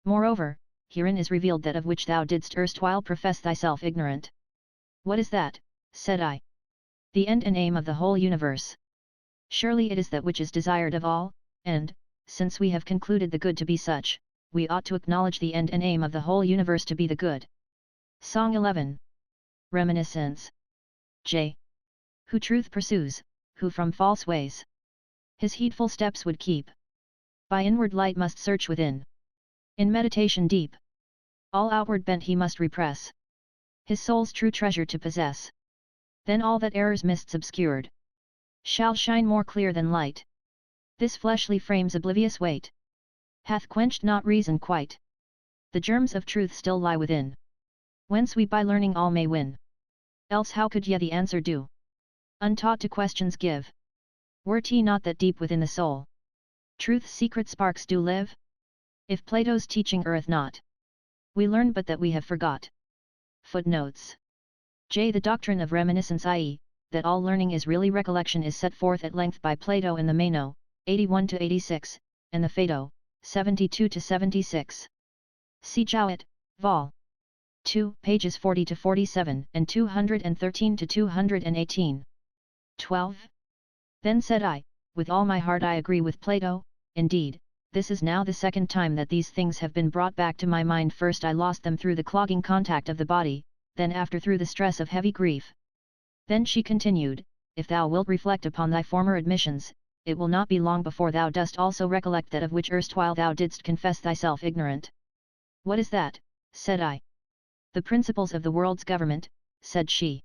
Moreover, herein is revealed that of which thou didst erstwhile profess thyself ignorant. What is that? Said I. The end and aim of the whole universe. Surely it is that which is desired of all, and, since we have concluded the good to be such, we ought to acknowledge the end and aim of the whole universe to be the good. Song 11. Reminiscence. J. Who truth pursues, who from false ways his heedful steps would keep, by inward light must search within. In meditation deep, all outward bent he must repress, his soul's true treasure to possess. Then all that error's mists obscured shall shine more clear than light. This fleshly frame's oblivious weight hath quenched not reason quite. The germs of truth still lie within, whence we by learning all may win. Else how could ye the answer do? Untaught to questions give. Were 't not that deep within the soul truth's secret sparks do live? If Plato's teaching erreth not, we learn but that we have forgot. Footnotes. J. The doctrine of reminiscence, i.e., that all learning is really recollection, is set forth at length by Plato in the Meno, 81-86, and the Phaedo, 72-76. See Jowett, Vol. 2, pages 40-47 and 213-218. 12. Then said I, with all my heart I agree with Plato. Indeed, this is now the second time that these things have been brought back to my mind. First I lost them through the clogging contact of the body, then after through the stress of heavy grief. Then she continued, if thou wilt reflect upon thy former admissions, it will not be long before thou dost also recollect that of which erstwhile thou didst confess thyself ignorant. What is that? Said I. The principles of the world's government, said she.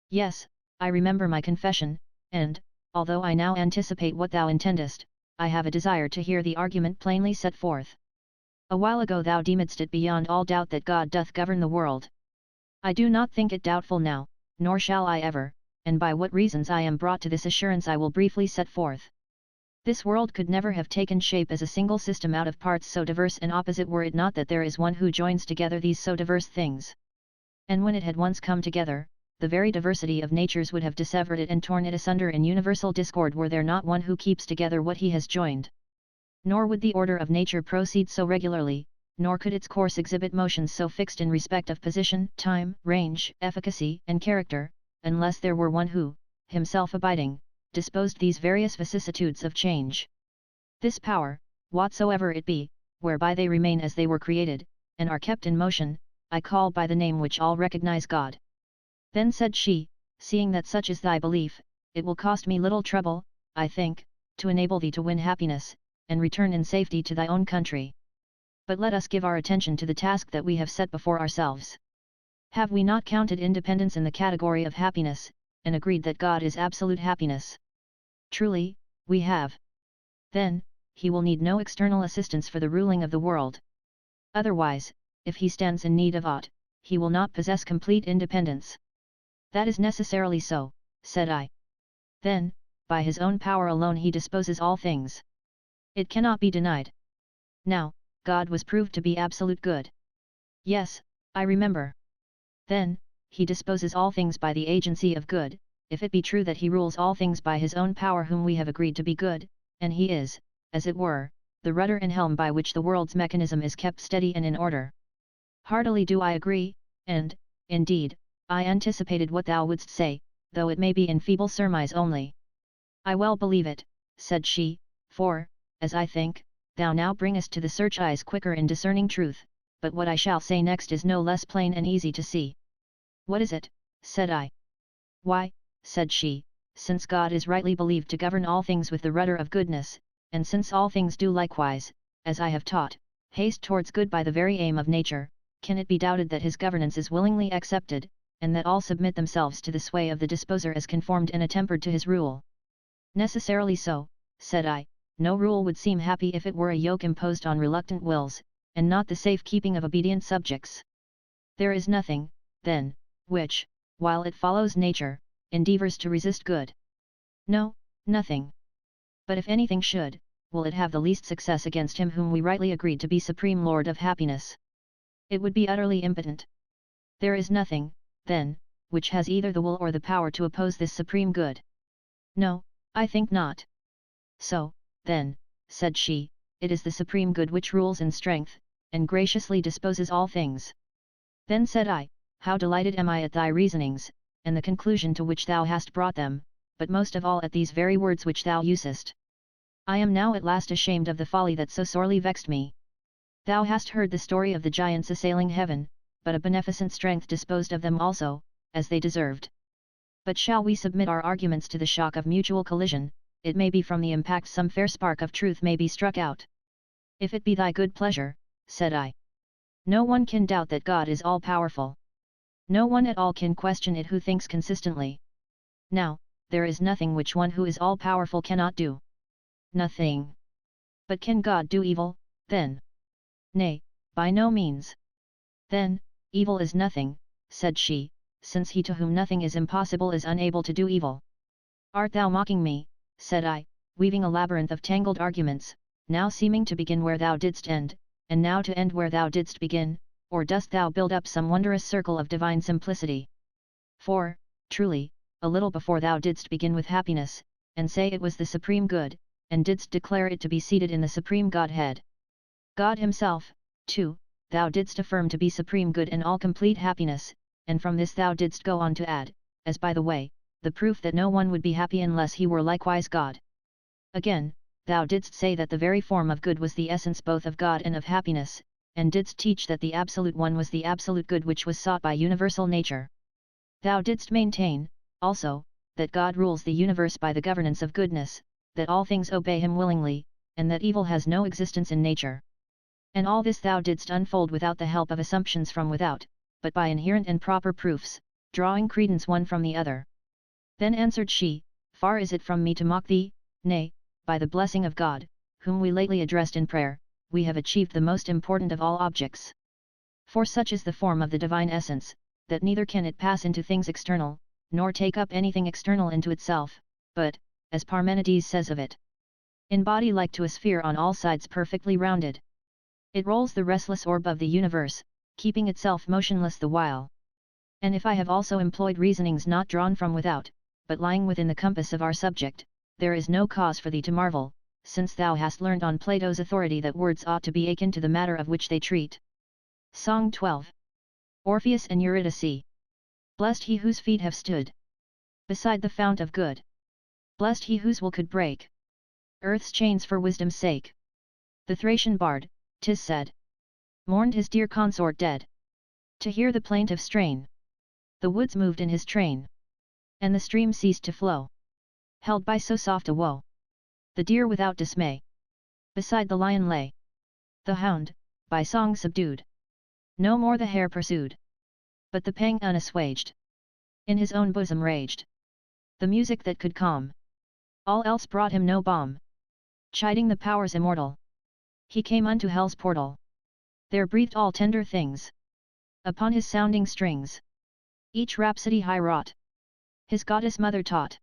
Yes, I remember my confession, and, although I now anticipate what thou intendest, I have a desire to hear the argument plainly set forth. A while ago thou deemedst it beyond all doubt that God doth govern the world. I do not think it doubtful now, nor shall I ever, and by what reasons I am brought to this assurance I will briefly set forth. This world could never have taken shape as a single system out of parts so diverse and opposite were it not that there is one who joins together these so diverse things. And when it had once come together, the very diversity of natures would have dissevered it and torn it asunder in universal discord were there not one who keeps together what he has joined. Nor would the order of nature proceed so regularly, nor could its course exhibit motions so fixed in respect of position, time, range, efficacy, and character, unless there were one who, himself abiding, disposed these various vicissitudes of change. This power, whatsoever it be, whereby they remain as they were created, and are kept in motion, I call by the name which all recognize God. Then said she, seeing that such is thy belief, it will cost me little trouble, I think, to enable thee to win happiness, and return in safety to thy own country. But let us give our attention to the task that we have set before ourselves. Have we not counted independence in the category of happiness, and agreed that God is absolute happiness? Truly, we have. Then, he will need no external assistance for the ruling of the world. Otherwise, if he stands in need of aught, he will not possess complete independence. That is necessarily so, said I. Then, by his own power alone he disposes all things. It cannot be denied. Now, God was proved to be absolute good. Yes, I remember. Then, he disposes all things by the agency of good, if it be true that he rules all things by his own power whom we have agreed to be good, and he is, as it were, the rudder and helm by which the world's mechanism is kept steady and in order. Heartily do I agree, and, indeed, I anticipated what thou wouldst say, though it may be in feeble surmise only. I well believe it, said she, for, as I think, thou now bringest to the search eyes quicker in discerning truth, but what I shall say next is no less plain and easy to see. What is it? Said I. Why, said she, since God is rightly believed to govern all things with the rudder of goodness, and since all things do likewise, as I have taught, haste towards good by the very aim of nature, can it be doubted that his governance is willingly accepted, and that all submit themselves to the sway of the disposer as conformed and attempered to his rule? Necessarily so, said I, no rule would seem happy if it were a yoke imposed on reluctant wills, and not the safe keeping of obedient subjects. There is nothing, then, which, while it follows nature, endeavours to resist good. No, nothing. But if anything should, will it have the least success against him whom we rightly agreed to be supreme lord of happiness? It would be utterly impotent. There is nothing, then, which has either the will or the power to oppose this supreme good. No, I think not. So, then, said she, it is the supreme good which rules in strength, and graciously disposes all things. Then said I, how delighted am I at thy reasonings, and the conclusion to which thou hast brought them, but most of all at these very words which thou usest. I am now at last ashamed of the folly that so sorely vexed me. Thou hast heard the story of the giants assailing heaven, but a beneficent strength disposed of them also, as they deserved. But shall we submit our arguments to the shock of mutual collision, it may be from the impact some fair spark of truth may be struck out. If it be thy good pleasure, said I. No one can doubt that God is all-powerful. No one at all can question it who thinks consistently. Now, there is nothing which one who is all-powerful cannot do. Nothing. But can God do evil, then? Nay, by no means. Then, evil is nothing, said she, since he to whom nothing is impossible is unable to do evil. Art thou mocking me, said I, weaving a labyrinth of tangled arguments, now seeming to begin where thou didst end, and now to end where thou didst begin, or dost thou build up some wondrous circle of divine simplicity? For, truly, a little before thou didst begin with happiness, and say it was the supreme good, and didst declare it to be seated in the supreme Godhead. God himself, too, thou didst affirm to be supreme good and all complete happiness, and from this thou didst go on to add, as by the way, the proof that no one would be happy unless he were likewise God. Again, thou didst say that the very form of good was the essence both of God and of happiness, and didst teach that the Absolute One was the absolute good which was sought by universal nature. Thou didst maintain, also, that God rules the universe by the governance of goodness, that all things obey him willingly, and that evil has no existence in nature. And all this thou didst unfold without the help of assumptions from without, but by inherent and proper proofs, drawing credence one from the other. Then answered she, Far is it from me to mock thee, nay, by the blessing of God, whom we lately addressed in prayer, we have achieved the most important of all objects. For such is the form of the divine essence, that neither can it pass into things external, nor take up anything external into itself, but, as Parmenides says of it, in body like to a sphere on all sides perfectly rounded. It rolls the restless orb of the universe, keeping itself motionless the while. And if I have also employed reasonings not drawn from without, but lying within the compass of our subject, there is no cause for thee to marvel, since thou hast learned on Plato's authority that words ought to be akin to the matter of which they treat. Song 12. Orpheus and Eurydice. Blessed he whose feet have stood beside the fount of good. Blessed he whose will could break earth's chains for wisdom's sake. The Thracian bard, 'tis said, mourned his dear consort dead. To hear the plaintive strain, the woods moved in his train, and the stream ceased to flow, held by so soft a woe. The deer without dismay beside the lion lay. The hound, by song subdued, no more the hare pursued, but the pang unassuaged in his own bosom raged. The music that could calm all else brought him no balm. Chiding the powers immortal, he came unto hell's portal. There breathed all tender things upon his sounding strings. Each rhapsody high wrought, his goddess mother taught.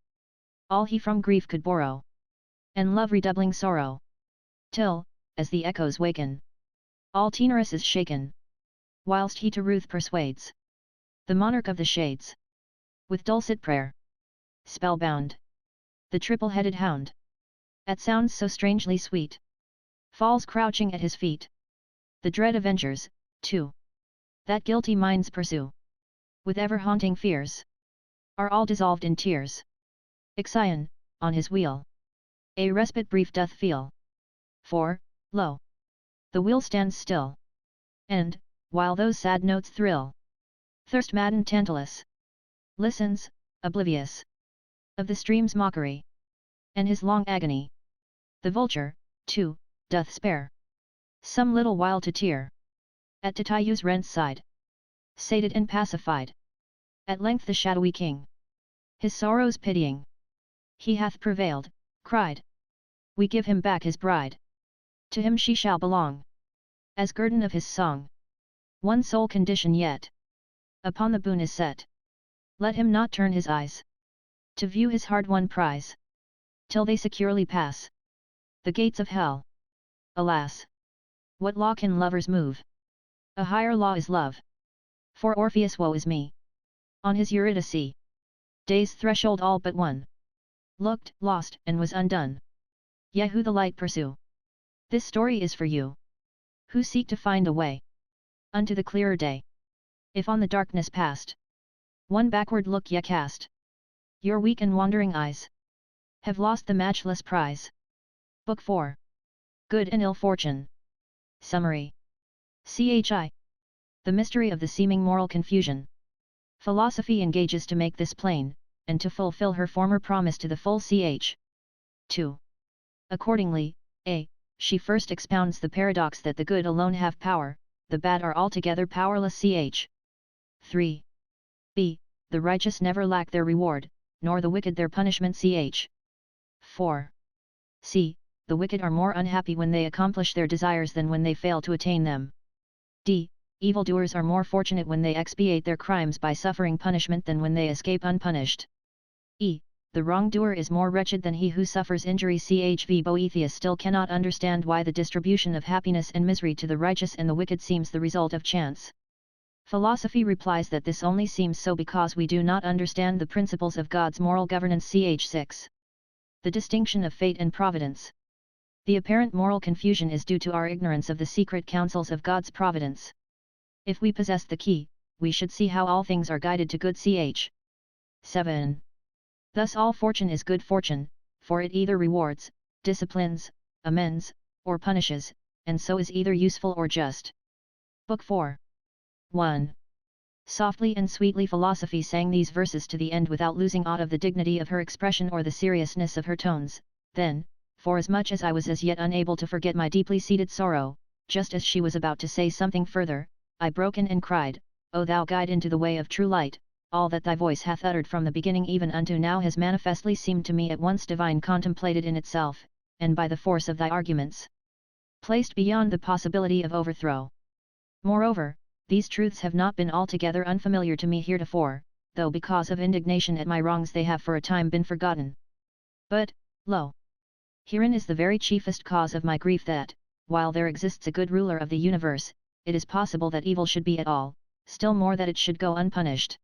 All he from grief could borrow, and love redoubling sorrow. Till, as the echoes waken, all Taenarus is shaken, whilst he to ruth persuades the monarch of the shades. With dulcet prayer, spellbound, the triple-headed hound, at sounds so strangely sweet, falls crouching at his feet. The dread avengers, too, that guilty minds pursue, with ever-haunting fears, are all dissolved in tears. Ixion, on his wheel, a respite brief doth feel. For, lo! the wheel stands still, and, while those sad notes thrill, thirst-maddened Tantalus listens, oblivious of the stream's mockery, and his long agony. The vulture, too, doth spare some little while to tear at Titius' rent side. Sated and pacified, at length the shadowy king, his sorrows pitying, he hath prevailed, cried, we give him back his bride. To him she shall belong, as guerdon of his song. One sole condition yet upon the boon is set. Let him not turn his eyes to view his hard-won prize, till they securely pass the gates of hell. Alas! What law can lovers move? A higher law is love. For Orpheus woe is me, on his Eurydice, day's threshold all but one, looked, lost, and was undone. Yet who the light pursue? This story is for you, who seek to find a way unto the clearer day. If on the darkness past, one backward look ye cast, your weak and wandering eyes have lost the matchless prize. Book 4. Good and Ill Fortune. Summary. CHI. The mystery of the seeming moral confusion. Philosophy engages to make this plain, and to fulfill her former promise to the full ch. 2. Accordingly, a. She first expounds the paradox that the good alone have power, the bad are altogether powerless ch. 3. b. The righteous never lack their reward, nor the wicked their punishment ch. 4. c. The wicked are more unhappy when they accomplish their desires than when they fail to attain them. d. Evildoers are more fortunate when they expiate their crimes by suffering punishment than when they escape unpunished. e. The wrongdoer is more wretched than he who suffers injury chv. Boethius still cannot understand why the distribution of happiness and misery to the righteous and the wicked seems the result of chance. Philosophy replies that this only seems so because we do not understand the principles of God's moral governance ch. 6. The distinction of fate and providence. The apparent moral confusion is due to our ignorance of the secret counsels of God's providence. If we possessed the key, we should see how all things are guided to good ch. 7. Thus all fortune is good fortune, for it either rewards, disciplines, amends, or punishes, and so is either useful or just. Book 4. 1. Softly and sweetly Philosophy sang these verses to the end without losing aught of the dignity of her expression or the seriousness of her tones. Then, forasmuch as I was as yet unable to forget my deeply seated sorrow, just as she was about to say something further, I broke in and cried, O thou guide into the way of true light, all that thy voice hath uttered from the beginning even unto now has manifestly seemed to me at once divine contemplated in itself, and by the force of thy arguments placed beyond the possibility of overthrow. Moreover, these truths have not been altogether unfamiliar to me heretofore, though because of indignation at my wrongs they have for a time been forgotten. But, lo! Herein is the very chiefest cause of my grief that, while there exists a good ruler of the universe, it is possible that evil should be at all, still more that it should go unpunished.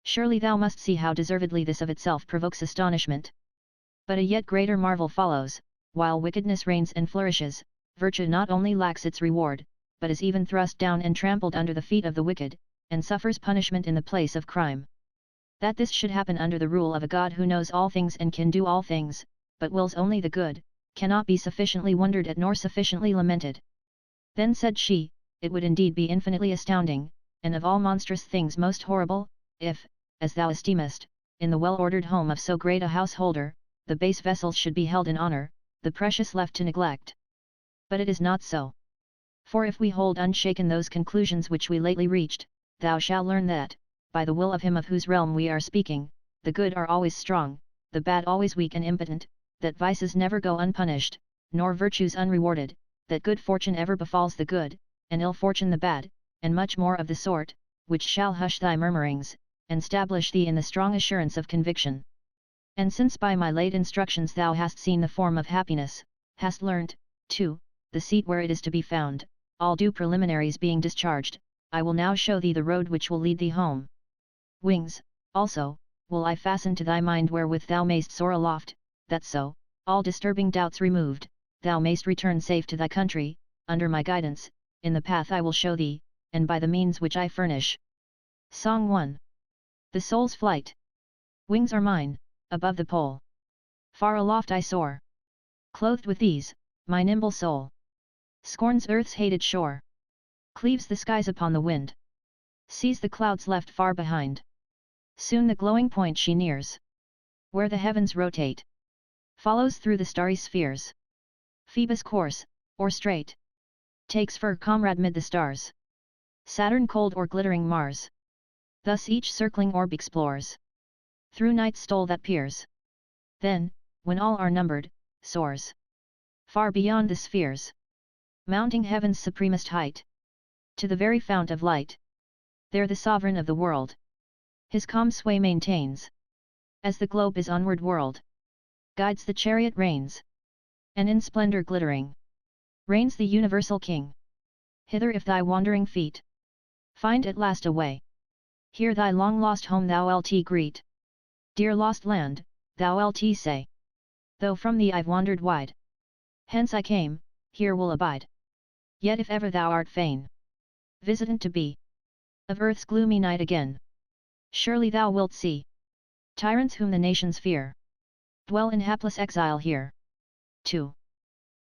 Surely thou must see how deservedly this of itself provokes astonishment. But a yet greater marvel follows, while wickedness reigns and flourishes, virtue not only lacks its reward, but is even thrust down and trampled under the feet of the wicked, and suffers punishment in the place of crime. That this should happen under the rule of a God who knows all things and can do all things, but wills only the good, cannot be sufficiently wondered at nor sufficiently lamented. Then said she, it would indeed be infinitely astounding, and of all monstrous things most horrible, if, as thou esteemest, in the well-ordered home of so great a householder, the base vessels should be held in honor, the precious left to neglect. But it is not so. For if we hold unshaken those conclusions which we lately reached, thou shalt learn that, by the will of him of whose realm we are speaking, the good are always strong, the bad always weak and impotent, that vices never go unpunished, nor virtues unrewarded, that good fortune ever befalls the good, and ill fortune the bad, and much more of the sort, which shall hush thy murmurings, and stablish thee in the strong assurance of conviction. And since by my late instructions thou hast seen the form of happiness, hast learnt, too, the seat where it is to be found, all due preliminaries being discharged, I will now show thee the road which will lead thee home. Wings, also, will I fasten to thy mind wherewith thou mayst soar aloft, that so, all disturbing doubts removed, thou mayst return safe to thy country, under my guidance, in the path I will show thee, and by the means which I furnish. Song 1. The Soul's Flight. Wings are mine, above the pole. Far aloft I soar. Clothed with these, my nimble soul scorns earth's hated shore. Cleaves the skies upon the wind. Sees the clouds left far behind. Soon the glowing point she nears. Where the heavens rotate. Follows through the starry spheres. Phoebus' course, or straight. Takes for comrade mid the stars. Saturn cold or glittering Mars. Thus each circling orb explores. Through night's stole that peers. Then, when all are numbered, soars. Far beyond the spheres. Mounting heaven's supremest height. To the very fount of light. There the sovereign of the world. His calm sway maintains. As the globe is onward whirled. Guides the chariot reins. And in splendor glittering. Reigns the universal king. Hither if thy wandering feet find at last a way. Here thy long lost home thou lt greet. Dear lost land, thou lt say. Though from thee I've wandered wide. Hence I came, here will abide. Yet if ever thou art fain visitant to be of earth's gloomy night again, surely thou wilt see tyrants whom the nations fear dwell in hapless exile here. 2.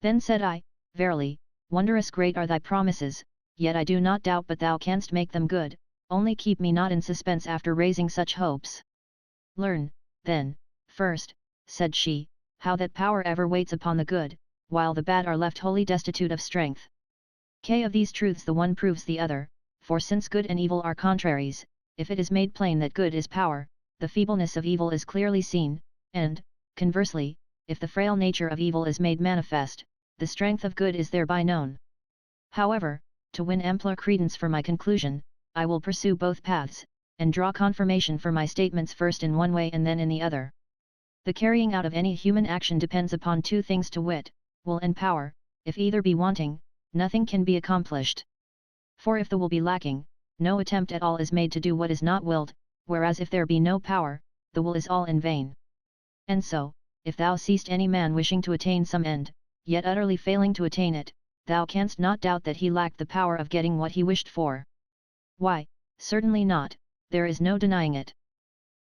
Then said I, verily, wondrous great are thy promises, yet I do not doubt but thou canst make them good, only keep me not in suspense after raising such hopes. Learn, then, first, said she, how that power ever waits upon the good, while the bad are left wholly destitute of strength. Of these truths the one proves the other, for since good and evil are contraries, if it is made plain that good is power, the feebleness of evil is clearly seen, and, conversely, if the frail nature of evil is made manifest, the strength of good is thereby known. However, to win ampler credence for my conclusion, I will pursue both paths, and draw confirmation for my statements first in one way and then in the other. The carrying out of any human action depends upon two things, to wit, will and power. If either be wanting, nothing can be accomplished. For if the will be lacking, no attempt at all is made to do what is not willed, whereas if there be no power, the will is all in vain. And so, if thou seest any man wishing to attain some end, yet utterly failing to attain it, thou canst not doubt that he lacked the power of getting what he wished for. Why, certainly not, there is no denying it.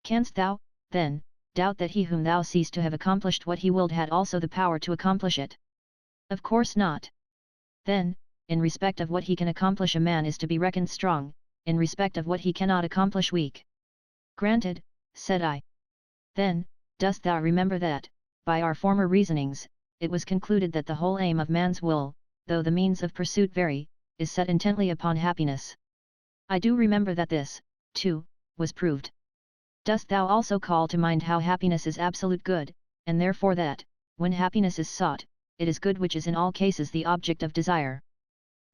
Canst thou, then, doubt that he whom thou seest to have accomplished what he willed had also the power to accomplish it? Of course not. Then, in respect of what he can accomplish a man is to be reckoned strong, in respect of what he cannot accomplish weak. Granted, said I. Then, dost thou remember that, by our former reasonings, it was concluded that the whole aim of man's will, though the means of pursuit vary, is set intently upon happiness? I do remember that this, too, was proved. Dost thou also call to mind how happiness is absolute good, and therefore that, when happiness is sought, it is good which is in all cases the object of desire?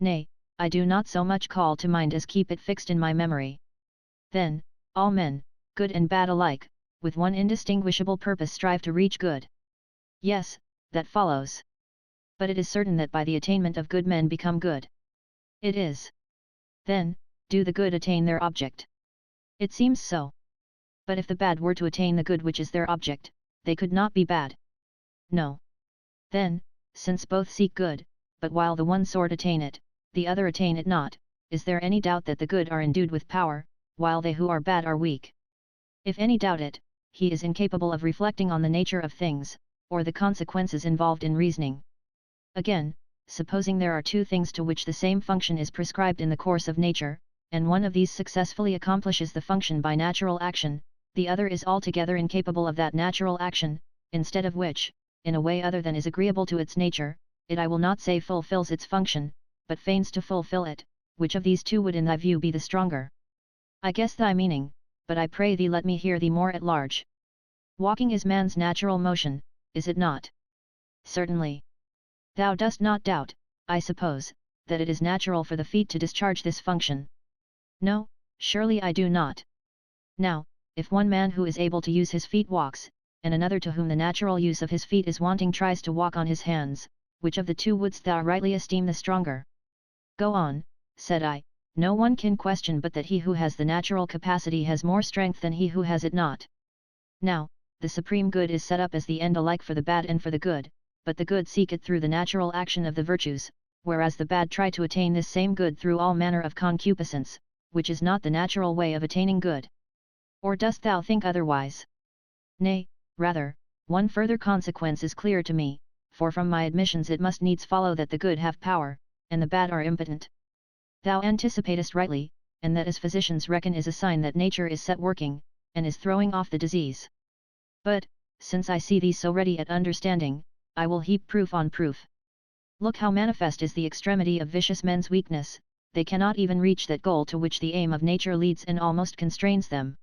Nay, I do not so much call to mind as keep it fixed in my memory. Then, all men, good and bad alike, with one indistinguishable purpose strive to reach good. Yes, that follows. But it is certain that by the attainment of good men become good. It is. Then, do the good attain their object? It seems so. But if the bad were to attain the good which is their object, they could not be bad. No. Then, since both seek good, but while the one sort attain it, the other attain it not, is there any doubt that the good are endued with power, while they who are bad are weak? If any doubt it, he is incapable of reflecting on the nature of things, or the consequences involved in reasoning. Again, supposing there are two things to which the same function is prescribed in the course of nature, and one of these successfully accomplishes the function by natural action, the other is altogether incapable of that natural action, instead of which, in a way other than is agreeable to its nature, it I will not say fulfills its function, but feigns to fulfill it, which of these two would in thy view be the stronger? I guess thy meaning, but I pray thee let me hear thee more at large. Walking is man's natural motion, is it not? Certainly. Thou dost not doubt, I suppose, that it is natural for the feet to discharge this function? No, surely I do not. Now, if one man who is able to use his feet walks, and another to whom the natural use of his feet is wanting tries to walk on his hands, which of the two wouldst thou rightly esteem the stronger? Go on, said I. No one can question but that he who has the natural capacity has more strength than he who has it not. Now, the supreme good is set up as the end alike for the bad and for the good, but the good seek it through the natural action of the virtues, whereas the bad try to attain this same good through all manner of concupiscence, which is not the natural way of attaining good. Or dost thou think otherwise? Nay, rather, one further consequence is clear to me, for from my admissions it must needs follow that the good have power, and the bad are impotent. Thou anticipatest rightly, and that as physicians reckon is a sign that nature is set working, and is throwing off the disease. But, since I see thee so ready at understanding, I will heap proof on proof. Look how manifest is the extremity of vicious men's weakness, they cannot even reach that goal to which the aim of nature leads and almost constrains them.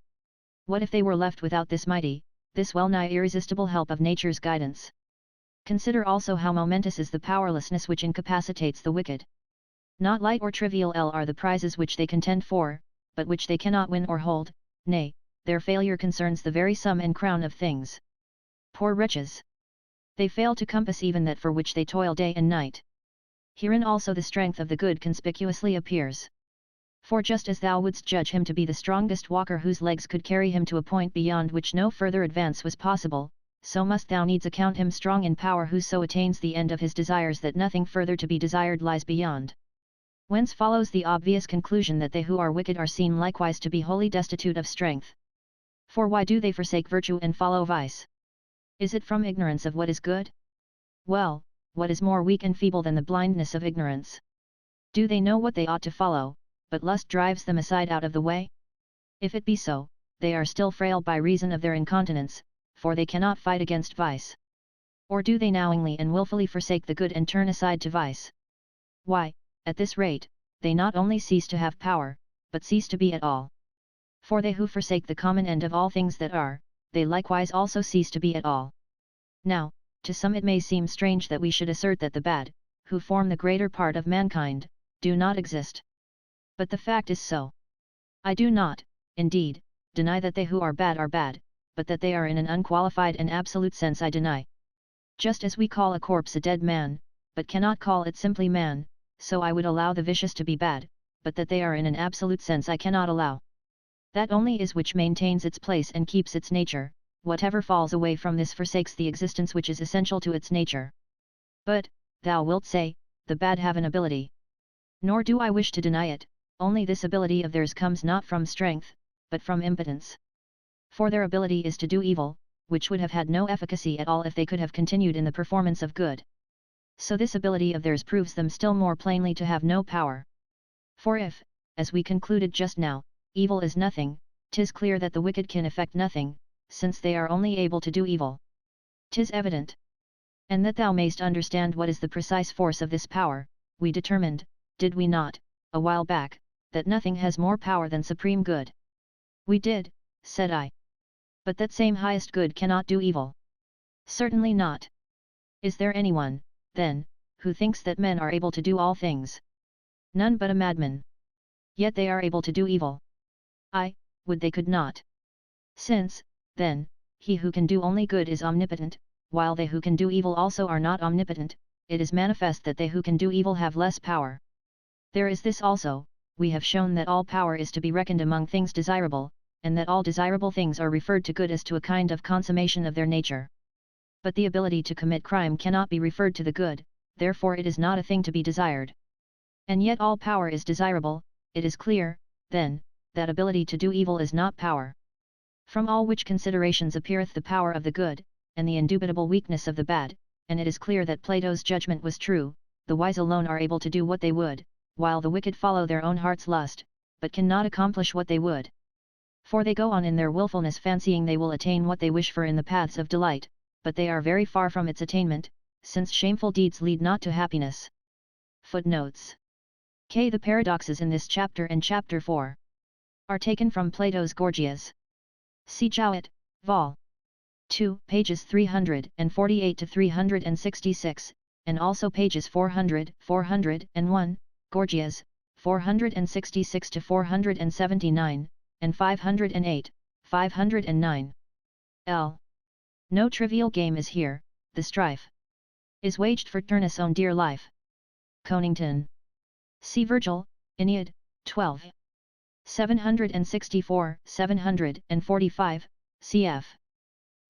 What if they were left without this mighty, this well-nigh irresistible help of nature's guidance? Consider also how momentous is the powerlessness which incapacitates the wicked. Not light or trivial are the prizes which they contend for, but which they cannot win or hold, nay, their failure concerns the very sum and crown of things. Poor wretches! They fail to compass even that for which they toil day and night. Herein also the strength of the good conspicuously appears. For just as thou wouldst judge him to be the strongest walker whose legs could carry him to a point beyond which no further advance was possible, so must thou needs account him strong in power who so attains the end of his desires that nothing further to be desired lies beyond. Whence follows the obvious conclusion that they who are wicked are seen likewise to be wholly destitute of strength. For why do they forsake virtue and follow vice? Is it from ignorance of what is good? Well, what is more weak and feeble than the blindness of ignorance? Do they know what they ought to follow, but lust drives them aside out of the way? If it be so, they are still frail by reason of their incontinence, for they cannot fight against vice. Or do they knowingly and wilfully forsake the good and turn aside to vice? Why, at this rate, they not only cease to have power, but cease to be at all. For they who forsake the common end of all things that are, they likewise also cease to be at all. Now, to some it may seem strange that we should assert that the bad, who form the greater part of mankind, do not exist. But the fact is so. I do not, indeed, deny that they who are bad, but that they are in an unqualified and absolute sense I deny. Just as we call a corpse a dead man, but cannot call it simply man, so I would allow the vicious to be bad, but that they are in an absolute sense I cannot allow. That only is which maintains its place and keeps its nature, whatever falls away from this forsakes the existence which is essential to its nature. But, thou wilt say, the bad have an ability. Nor do I wish to deny it, only this ability of theirs comes not from strength, but from impotence. For their ability is to do evil, which would have had no efficacy at all if they could have continued in the performance of good. So this ability of theirs proves them still more plainly to have no power. For if, as we concluded just now, evil is nothing, 'tis clear that the wicked can effect nothing, since they are only able to do evil. 'Tis evident. And that thou mayst understand what is the precise force of this power, we determined, did we not, a while back, that nothing has more power than supreme good. We did, said I. But that same highest good cannot do evil. Certainly not. Is there anyone, then, who thinks that men are able to do all things? None but a madman. Yet they are able to do evil. I would they could not. Since, then, he who can do only good is omnipotent, while they who can do evil also are not omnipotent, it is manifest that they who can do evil have less power. There is this also, we have shown that all power is to be reckoned among things desirable, and that all desirable things are referred to good as to a kind of consummation of their nature. But the ability to commit crime cannot be referred to the good, therefore it is not a thing to be desired. And yet all power is desirable, it is clear, then, that ability to do evil is not power. From all which considerations appeareth the power of the good, and the indubitable weakness of the bad, and it is clear that Plato's judgment was true, the wise alone are able to do what they would, while the wicked follow their own heart's lust, but cannot accomplish what they would. For they go on in their wilfulness fancying they will attain what they wish for in the paths of delight, but they are very far from its attainment, since shameful deeds lead not to happiness. Footnotes. K. The paradoxes in this chapter and chapter 4 are taken from Plato's Gorgias. See Jowett, Vol. 2, pages 348 to 366, and also pages 400, 401, Gorgias, 466 to 479, and 508, 509. L. No trivial game is here, the strife is waged for Turnus' own dear life. Conington. See Virgil, Aeneid, 12. 764, 745, cf.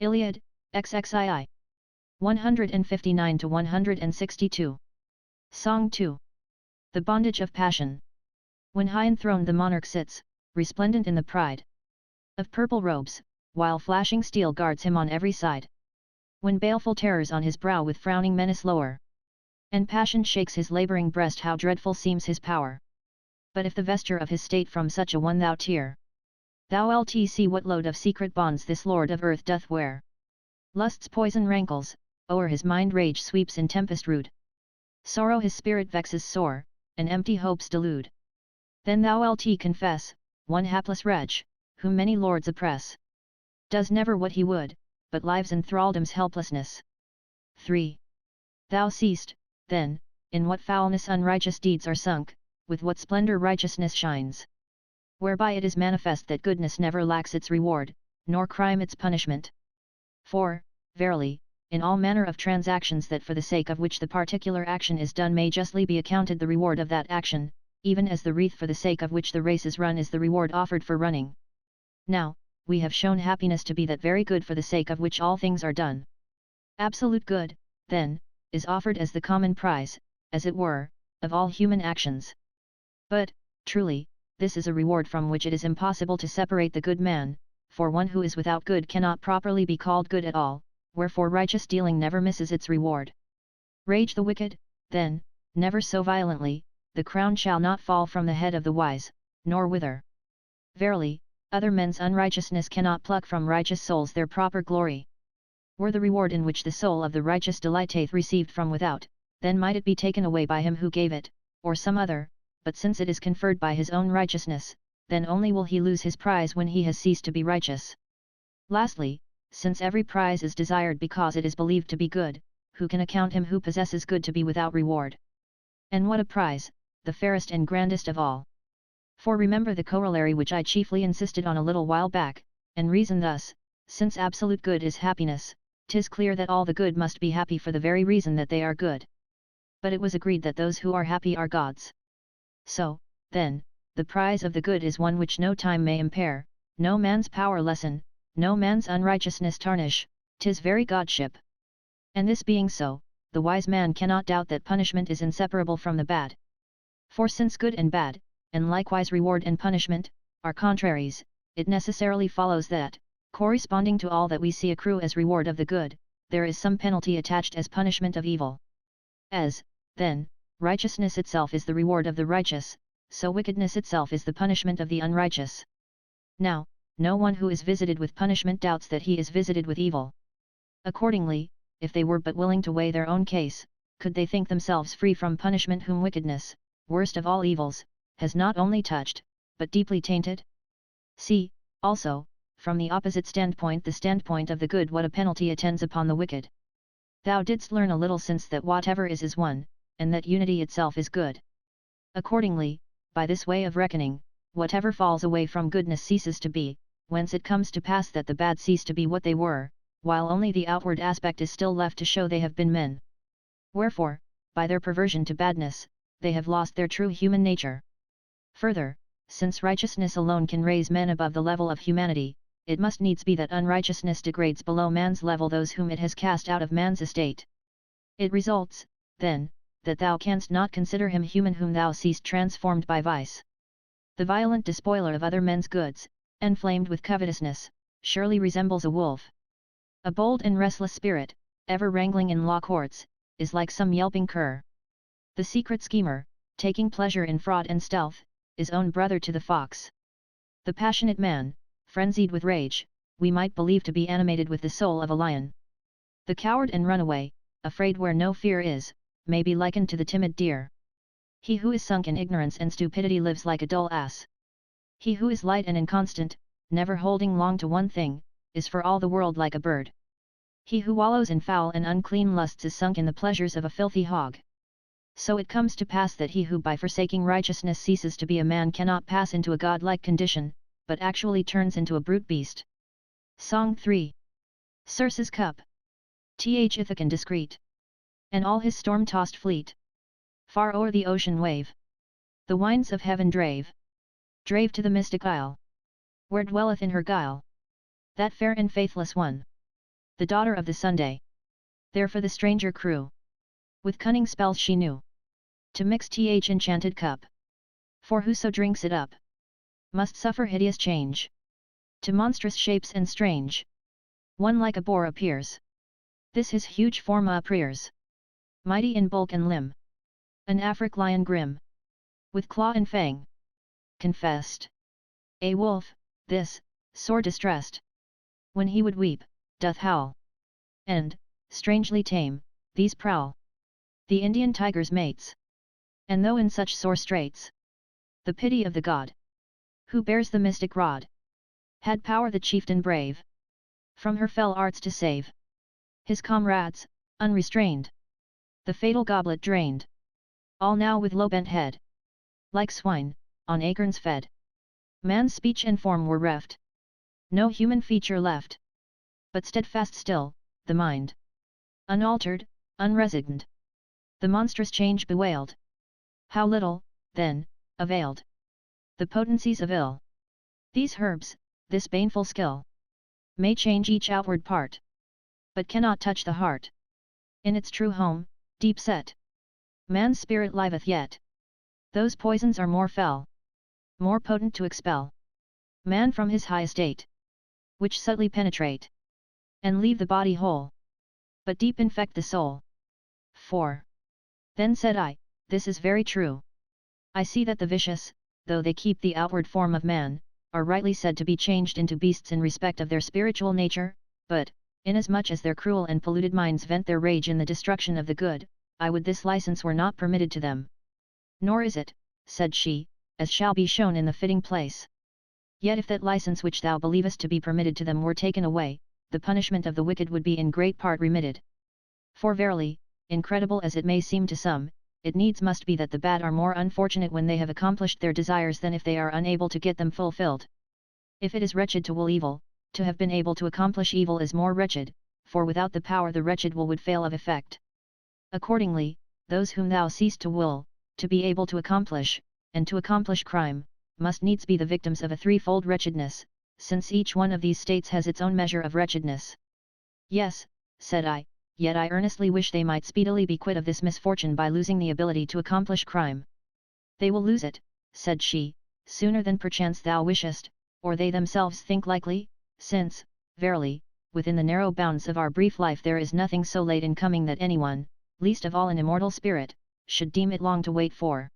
Iliad, XXII. 159 to 162. Song 2. The bondage of passion. When high enthroned the monarch sits, resplendent in the pride of purple robes, while flashing steel guards him on every side. When baleful terrors on his brow with frowning menace lower, and passion shakes his labouring breast, how dreadful seems his power. But if the vesture of his state from such a one thou tear, thou lt see what load of secret bonds this lord of earth doth wear. Lust's poison rankles, o'er his mind rage sweeps in tempest rude. Sorrow his spirit vexes sore, and empty hopes delude. Then thou lt confess, one hapless wretch, whom many lords oppress, does never what he would, but lives in thraldom's helplessness. 3. Thou seest, then, in what foulness unrighteous deeds are sunk, with what splendour righteousness shines. Whereby it is manifest that goodness never lacks its reward, nor crime its punishment. For, verily, in all manner of transactions that for the sake of which the particular action is done may justly be accounted the reward of that action, even as the wreath for the sake of which the race is run is the reward offered for running. Now, we have shown happiness to be that very good for the sake of which all things are done. Absolute good, then, is offered as the common prize, as it were, of all human actions. But, truly, this is a reward from which it is impossible to separate the good man, for one who is without good cannot properly be called good at all, wherefore righteous dealing never misses its reward. Rage the wicked, then, never so violently, the crown shall not fall from the head of the wise, nor wither. Verily, other men's unrighteousness cannot pluck from righteous souls their proper glory. Were the reward in which the soul of the righteous delighteth received from without, then might it be taken away by him who gave it, or some other, but since it is conferred by his own righteousness, then only will he lose his prize when he has ceased to be righteous. Lastly, since every prize is desired because it is believed to be good, who can account him who possesses good to be without reward? And what a prize, the fairest and grandest of all! For remember the corollary which I chiefly insisted on a little while back, and reason thus: since absolute good is happiness, 'tis clear that all the good must be happy for the very reason that they are good. But it was agreed that those who are happy are gods. So, then, the prize of the good is one which no time may impair, no man's power lessen, no man's unrighteousness tarnish, 'tis very godship. And this being so, the wise man cannot doubt that punishment is inseparable from the bad. For since good and bad, and likewise reward and punishment, are contraries, it necessarily follows that, corresponding to all that we see accrue as reward of the good, there is some penalty attached as punishment of evil. As, then, righteousness itself is the reward of the righteous, so wickedness itself is the punishment of the unrighteous. Now, no one who is visited with punishment doubts that he is visited with evil. Accordingly, if they were but willing to weigh their own case, could they think themselves free from punishment whom wickedness, worst of all evils, has not only touched, but deeply tainted? See, also, from the opposite standpoint, the standpoint of the good, what a penalty attends upon the wicked. Thou didst learn a little since that whatever is one, and that unity itself is good. Accordingly, by this way of reckoning, whatever falls away from goodness ceases to be, whence it comes to pass that the bad cease to be what they were, while only the outward aspect is still left to show they have been men. Wherefore, by their perversion to badness, they have lost their true human nature. Further, since righteousness alone can raise men above the level of humanity, it must needs be that unrighteousness degrades below man's level those whom it has cast out of man's estate. It results, then, that thou canst not consider him human whom thou seest transformed by vice. The violent despoiler of other men's goods, enflamed with covetousness, surely resembles a wolf. A bold and restless spirit, ever wrangling in law courts, is like some yelping cur. The secret schemer, taking pleasure in fraud and stealth, is own brother to the fox. The passionate man, frenzied with rage, we might believe to be animated with the soul of a lion. The coward and runaway, afraid where no fear is, may be likened to the timid deer. He who is sunk in ignorance and stupidity lives like a dull ass. He who is light and inconstant, never holding long to one thing, is for all the world like a bird. He who wallows in foul and unclean lusts is sunk in the pleasures of a filthy hog. So it comes to pass that he who by forsaking righteousness ceases to be a man cannot pass into a godlike condition, but actually turns into a brute beast. Song 3. Circe's cup. Th Ithacan discreet. And all his storm-tossed fleet. Far o'er the ocean wave. The winds of heaven drave. Drave to the mystic isle. Where dwelleth in her guile. That fair and faithless one. The daughter of the Sunday. There for the stranger crew. With cunning spells she knew. To mix th enchanted cup. For whoso drinks it up. Must suffer hideous change. To monstrous shapes and strange. One like a boar appears. This his huge form appears. Mighty in bulk and limb. An Afric lion grim. With claw and fang. Confessed. A wolf, this, sore distressed. When he would weep, doth howl. And, strangely tame, these prowl. The Indian tiger's mates. And though in such sore straits. The pity of the god. Who bears the mystic rod. Had power the chieftain brave. From her fell arts to save. His comrades, unrestrained. The fatal goblet drained. All now with low bent head. Like swine, on acorns fed. Man's speech and form were reft. No human feature left. But steadfast still, the mind. Unaltered, unresigned. The monstrous change bewailed. How little, then, availed. The potencies of ill. These herbs, this baneful skill. May change each outward part. But cannot touch the heart. In its true home, deep set. Man's spirit liveth yet. Those poisons are more fell. More potent to expel. Man from his high estate. Which subtly penetrate. And leave the body whole. But deep infect the soul. 4. Then said I, this is very true. I see that the vicious, though they keep the outward form of man, are rightly said to be changed into beasts in respect of their spiritual nature, but, inasmuch as their cruel and polluted minds vent their rage in the destruction of the good, I would this license were not permitted to them. Nor is it, said she, as shall be shown in the fitting place. Yet if that license which thou believest to be permitted to them were taken away, the punishment of the wicked would be in great part remitted. For verily, incredible as it may seem to some, it needs must be that the bad are more unfortunate when they have accomplished their desires than if they are unable to get them fulfilled. If it is wretched to will evil, to have been able to accomplish evil is more wretched, for without the power the wretched will would fail of effect. Accordingly, those whom thou seest to will, to be able to accomplish, and to accomplish crime, must needs be the victims of a threefold wretchedness, since each one of these states has its own measure of wretchedness. Yes, said I, yet I earnestly wish they might speedily be quit of this misfortune by losing the ability to accomplish crime. They will lose it, said she, sooner than perchance thou wishest, or they themselves think likely, since, verily, within the narrow bounds of our brief life there is nothing so late in coming that anyone, least of all an immortal spirit, should deem it long to wait for.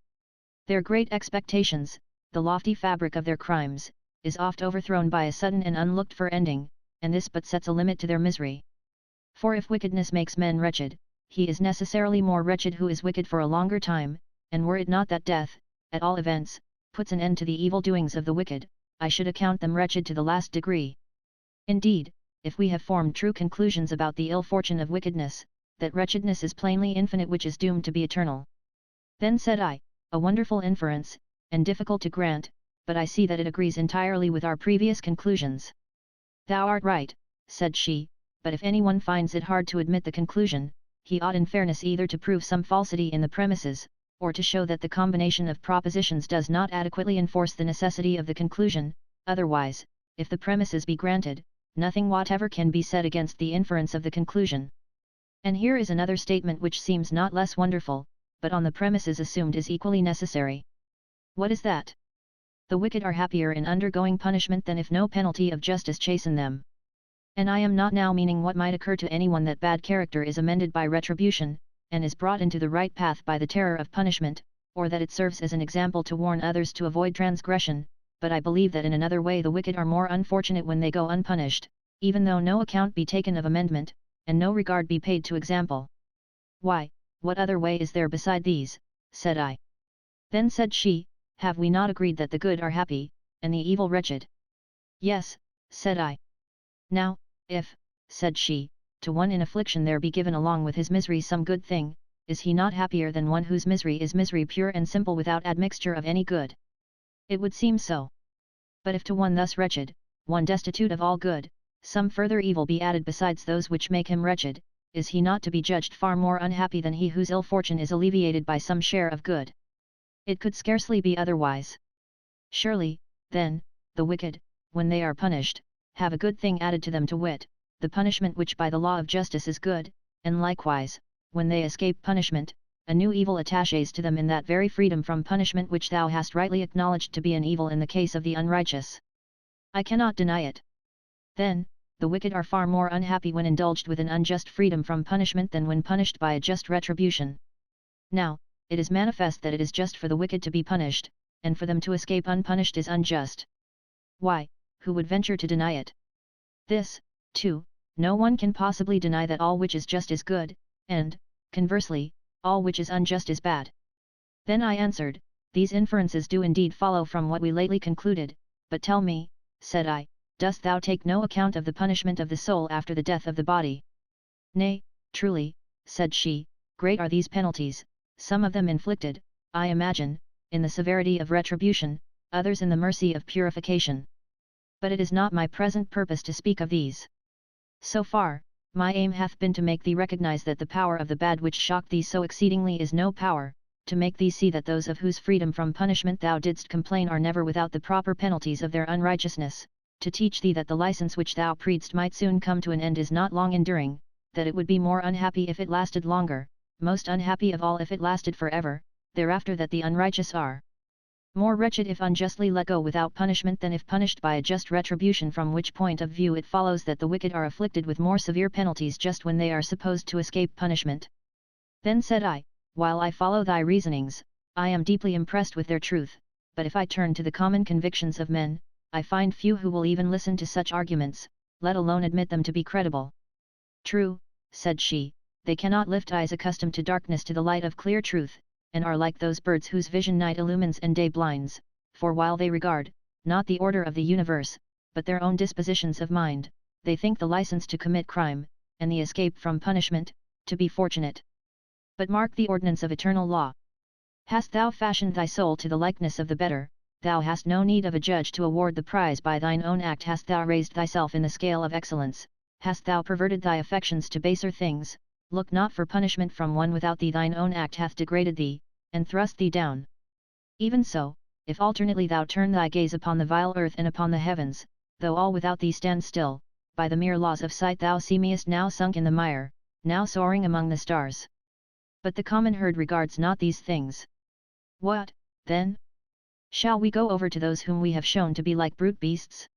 Their great expectations, the lofty fabric of their crimes, is oft overthrown by a sudden and unlooked-for ending, and this but sets a limit to their misery. For if wickedness makes men wretched, he is necessarily more wretched who is wicked for a longer time, and were it not that death, at all events, puts an end to the evil doings of the wicked, I should account them wretched to the last degree. Indeed, if we have formed true conclusions about the ill fortune of wickedness, that wretchedness is plainly infinite which is doomed to be eternal. Then said I, a wonderful inference, and difficult to grant, but I see that it agrees entirely with our previous conclusions. Thou art right, said she, but if anyone finds it hard to admit the conclusion, he ought in fairness either to prove some falsity in the premises, or to show that the combination of propositions does not adequately enforce the necessity of the conclusion, otherwise, if the premises be granted, nothing whatever can be said against the inference of the conclusion. And here is another statement which seems not less wonderful, but on the premises assumed is equally necessary. What is that? The wicked are happier in undergoing punishment than if no penalty of justice chasten them. And I am not now meaning what might occur to anyone that bad character is amended by retribution, and is brought into the right path by the terror of punishment, or that it serves as an example to warn others to avoid transgression, but I believe that in another way the wicked are more unfortunate when they go unpunished, even though no account be taken of amendment, and no regard be paid to example. Why, what other way is there beside these? Said I. Then said she, have we not agreed that the good are happy, and the evil wretched? Yes, said I. Now, if, said she, to one in affliction there be given along with his misery some good thing, is he not happier than one whose misery is misery pure and simple without admixture of any good? It would seem so. But if to one thus wretched, one destitute of all good, some further evil be added besides those which make him wretched, is he not to be judged far more unhappy than he whose ill fortune is alleviated by some share of good? It could scarcely be otherwise. Surely, then, the wicked, when they are punished, have a good thing added to them, to wit, the punishment which by the law of justice is good, and likewise, when they escape punishment, a new evil attaches to them in that very freedom from punishment which thou hast rightly acknowledged to be an evil in the case of the unrighteous. I cannot deny it. Then, the wicked are far more unhappy when indulged with an unjust freedom from punishment than when punished by a just retribution. Now, it is manifest that it is just for the wicked to be punished, and for them to escape unpunished is unjust. Why, who would venture to deny it? This, too, no one can possibly deny that all which is just is good, and, conversely, all which is unjust is bad. Then I answered, these inferences do indeed follow from what we lately concluded, but tell me, said I, dost thou take no account of the punishment of the soul after the death of the body? Nay, truly, said she, great are these penalties, some of them inflicted, I imagine, in the severity of retribution, others in the mercy of purification. But it is not my present purpose to speak of these. So far, my aim hath been to make thee recognize that the power of the bad which shocked thee so exceedingly is no power, to make thee see that those of whose freedom from punishment thou didst complain are never without the proper penalties of their unrighteousness, to teach thee that the license which thou preedst might soon come to an end is not long enduring, that it would be more unhappy if it lasted longer, most unhappy of all if it lasted forever, thereafter that the unrighteous are more wretched if unjustly let go without punishment than if punished by a just retribution, from which point of view it follows that the wicked are afflicted with more severe penalties just when they are supposed to escape punishment. Then said I, while I follow thy reasonings, I am deeply impressed with their truth, but if I turn to the common convictions of men, I find few who will even listen to such arguments, let alone admit them to be credible. True, said she, they cannot lift eyes accustomed to darkness to the light of clear truth, and are like those birds whose vision night illumines and day blinds, for while they regard, not the order of the universe, but their own dispositions of mind, they think the license to commit crime, and the escape from punishment, to be fortunate. But mark the ordinance of eternal law. Hast thou fashioned thy soul to the likeness of the better, thou hast no need of a judge to award the prize. By thine own act hast thou raised thyself in the scale of excellence, hast thou perverted thy affections to baser things, look not for punishment from one without thee. Thine own act hath degraded thee, and thrust thee down. Even so, if alternately thou turn thy gaze upon the vile earth and upon the heavens, though all without thee stand still, by the mere laws of sight thou seemest now sunk in the mire, now soaring among the stars. But the common herd regards not these things. What, then? Shall we go over to those whom we have shown to be like brute beasts?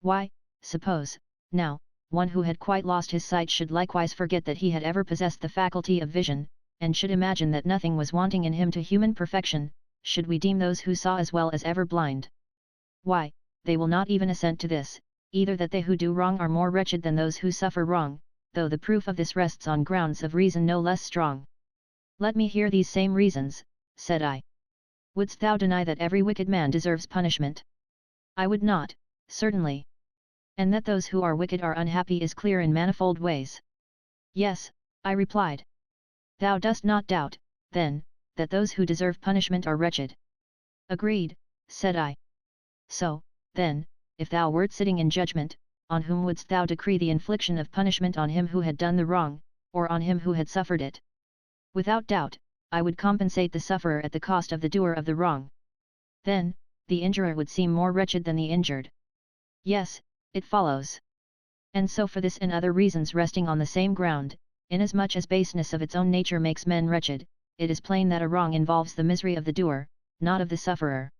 Why, suppose, now, one who had quite lost his sight should likewise forget that he had ever possessed the faculty of vision, and should imagine that nothing was wanting in him to human perfection, should we deem those who saw as well as ever blind? Why, they will not even assent to this, either that they who do wrong are more wretched than those who suffer wrong, though the proof of this rests on grounds of reason no less strong. Let me hear these same reasons, said I. Wouldst thou deny that every wicked man deserves punishment? I would not, certainly. And that those who are wicked are unhappy is clear in manifold ways. Yes, I replied. Thou dost not doubt, then, that those who deserve punishment are wretched? Agreed, said I. So, then, if thou wert sitting in judgment, on whom wouldst thou decree the infliction of punishment, on him who had done the wrong, or on him who had suffered it? Without doubt, I would compensate the sufferer at the cost of the doer of the wrong. Then, the injurer would seem more wretched than the injured. Yes, it follows. And so for this and other reasons resting on the same ground, inasmuch as baseness of its own nature makes men wretched, it is plain that a wrong involves the misery of the doer, not of the sufferer.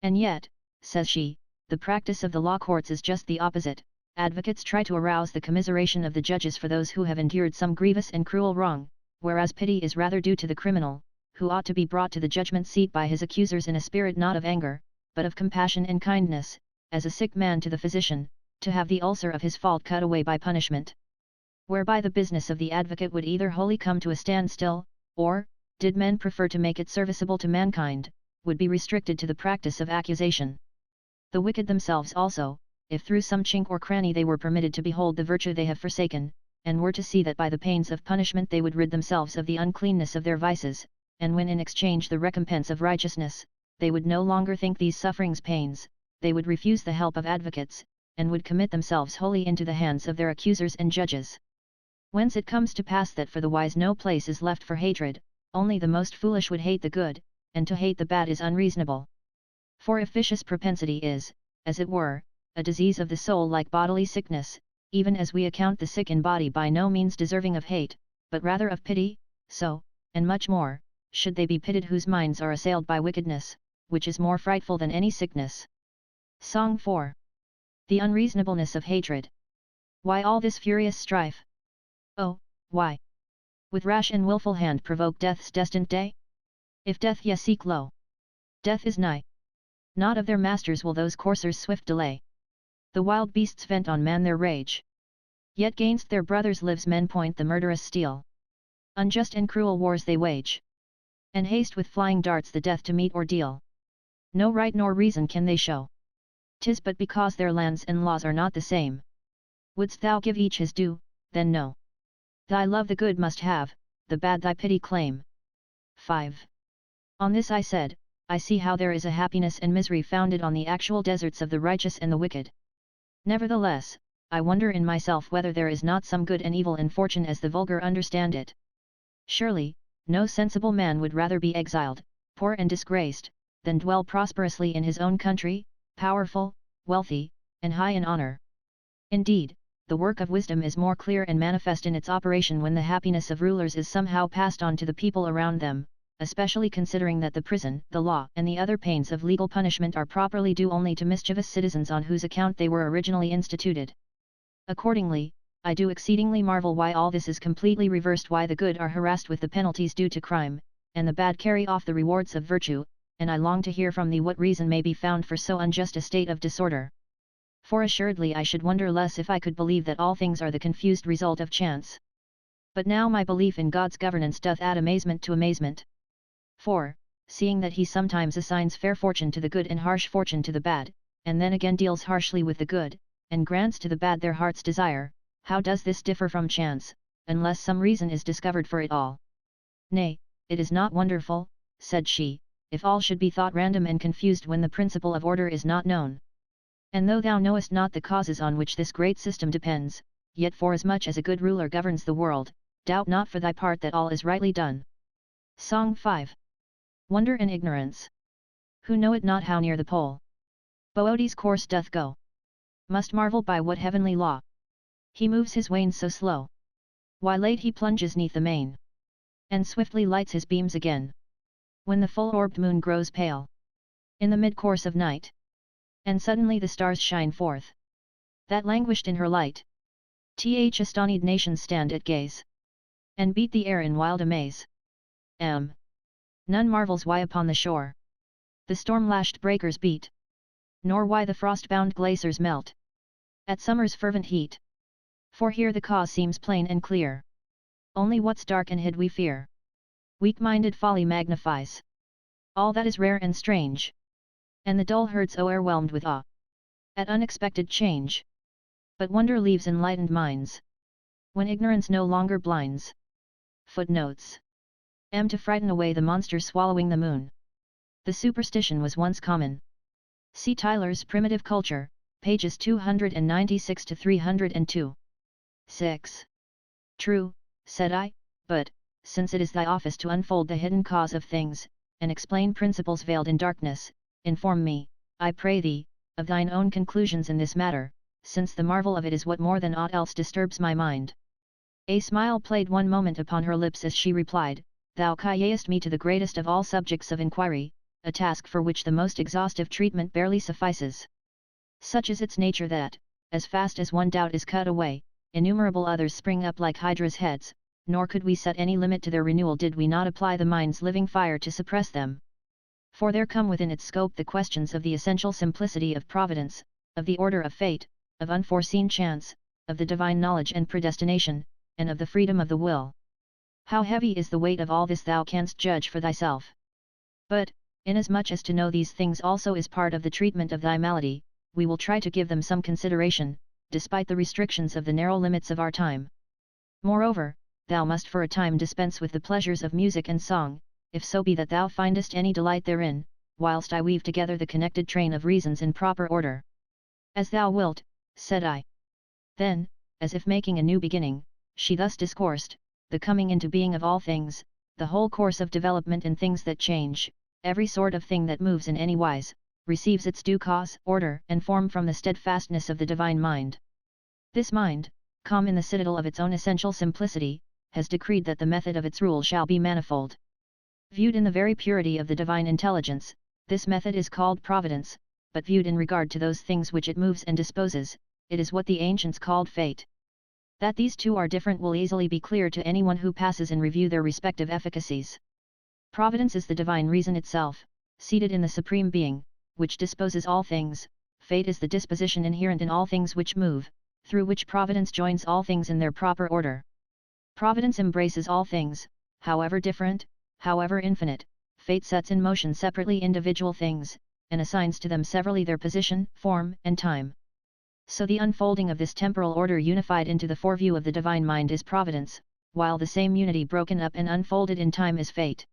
And yet, says she, the practice of the law courts is just the opposite. Advocates try to arouse the commiseration of the judges for those who have endured some grievous and cruel wrong, whereas pity is rather due to the criminal, who ought to be brought to the judgment seat by his accusers in a spirit not of anger, but of compassion and kindness, as a sick man to the physician, to have the ulcer of his fault cut away by punishment. Whereby the business of the advocate would either wholly come to a standstill, or, did men prefer to make it serviceable to mankind, would be restricted to the practice of accusation. The wicked themselves also, if through some chink or cranny they were permitted to behold the virtue they have forsaken, and were to see that by the pains of punishment they would rid themselves of the uncleanness of their vices, and win in exchange the recompense of righteousness, they would no longer think these sufferings pains, they would refuse the help of advocates, and would commit themselves wholly into the hands of their accusers and judges. Whence it comes to pass that for the wise no place is left for hatred, only the most foolish would hate the good, and to hate the bad is unreasonable. For if vicious propensity is, as it were, a disease of the soul like bodily sickness, even as we account the sick in body by no means deserving of hate, but rather of pity, so, and much more, should they be pitied whose minds are assailed by wickedness, which is more frightful than any sickness. Song 4. The unreasonableness of hatred. Why all this furious strife? Oh, why? With rash and wilful hand provoke death's destined day? If death ye seek lo, death is nigh. Not of their masters will those coursers swift delay. The wild beasts vent on man their rage. Yet gainst their brothers' lives men point the murderous steel. Unjust and cruel wars they wage, and haste with flying darts the death to meet or deal. No right nor reason can they show. 'Tis but because their lands and laws are not the same. Wouldst thou give each his due, then know. Thy love the good must have, the bad thy pity claim. 5. On this I said, I see how there is a happiness and misery founded on the actual deserts of the righteous and the wicked. Nevertheless, I wonder in myself whether there is not some good and evil in fortune as the vulgar understand it. Surely, no sensible man would rather be exiled, poor and disgraced, than dwell prosperously in his own country, powerful, wealthy, and high in honor. Indeed, the work of wisdom is more clear and manifest in its operation when the happiness of rulers is somehow passed on to the people around them, especially considering that the prison, the law, and the other pains of legal punishment are properly due only to mischievous citizens on whose account they were originally instituted. Accordingly, I do exceedingly marvel why all this is completely reversed, why the good are harassed with the penalties due to crime, and the bad carry off the rewards of virtue, and I long to hear from thee what reason may be found for so unjust a state of disorder. For assuredly I should wonder less if I could believe that all things are the confused result of chance. But now my belief in God's governance doth add amazement to amazement. For, seeing that he sometimes assigns fair fortune to the good and harsh fortune to the bad, and then again deals harshly with the good, and grants to the bad their heart's desire, how does this differ from chance, unless some reason is discovered for it all? Nay, it is not wonderful, said she, if all should be thought random and confused when the principle of order is not known. And though thou knowest not the causes on which this great system depends, yet forasmuch as a good ruler governs the world, doubt not for thy part that all is rightly done. Song 5. Wonder and ignorance. Who know it not how near the pole Boethius' course doth go, must marvel by what heavenly law he moves his wain so slow. Why late he plunges neath the main, and swiftly lights his beams again, when the full-orbed moon grows pale in the mid-course of night, and suddenly the stars shine forth, that languished in her light. Astonished nations stand at gaze, and beat the air in wild amaze. None marvels why upon the shore the storm-lashed breakers beat, nor why the frost-bound glaciers melt at summer's fervent heat. For here the cause seems plain and clear. Only what's dark and hid we fear. Weak-minded folly magnifies all that is rare and strange, and the dull herds o'erwhelmed with awe at unexpected change. But wonder leaves enlightened minds when ignorance no longer blinds. Footnotes. To frighten away the monster swallowing the moon. The superstition was once common. See Tyler's Primitive Culture, pages 296 to 302. 6. True, said I, but, since it is thy office to unfold the hidden cause of things, and explain principles veiled in darkness, inform me, I pray thee, of thine own conclusions in this matter, since the marvel of it is what more than aught else disturbs my mind. A smile played one moment upon her lips as she replied, Thou callest me to the greatest of all subjects of inquiry, a task for which the most exhaustive treatment barely suffices. Such is its nature that, as fast as one doubt is cut away, innumerable others spring up like Hydra's heads, nor could we set any limit to their renewal did we not apply the mind's living fire to suppress them. For there come within its scope the questions of the essential simplicity of providence, of the order of fate, of unforeseen chance, of the divine knowledge and predestination, and of the freedom of the will. How heavy is the weight of all this thou canst judge for thyself. But, inasmuch as to know these things also is part of the treatment of thy malady, we will try to give them some consideration, despite the restrictions of the narrow limits of our time. Moreover, thou must for a time dispense with the pleasures of music and song, if so be that thou findest any delight therein, whilst I weave together the connected train of reasons in proper order. As thou wilt, said I. Then, as if making a new beginning, she thus discoursed, the coming into being of all things, the whole course of development in things that change, every sort of thing that moves in any wise, receives its due cause, order, and form from the steadfastness of the divine mind. This mind, calm in the citadel of its own essential simplicity, has decreed that the method of its rule shall be manifold. Viewed in the very purity of the divine intelligence, this method is called providence, but viewed in regard to those things which it moves and disposes, it is what the ancients called fate. That these two are different will easily be clear to anyone who passes in review their respective efficacies. Providence is the divine reason itself, seated in the Supreme Being, which disposes all things. Fate is the disposition inherent in all things which move, through which providence joins all things in their proper order. Providence embraces all things, however different, however infinite. Fate sets in motion separately individual things, and assigns to them severally their position, form, and time. So the unfolding of this temporal order unified into the foreview of the divine mind is providence, while the same unity broken up and unfolded in time is fate.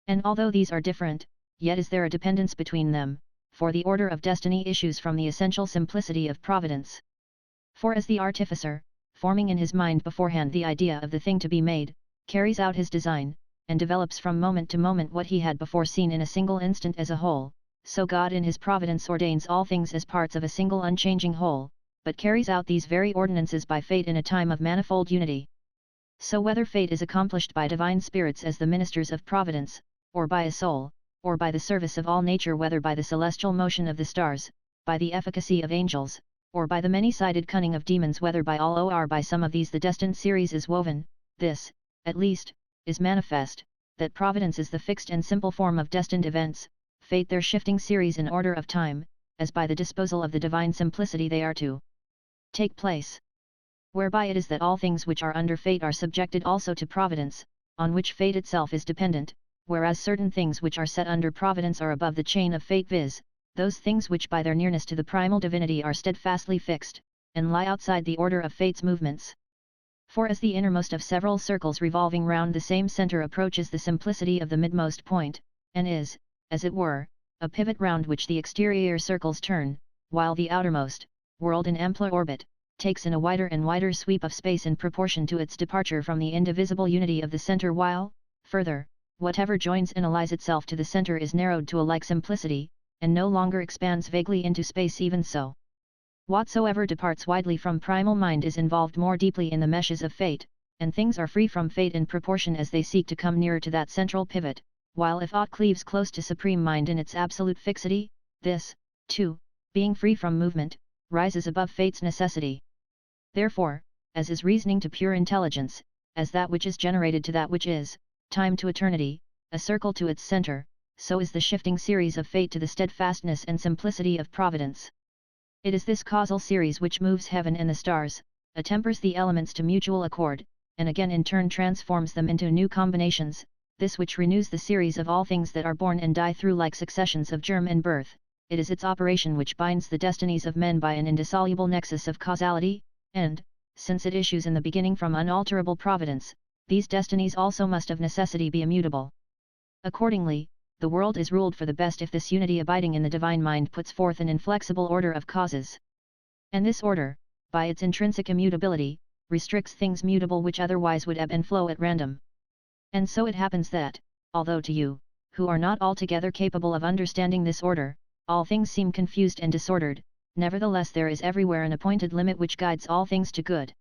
And although these are different, yet is there a dependence between them, for the order of destiny issues from the essential simplicity of providence. For as the artificer, forming in his mind beforehand the idea of the thing to be made, carries out his design, and develops from moment to moment what he had before seen in a single instant as a whole, so God in his providence ordains all things as parts of a single unchanging whole, but carries out these very ordinances by fate in a time of manifold unity. So whether fate is accomplished by divine spirits as the ministers of providence, or by a soul, or by the service of all nature, whether by the celestial motion of the stars, by the efficacy of angels, or by the many-sided cunning of demons, whether by all or by some of these the destined series is woven, this, at least, is manifest, that providence is the fixed and simple form of destined events, fate their shifting series in order of time, as by the disposal of the divine simplicity they are to take place. Whereby it is that all things which are under fate are subjected also to providence, on which fate itself is dependent, whereas certain things which are set under providence are above the chain of fate, viz., those things which by their nearness to the primal divinity are steadfastly fixed, and lie outside the order of fate's movements. For as the innermost of several circles revolving round the same centre approaches the simplicity of the midmost point, and is, as it were, a pivot round which the exterior circles turn, while the outermost, whirled in ampler orbit, takes in a wider and wider sweep of space in proportion to its departure from the indivisible unity of the centre, while, further, whatever joins and allies itself to the centre is narrowed to a like simplicity, and no longer expands vaguely into space. Even so, whatsoever departs widely from primal mind is involved more deeply in the meshes of fate, and things are free from fate in proportion as they seek to come nearer to that central pivot, while if aught cleaves close to supreme mind in its absolute fixity, this, too, being free from movement, rises above fate's necessity. Therefore, as is reasoning to pure intelligence, as that which is generated to that which is, time to eternity, a circle to its center, so is the shifting series of fate to the steadfastness and simplicity of providence. It is this causal series which moves heaven and the stars, attempers the elements to mutual accord, and again in turn transforms them into new combinations, this which renews the series of all things that are born and die through like successions of germ and birth. It is its operation which binds the destinies of men by an indissoluble nexus of causality, and, since it issues in the beginning from unalterable providence, these destinies also must of necessity be immutable. Accordingly, the world is ruled for the best if this unity abiding in the divine mind puts forth an inflexible order of causes. And this order, by its intrinsic immutability, restricts things mutable which otherwise would ebb and flow at random. And so it happens that, although to you, who are not altogether capable of understanding this order, all things seem confused and disordered, nevertheless there is everywhere an appointed limit which guides all things to good.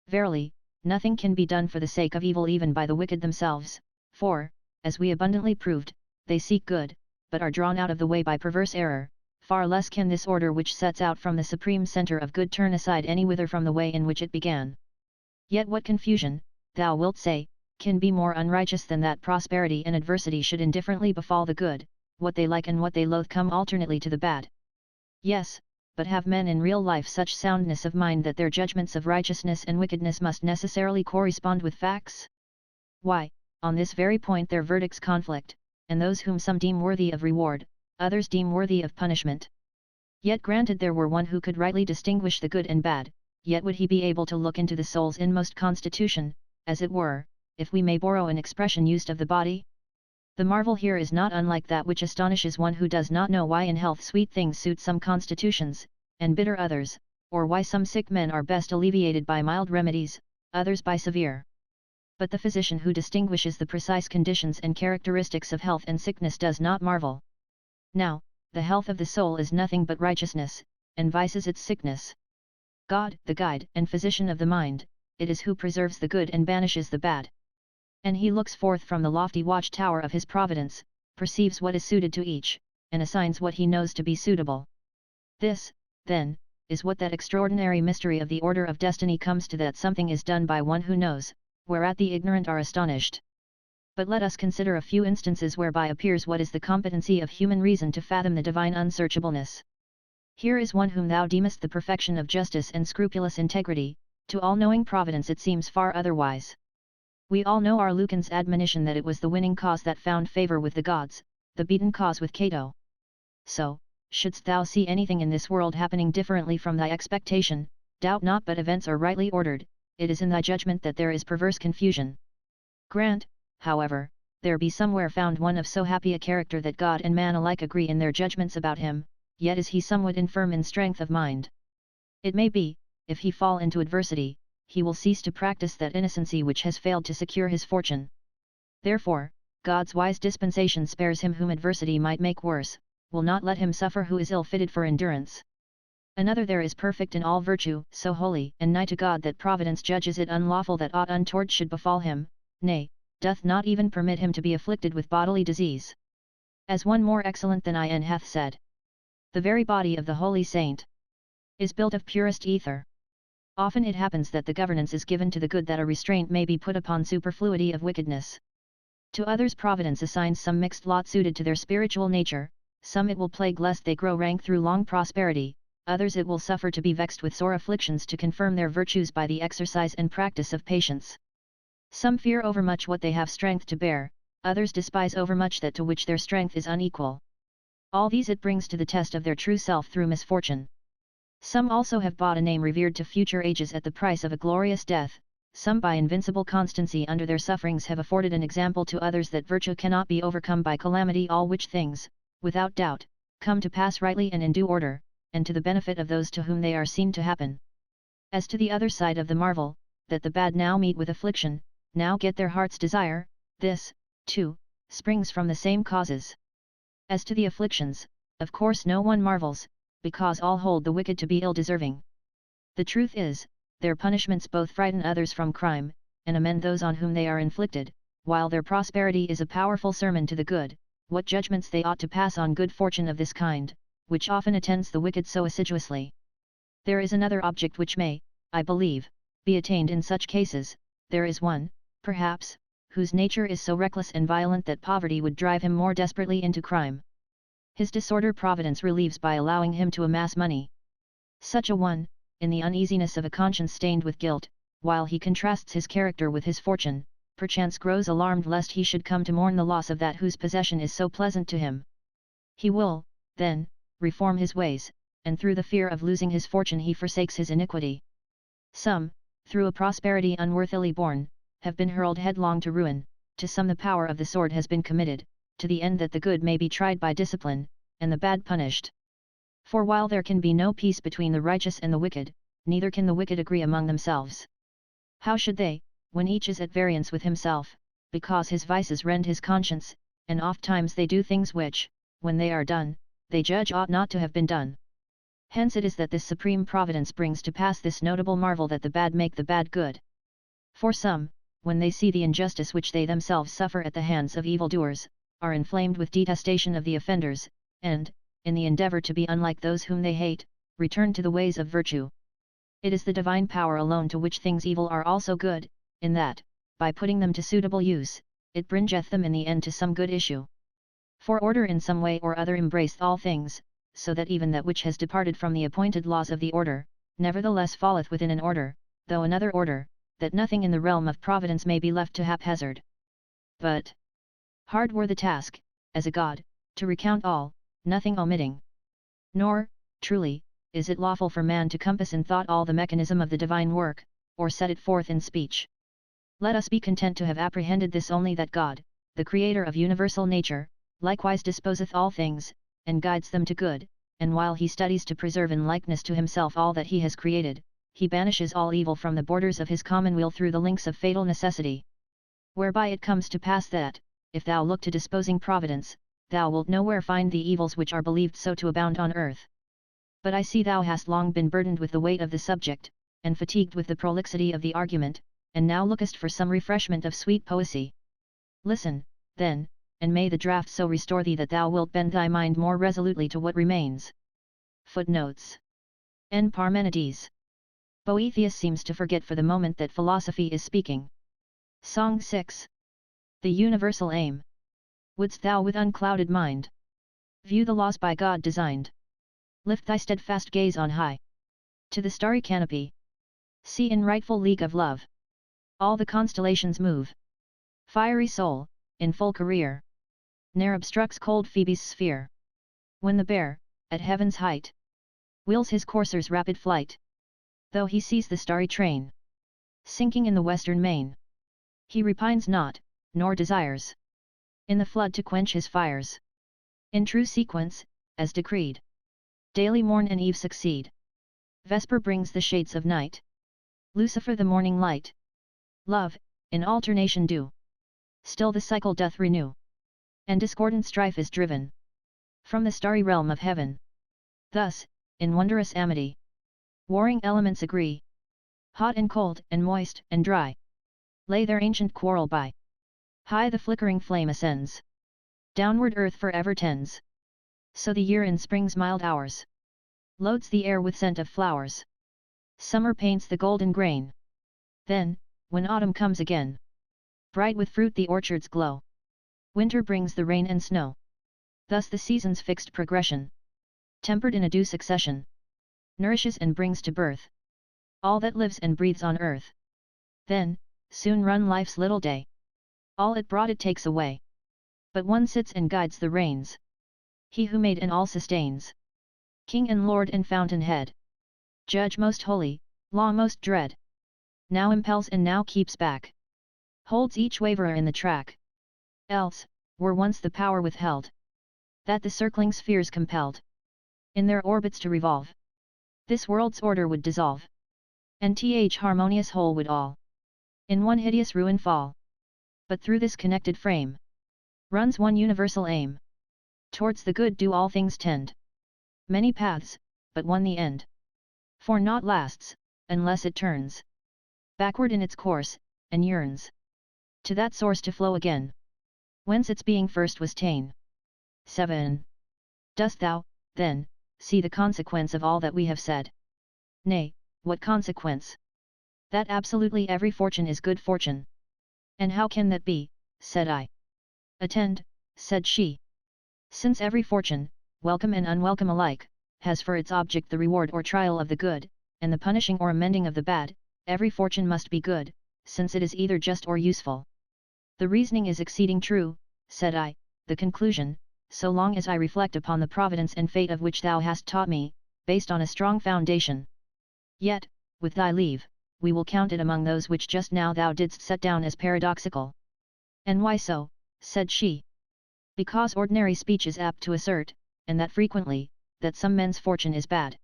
Verily, nothing can be done for the sake of evil even by the wicked themselves, for, as we abundantly proved, they seek good, but are drawn out of the way by perverse error. Far less can this order which sets out from the supreme center of good turn aside any whither from the way in which it began. Yet what confusion, thou wilt say, can be more unrighteous than that prosperity and adversity should indifferently befall the good, what they like and what they loathe come alternately to the bad? Yes, but have men in real life such soundness of mind that their judgments of righteousness and wickedness must necessarily correspond with facts? Why, on this very point their verdicts conflict, and those whom some deem worthy of reward, others deem worthy of punishment. Yet granted there were one who could rightly distinguish the good and bad, yet would he be able to look into the soul's inmost constitution, as it were, if we may borrow an expression used of the body? The marvel here is not unlike that which astonishes one who does not know why in health sweet things suit some constitutions, and bitter others, or why some sick men are best alleviated by mild remedies, others by severe. But the physician who distinguishes the precise conditions and characteristics of health and sickness does not marvel. Now, the health of the soul is nothing but righteousness, and vice is its sickness. God, the guide and physician of the mind, it is who preserves the good and banishes the bad. And he looks forth from the lofty watchtower of his providence, perceives what is suited to each, and assigns what he knows to be suitable. This, then, is what that extraordinary mystery of the order of destiny comes to, that something is done by one who knows, whereat the ignorant are astonished. But let us consider a few instances whereby appears what is the competency of human reason to fathom the divine unsearchableness. Here is one whom thou deemest the perfection of justice and scrupulous integrity, to all-knowing providence it seems far otherwise. We all know our Lucan's admonition that it was the winning cause that found favor with the gods, the beaten cause with Cato. So, shouldst thou see anything in this world happening differently from thy expectation, doubt not but events are rightly ordered, it is in thy judgment that there is perverse confusion. Grant, however, there be somewhere found one of so happy a character that God and man alike agree in their judgments about him, yet is he somewhat infirm in strength of mind. It may be, if he fall into adversity, he will cease to practice that innocency which has failed to secure his fortune. Therefore, God's wise dispensation spares him whom adversity might make worse, will not let him suffer who is ill-fitted for endurance. Another there is perfect in all virtue, so holy and nigh to God that providence judges it unlawful that aught untoward should befall him, nay, doth not even permit him to be afflicted with bodily disease. As one more excellent than I hath said, the very body of the holy saint is built of purest ether. Often it happens that the governance is given to the good that a restraint may be put upon superfluity of wickedness. To others providence assigns some mixed lot suited to their spiritual nature, some it will plague lest they grow rank through long prosperity, others it will suffer to be vexed with sore afflictions to confirm their virtues by the exercise and practice of patience. Some fear overmuch what they have strength to bear, others despise overmuch that to which their strength is unequal. All these it brings to the test of their true self through misfortune. Some also have bought a name revered to future ages at the price of a glorious death, some by invincible constancy under their sufferings have afforded an example to others that virtue cannot be overcome by calamity, all which things, without doubt, come to pass rightly and in due order, and to the benefit of those to whom they are seen to happen. As to the other side of the marvel, that the bad now meet with affliction, now get their heart's desire, this, too, springs from the same causes. As to the afflictions, of course no one marvels, because all hold the wicked to be ill-deserving. The truth is, their punishments both frighten others from crime, and amend those on whom they are inflicted, while their prosperity is a powerful sermon to the good, what judgments they ought to pass on good fortune of this kind, which often attends the wicked so assiduously. There is another object which may, I believe, be attained in such cases, there is one, perhaps, whose nature is so reckless and violent that poverty would drive him more desperately into crime. His disorder Providence relieves by allowing him to amass money. Such a one, in the uneasiness of a conscience stained with guilt, while he contrasts his character with his fortune, perchance grows alarmed lest he should come to mourn the loss of that whose possession is so pleasant to him. He will, then, reform his ways, and through the fear of losing his fortune he forsakes his iniquity. Some, through a prosperity unworthily born, have been hurled headlong to ruin, to some the power of the sword has been committed, to the end that the good may be tried by discipline, and the bad punished. For while there can be no peace between the righteous and the wicked, neither can the wicked agree among themselves. How should they, when each is at variance with himself, because his vices rend his conscience, and ofttimes they do things which, when they are done, they judge ought not to have been done. Hence it is that this supreme providence brings to pass this notable marvel that the bad make the bad good. For some, when they see the injustice which they themselves suffer at the hands of evildoers, are inflamed with detestation of the offenders, and, in the endeavour to be unlike those whom they hate, return to the ways of virtue. It is the divine power alone to which things evil are also good, in that, by putting them to suitable use, it bringeth them in the end to some good issue. For order in some way or other embraceth all things, so that even that which has departed from the appointed laws of the order, nevertheless falleth within an order, though another order, that nothing in the realm of providence may be left to haphazard. But hard were the task, as a god, to recount all, nothing omitting. Nor, truly, is it lawful for man to compass in thought all the mechanism of the divine work, or set it forth in speech. Let us be content to have apprehended this only, that God, the Creator of universal nature, likewise disposeth all things, and guides them to good, and while he studies to preserve in likeness to himself all that he has created, he banishes all evil from the borders of his commonweal through the links of fatal necessity. Whereby it comes to pass that, if thou look to disposing providence, thou wilt nowhere find the evils which are believed so to abound on earth. But I see thou hast long been burdened with the weight of the subject, and fatigued with the prolixity of the argument, and now lookest for some refreshment of sweet poesy. Listen, then, and may the draught so restore thee that thou wilt bend thy mind more resolutely to what remains. Footnotes. N. Parmenides. Boethius seems to forget for the moment that philosophy is speaking. Song 6. The universal aim. Wouldst thou with unclouded mind view the laws by God designed? Lift thy steadfast gaze on high, to the starry canopy. See in rightful league of love, all the constellations move. Fiery soul, in full career, ne'er obstructs cold Phoebe's sphere. When the bear, at heaven's height, wheels his courser's rapid flight, though he sees the starry train sinking in the western main, he repines not, nor desires in the flood to quench his fires. In true sequence, as decreed, daily morn and eve succeed. Vesper brings the shades of night, Lucifer the morning light. Love, in alternation do, still the cycle doth renew, and discordant strife is driven from the starry realm of heaven. Thus, in wondrous amity, warring elements agree, hot and cold, and moist and dry, lay their ancient quarrel by. High the flickering flame ascends, downward earth forever tends. So the year in spring's mild hours loads the air with scent of flowers. Summer paints the golden grain. Then, when autumn comes again, bright with fruit the orchards glow. Winter brings the rain and snow. Thus the season's fixed progression, tempered in a due succession, nourishes and brings to birth all that lives and breathes on earth. Then, soon run life's little day. All it brought it takes away. But one sits and guides the reins, he who made and all sustains. King and Lord and fountainhead, Judge most holy, law most dread, now impels and now keeps back, holds each waverer in the track. Else, were once the power withheld, that the circling spheres compelled in their orbits to revolve, this world's order would dissolve, and harmonious whole would all in one hideous ruin fall. But through this connected frame runs one universal aim. Towards the good do all things tend. Many paths, but one the end. For naught lasts, unless it turns backward in its course, and yearns to that source to flow again, whence its being first was ta'en. 7. Dost thou, then, see the consequence of all that we have said? Nay, what consequence? That absolutely every fortune is good fortune. And how can that be, said I. Attend, said she. Since every fortune, welcome and unwelcome alike, has for its object the reward or trial of the good, and the punishing or amending of the bad, every fortune must be good, since it is either just or useful. The reasoning is exceeding true, said I, the conclusion, so long as I reflect upon the providence and fate of which thou hast taught me, based on a strong foundation. Yet, with thy leave, we will count it among those which just now thou didst set down as paradoxical. And why so, said she. Because ordinary speech is apt to assert, and that frequently, that some men's fortune is bad.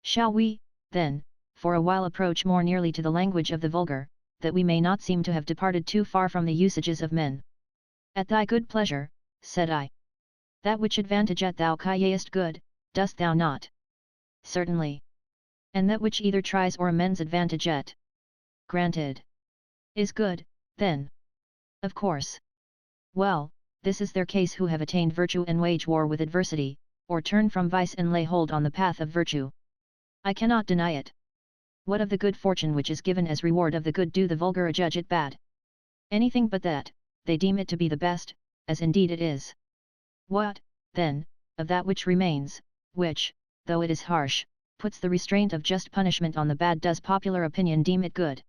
Shall we, then, for a while approach more nearly to the language of the vulgar, that we may not seem to have departed too far from the usages of men? At thy good pleasure, said I. That which advantageth thou callest good, dost thou not? Certainly. And that which either tries or amends advantageth? Granted. Is good, then? Of course. Well, this is their case who have attained virtue and wage war with adversity, or turn from vice and lay hold on the path of virtue. I cannot deny it. What of the good fortune which is given as reward of the good do the vulgar adjudge it bad? Anything but that, they deem it to be the best, as indeed it is. What, then, of that which remains, which, though it is harsh, puts the restraint of just punishment on the bad, does popular opinion deem it good?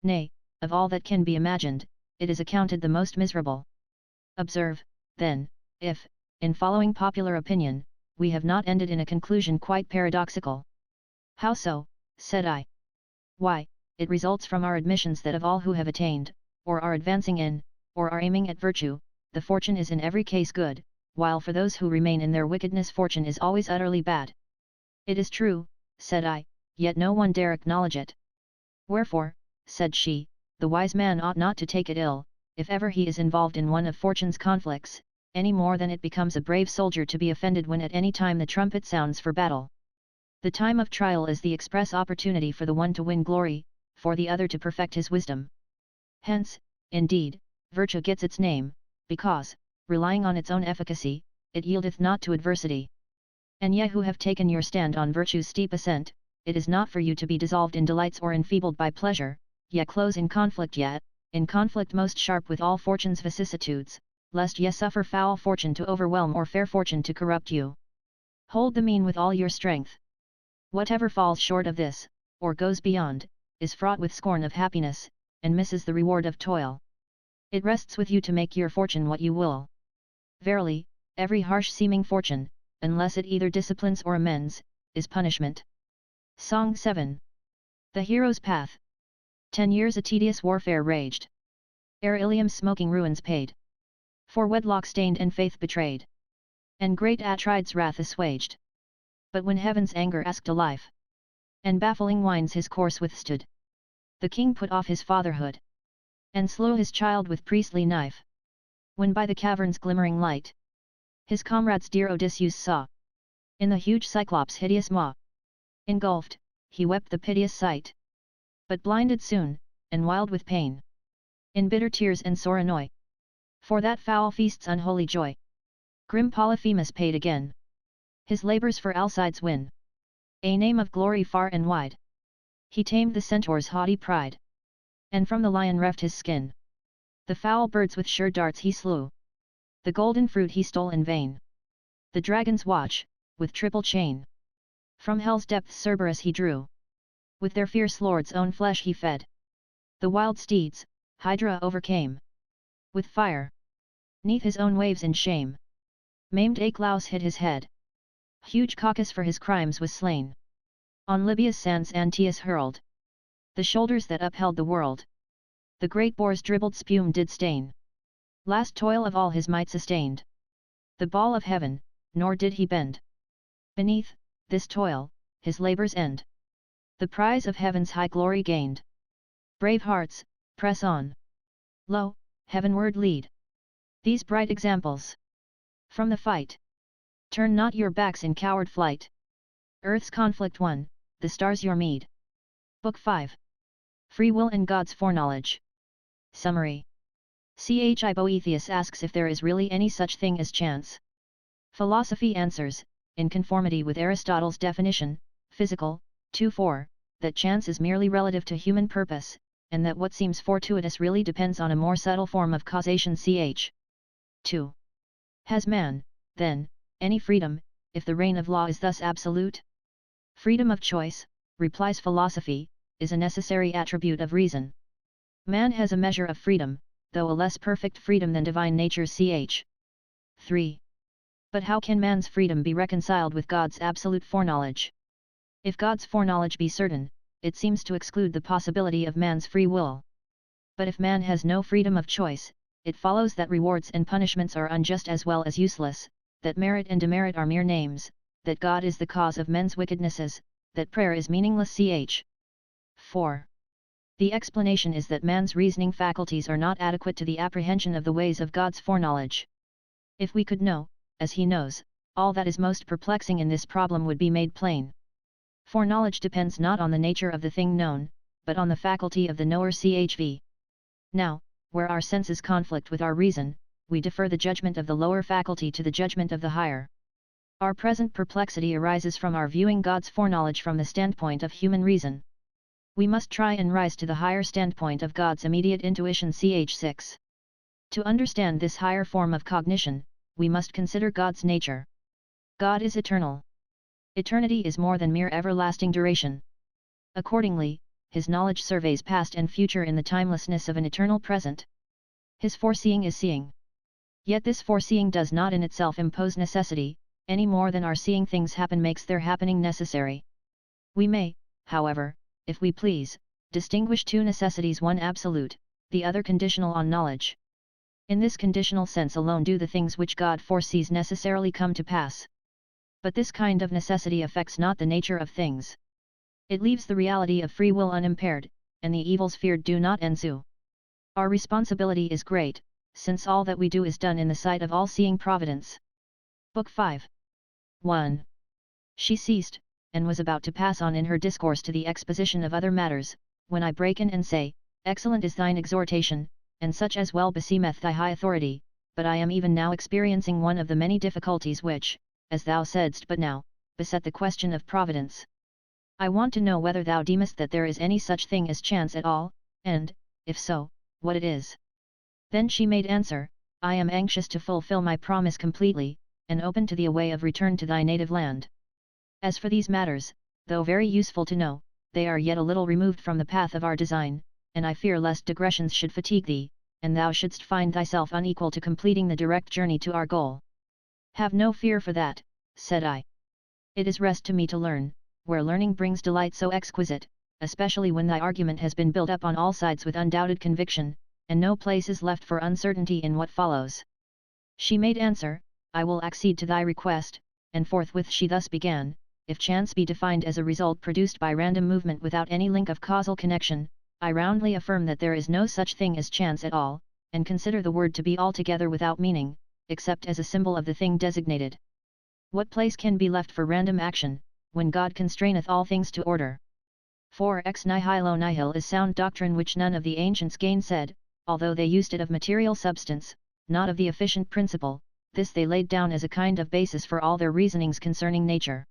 Nay, of all that can be imagined, it is accounted the most miserable. Observe, then, if, in following popular opinion, we have not ended in a conclusion quite paradoxical. How so, said I. Why, it results from our admissions that of all who have attained, or are advancing in, or are aiming at virtue, the fortune is in every case good, while for those who remain in their wickedness fortune is always utterly bad. It is true, said I, yet no one dare acknowledge it. Wherefore, said she, the wise man ought not to take it ill, if ever he is involved in one of fortune's conflicts, any more than it becomes a brave soldier to be offended when at any time the trumpet sounds for battle. The time of trial is the express opportunity for the one to win glory, for the other to perfect his wisdom. Hence, indeed, virtue gets its name, because, relying on its own efficacy, it yieldeth not to adversity. And ye who have taken your stand on virtue's steep ascent, it is not for you to be dissolved in delights or enfeebled by pleasure, ye close in conflict yet, in conflict most sharp with all fortune's vicissitudes, lest ye suffer foul fortune to overwhelm or fair fortune to corrupt you. Hold the mean with all your strength. Whatever falls short of this, or goes beyond, is fraught with scorn of happiness, and misses the reward of toil. It rests with you to make your fortune what you will. Verily, every harsh-seeming fortune, unless it either disciplines or amends, is punishment. Song 7. The Hero's Path. 10 years a tedious warfare raged, ere Ilium's smoking ruins paid. For wedlock stained and faith betrayed, and great Atride's wrath assuaged. But when heaven's anger asked a life, and baffling winds his course withstood, the king put off his fatherhood, and slew his child with priestly knife. When by the cavern's glimmering light, his comrades dear Odysseus saw, in the huge Cyclops' hideous maw, engulfed, he wept the piteous sight. But blinded soon, and wild with pain, in bitter tears and sore annoy, for that foul feast's unholy joy, grim Polyphemus paid again his labours for Alcide's win, a name of glory far and wide. He tamed the centaur's haughty pride, and from the lion reft his skin. The foul birds with sure darts he slew, the golden fruit he stole in vain. The dragon's watch, with triple chain, from hell's depths Cerberus he drew, with their fierce lord's own flesh he fed. The wild steeds, Hydra overcame, with fire, 'neath his own waves in shame. Maimed Aclaus hid his head, huge Cacus for his crimes was slain. On Libya's sands Antaeus hurled, the shoulders that upheld the world. The great boar's dribbled spume did stain, last toil of all his might sustained, the ball of heaven, nor did he bend beneath this toil, his labours end. The prize of heaven's high glory gained. Brave hearts, press on. Lo, heavenward lead. These bright examples from the fight. Turn not your backs in coward flight. Earth's conflict won, the stars your meed. Book 5. Free Will and God's Foreknowledge. Summary. Chi Boethius asks if there is really any such thing as chance. Philosophy answers, in conformity with Aristotle's definition, physical, 2-4, that chance is merely relative to human purpose, and that what seems fortuitous really depends on a more subtle form of causation. Ch. 2. Has man, then, any freedom, if the reign of law is thus absolute? Freedom of choice, replies philosophy, is a necessary attribute of reason. Man has a measure of freedom, though a less perfect freedom than divine nature. Ch. 3. But how can man's freedom be reconciled with God's absolute foreknowledge? If God's foreknowledge be certain, it seems to exclude the possibility of man's free will. But if man has no freedom of choice, it follows that rewards and punishments are unjust as well as useless, that merit and demerit are mere names, that God is the cause of men's wickednesses, that prayer is meaningless. Ch. 4. The explanation is that man's reasoning faculties are not adequate to the apprehension of the ways of God's foreknowledge. If we could know, as he knows, all that is most perplexing in this problem would be made plain. Foreknowledge depends not on the nature of the thing known, but on the faculty of the knower. Chv. Now, where our senses conflict with our reason, we defer the judgment of the lower faculty to the judgment of the higher. Our present perplexity arises from our viewing God's foreknowledge from the standpoint of human reason. We must try and rise to the higher standpoint of God's immediate intuition. Ch. 6. To understand this higher form of cognition, we must consider God's nature. God is eternal. Eternity is more than mere everlasting duration. Accordingly, his knowledge surveys past and future in the timelessness of an eternal present. His foreseeing is seeing. Yet this foreseeing does not in itself impose necessity, any more than our seeing things happen makes their happening necessary. We may, however, if we please, distinguish two necessities, one absolute, the other conditional on knowledge. In this conditional sense alone do the things which God foresees necessarily come to pass. But this kind of necessity affects not the nature of things. It leaves the reality of free will unimpaired, and the evils feared do not ensue. Our responsibility is great, since all that we do is done in the sight of all-seeing Providence. Book 5. 1. She ceased, and was about to pass on in her discourse to the exposition of other matters, when I break in and say, Excellent is thine exhortation, and such as well beseemeth thy high authority, but I am even now experiencing one of the many difficulties which, as thou saidst but now, beset the question of Providence. I want to know whether thou deemest that there is any such thing as chance at all, and, if so, what it is. Then she made answer, I am anxious to fulfill my promise completely, and open to thee a way of return to thy native land. As for these matters, though very useful to know, they are yet a little removed from the path of our design, and I fear lest digressions should fatigue thee, and thou shouldst find thyself unequal to completing the direct journey to our goal. Have no fear for that, said I. It is rest to me to learn, where learning brings delight so exquisite, especially when thy argument has been built up on all sides with undoubted conviction, and no place is left for uncertainty in what follows. She made answer, I will accede to thy request, and forthwith she thus began, if chance be defined as a result produced by random movement without any link of causal connection, I roundly affirm that there is no such thing as chance at all, and consider the word to be altogether without meaning, except as a symbol of the thing designated. What place can be left for random action, when God constraineth all things to order? For ex nihilo nihil is sound doctrine which none of the ancients gainsaid, although they used it of material substance, not of the efficient principle. This they laid down as a kind of basis for all their reasonings concerning nature.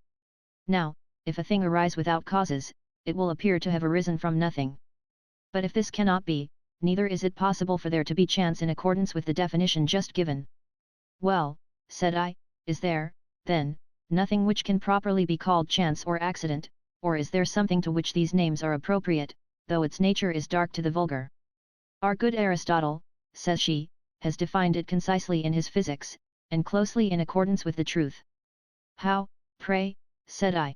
Now, if a thing arise without causes, it will appear to have arisen from nothing. But if this cannot be, neither is it possible for there to be chance in accordance with the definition just given. Well, said I, is there, then, nothing which can properly be called chance or accident, or is there something to which these names are appropriate, though its nature is dark to the vulgar? Our good Aristotle, says she, has defined it concisely in his Physics, and closely in accordance with the truth. How, pray, said I.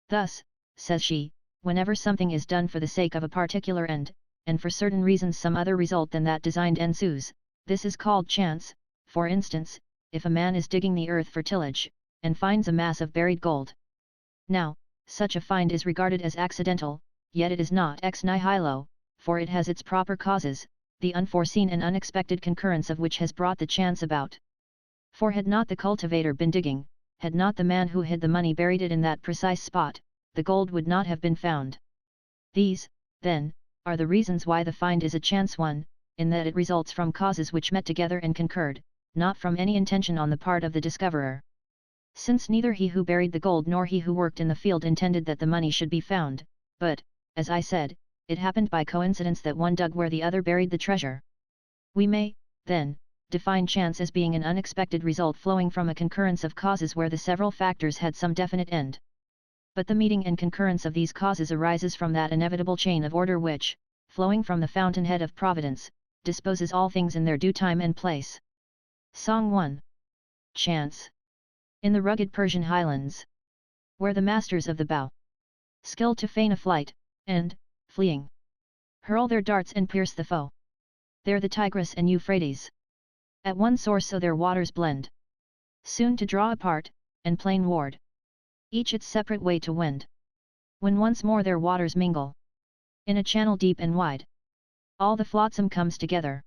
Thus, says she, whenever something is done for the sake of a particular end, and for certain reasons some other result than that designed ensues, this is called chance. For instance, if a man is digging the earth for tillage, and finds a mass of buried gold. Now, such a find is regarded as accidental, yet it is not ex nihilo, for it has its proper causes, the unforeseen and unexpected concurrence of which has brought the chance about. For had not the cultivator been digging, had not the man who hid the money buried it in that precise spot, the gold would not have been found. These, then, are the reasons why the find is a chance one, in that it results from causes which met together and concurred, not from any intention on the part of the discoverer. Since neither he who buried the gold nor he who worked in the field intended that the money should be found, but, as I said, it happened by coincidence that one dug where the other buried the treasure. We may, then, define chance as being an unexpected result flowing from a concurrence of causes where the several factors had some definite end. But the meeting and concurrence of these causes arises from that inevitable chain of order which, flowing from the fountainhead of providence, disposes all things in their due time and place. Song 1. Chance. In the rugged Persian highlands, where the masters of the bow, skill to feign a flight, and, fleeing, hurl their darts and pierce the foe. There the Tigris and Euphrates, at one source so their waters blend, soon to draw apart, and plain ward, each its separate way to wend. When once more their waters mingle, in a channel deep and wide, all the flotsam comes together,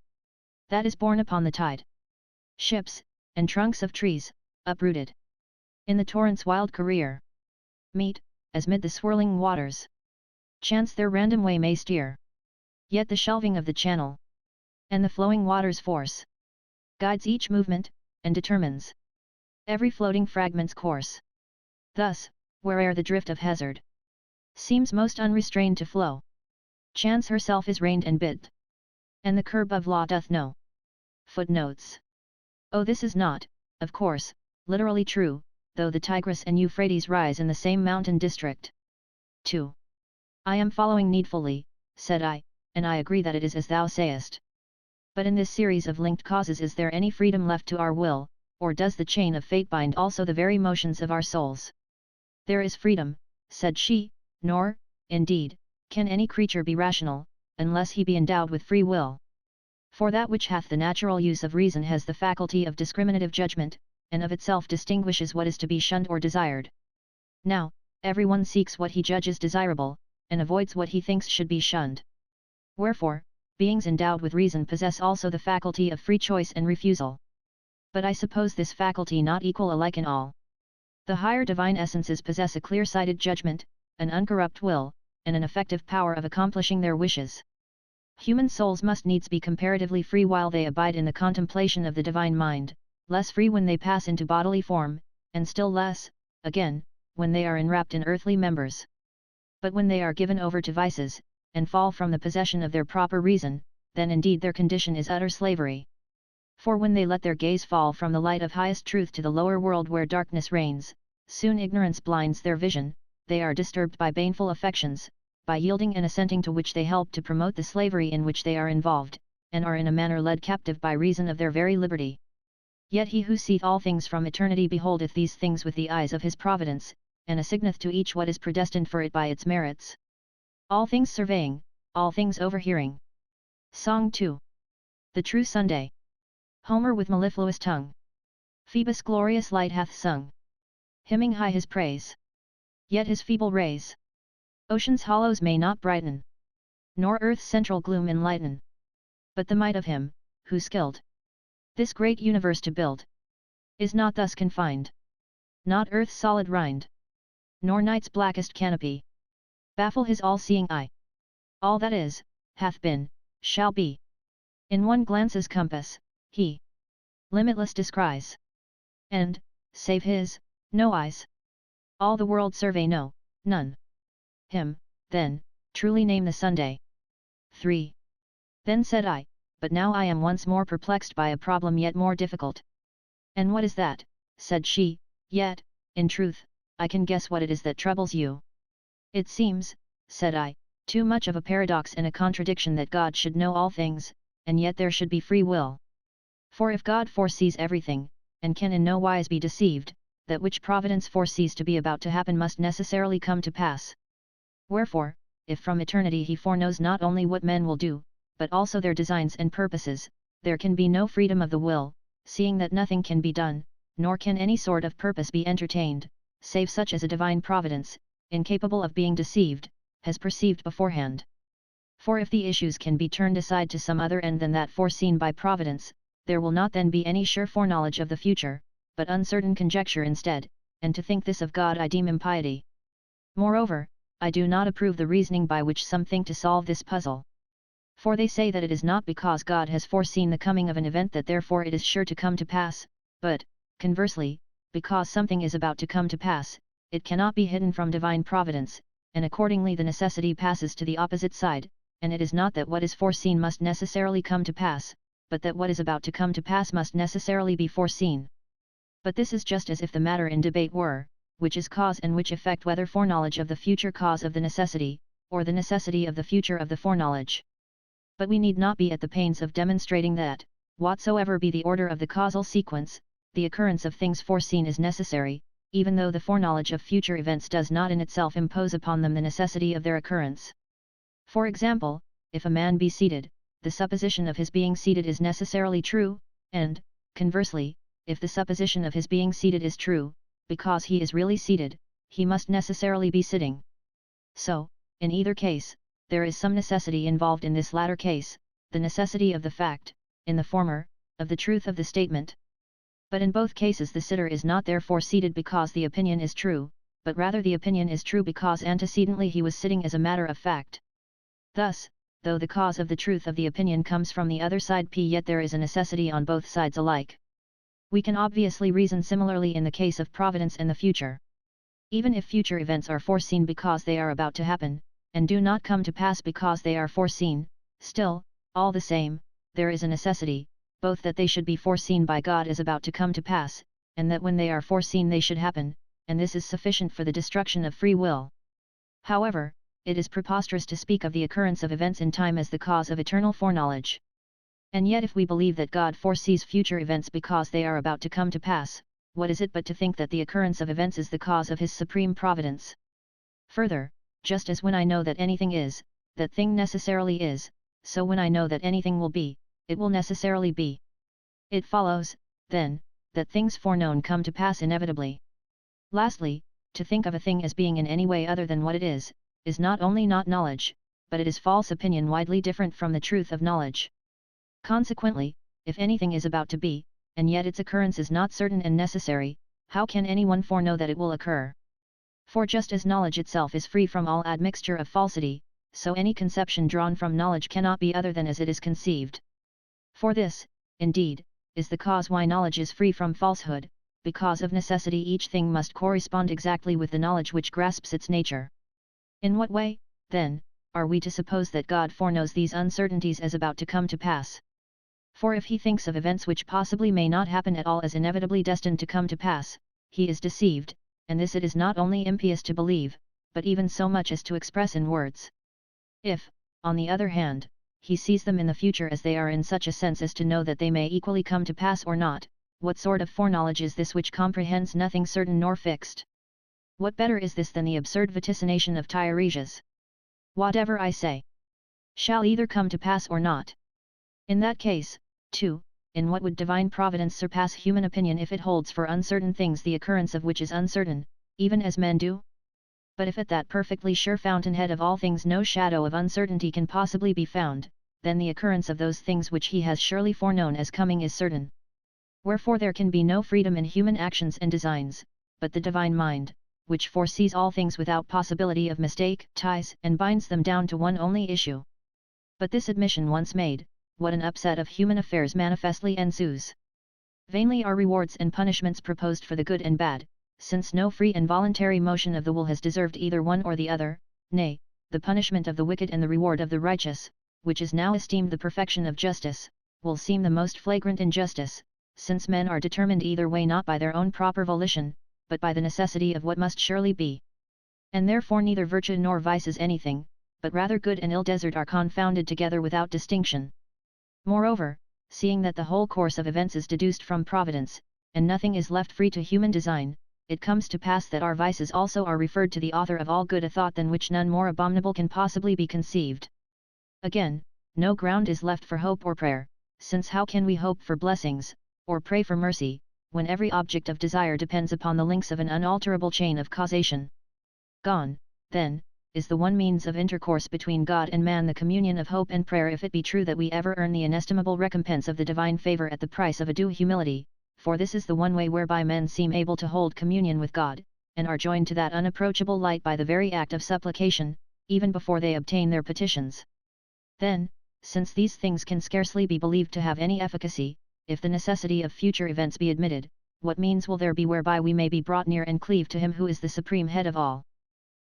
that is borne upon the tide. Ships, and trunks of trees, uprooted, in the torrent's wild career, meet, as mid the swirling waters, chance their random way may steer. Yet the shelving of the channel, and the flowing water's force, guides each movement, and determines every floating fragment's course. Thus, where'er the drift of hazard seems most unrestrained to flow, chance herself is reined and bid, and the curb of law doth know. Footnotes. Oh, this is not, of course, literally true, though the Tigris and Euphrates rise in the same mountain district. 2. I am following needfully, said I, and I agree that it is as thou sayest. But in this series of linked causes is there any freedom left to our will, or does the chain of fate bind also the very motions of our souls? There is freedom, said she, nor, indeed, can any creature be rational, unless he be endowed with free will. For that which hath the natural use of reason has the faculty of discriminative judgment, and of itself distinguishes what is to be shunned or desired. Now, everyone seeks what he judges desirable, and avoids what he thinks should be shunned. Wherefore, beings endowed with reason possess also the faculty of free choice and refusal. But I suppose this faculty not equal alike in all. The higher divine essences possess a clear-sighted judgment, an uncorrupt will, and an effective power of accomplishing their wishes. Human souls must needs be comparatively free while they abide in the contemplation of the divine mind, less free when they pass into bodily form, and still less, again, when they are enwrapped in earthly members. But when they are given over to vices, and fall from the possession of their proper reason, then indeed their condition is utter slavery. For when they let their gaze fall from the light of highest truth to the lower world where darkness reigns, soon ignorance blinds their vision, they are disturbed by baneful affections, by yielding and assenting to which they help to promote the slavery in which they are involved, and are in a manner led captive by reason of their very liberty. Yet he who seeth all things from eternity beholdeth these things with the eyes of his providence, and assigneth to each what is predestined for it by its merits. All things surveying, all things overhearing. Song 2. The True Sunday. Homer with mellifluous tongue, Phoebus' glorious light hath sung, hymning high his praise. Yet his feeble rays ocean's hollows may not brighten, nor earth's central gloom enlighten. But the might of him, who skilled this great universe to build, is not thus confined. Not earth's solid rind, nor night's blackest canopy, baffle his all-seeing eye. All that is, hath been, shall be, in one glance's compass, he limitless descries. And, save his, no eyes, all the world survey no, none. Him, then, truly name the Sunday. 3. Then said I, but now I am once more perplexed by a problem yet more difficult. And what is that? Said she, yet, in truth, I can guess what it is that troubles you. It seems, said I, too much of a paradox and a contradiction that God should know all things, and yet there should be free will. For if God foresees everything, and can in no wise be deceived, that which providence foresees to be about to happen must necessarily come to pass. Wherefore, if from eternity he foreknows not only what men will do, but also their designs and purposes, there can be no freedom of the will, seeing that nothing can be done, nor can any sort of purpose be entertained, save such as a divine providence, incapable of being deceived, has perceived beforehand. For if the issues can be turned aside to some other end than that foreseen by providence, there will not then be any sure foreknowledge of the future, but uncertain conjecture instead, and to think this of God I deem impiety. Moreover, I do not approve the reasoning by which some think to solve this puzzle. For they say that it is not because God has foreseen the coming of an event that therefore it is sure to come to pass, but, conversely, because something is about to come to pass, it cannot be hidden from divine providence, and accordingly the necessity passes to the opposite side, and it is not that what is foreseen must necessarily come to pass, but that what is about to come to pass must necessarily be foreseen. But this is just as if the matter in debate were, which is cause and which effect, whether foreknowledge of the future cause of the necessity, or the necessity of the future of the foreknowledge. But we need not be at the pains of demonstrating that, whatsoever be the order of the causal sequence, the occurrence of things foreseen is necessary, even though the foreknowledge of future events does not in itself impose upon them the necessity of their occurrence. For example, if a man be seated, the supposition of his being seated is necessarily true, and, conversely, if the supposition of his being seated is true, because he is really seated, he must necessarily be sitting. So, in either case, there is some necessity involved in this latter case, the necessity of the fact, in the former, of the truth of the statement. But in both cases the sitter is not therefore seated because the opinion is true, but rather the opinion is true because antecedently he was sitting as a matter of fact. Thus, though the cause of the truth of the opinion comes from the other side P, yet there is a necessity on both sides alike. We can obviously reason similarly in the case of providence and the future. Even if future events are foreseen because they are about to happen, and do not come to pass because they are foreseen, still, all the same, there is a necessity, both that they should be foreseen by God as about to come to pass, and that when they are foreseen they should happen, and this is sufficient for the destruction of free will. However, it is preposterous to speak of the occurrence of events in time as the cause of eternal foreknowledge. And yet if we believe that God foresees future events because they are about to come to pass, what is it but to think that the occurrence of events is the cause of His supreme providence? Further, just as when I know that anything is, that thing necessarily is, so when I know that anything will be, it will necessarily be. It follows, then, that things foreknown come to pass inevitably. Lastly, to think of a thing as being in any way other than what it is not only not knowledge, but it is false opinion widely different from the truth of knowledge. Consequently, if anything is about to be, and yet its occurrence is not certain and necessary, how can anyone foreknow that it will occur? For just as knowledge itself is free from all admixture of falsity, so any conception drawn from knowledge cannot be other than as it is conceived. For this, indeed, is the cause why knowledge is free from falsehood, because of necessity each thing must correspond exactly with the knowledge which grasps its nature. In what way, then, are we to suppose that God foreknows these uncertainties as about to come to pass? For if he thinks of events which possibly may not happen at all as inevitably destined to come to pass, he is deceived, and this it is not only impious to believe, but even so much as to express in words. If, on the other hand, he sees them in the future as they are in such a sense as to know that they may equally come to pass or not, what sort of foreknowledge is this which comprehends nothing certain nor fixed? What better is this than the absurd vaticination of Tiresias? Whatever I say shall either come to pass or not. In that case, too, in what would divine providence surpass human opinion if it holds for uncertain things the occurrence of which is uncertain, even as men do? But if at that perfectly sure fountainhead of all things no shadow of uncertainty can possibly be found, then the occurrence of those things which he has surely foreknown as coming is certain. Wherefore there can be no freedom in human actions and designs, but the divine mind, which foresees all things without possibility of mistake, ties and binds them down to one only issue. But this admission once made, what an upset of human affairs manifestly ensues. Vainly are rewards and punishments proposed for the good and bad, since no free and voluntary motion of the will has deserved either one or the other, nay, the punishment of the wicked and the reward of the righteous, which is now esteemed the perfection of justice, will seem the most flagrant injustice, since men are determined either way not by their own proper volition, but by the necessity of what must surely be. And therefore neither virtue nor vice is anything, but rather good and ill desert are confounded together without distinction. Moreover, seeing that the whole course of events is deduced from providence, and nothing is left free to human design, it comes to pass that our vices also are referred to the author of all good, a thought than which none more abominable can possibly be conceived. Again, no ground is left for hope or prayer, since how can we hope for blessings, or pray for mercy, when every object of desire depends upon the links of an unalterable chain of causation? Gone, then, is the one means of intercourse between God and man, the communion of hope and prayer, if it be true that we ever earn the inestimable recompense of the divine favor at the price of a due humility, for this is the one way whereby men seem able to hold communion with God, and are joined to that unapproachable light by the very act of supplication, even before they obtain their petitions. Then, since these things can scarcely be believed to have any efficacy, if the necessity of future events be admitted, what means will there be whereby we may be brought near and cleave to him who is the supreme head of all?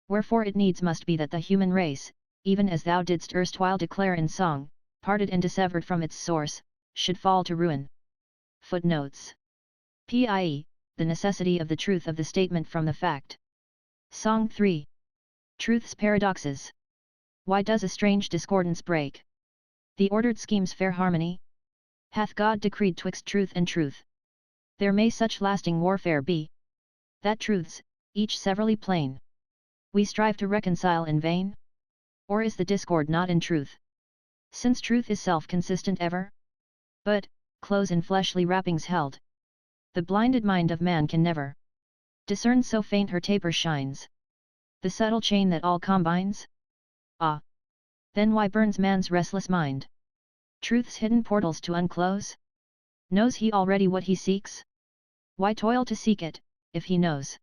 Wherefore it needs must be that the human race, even as thou didst erstwhile declare in song, parted and dissevered from its source, should fall to ruin. Footnotes. P.i.e., the necessity of the truth of the statement from the fact. Song 3. Truth's paradoxes. Why does a strange discordance break the ordered scheme's fair harmony? Hath God decreed twixt truth and truth? There may such lasting warfare be, that truths, each severally plain, we strive to reconcile in vain? Or is the discord not in truth? Since truth is self-consistent ever? But, close in fleshly wrappings held, the blinded mind of man can never discern, so faint her taper shines, the subtle chain that all combines? Ah! Then why burns man's restless mind truth's hidden portals to unclose? Knows he already what he seeks? Why toil to seek it, if he knows?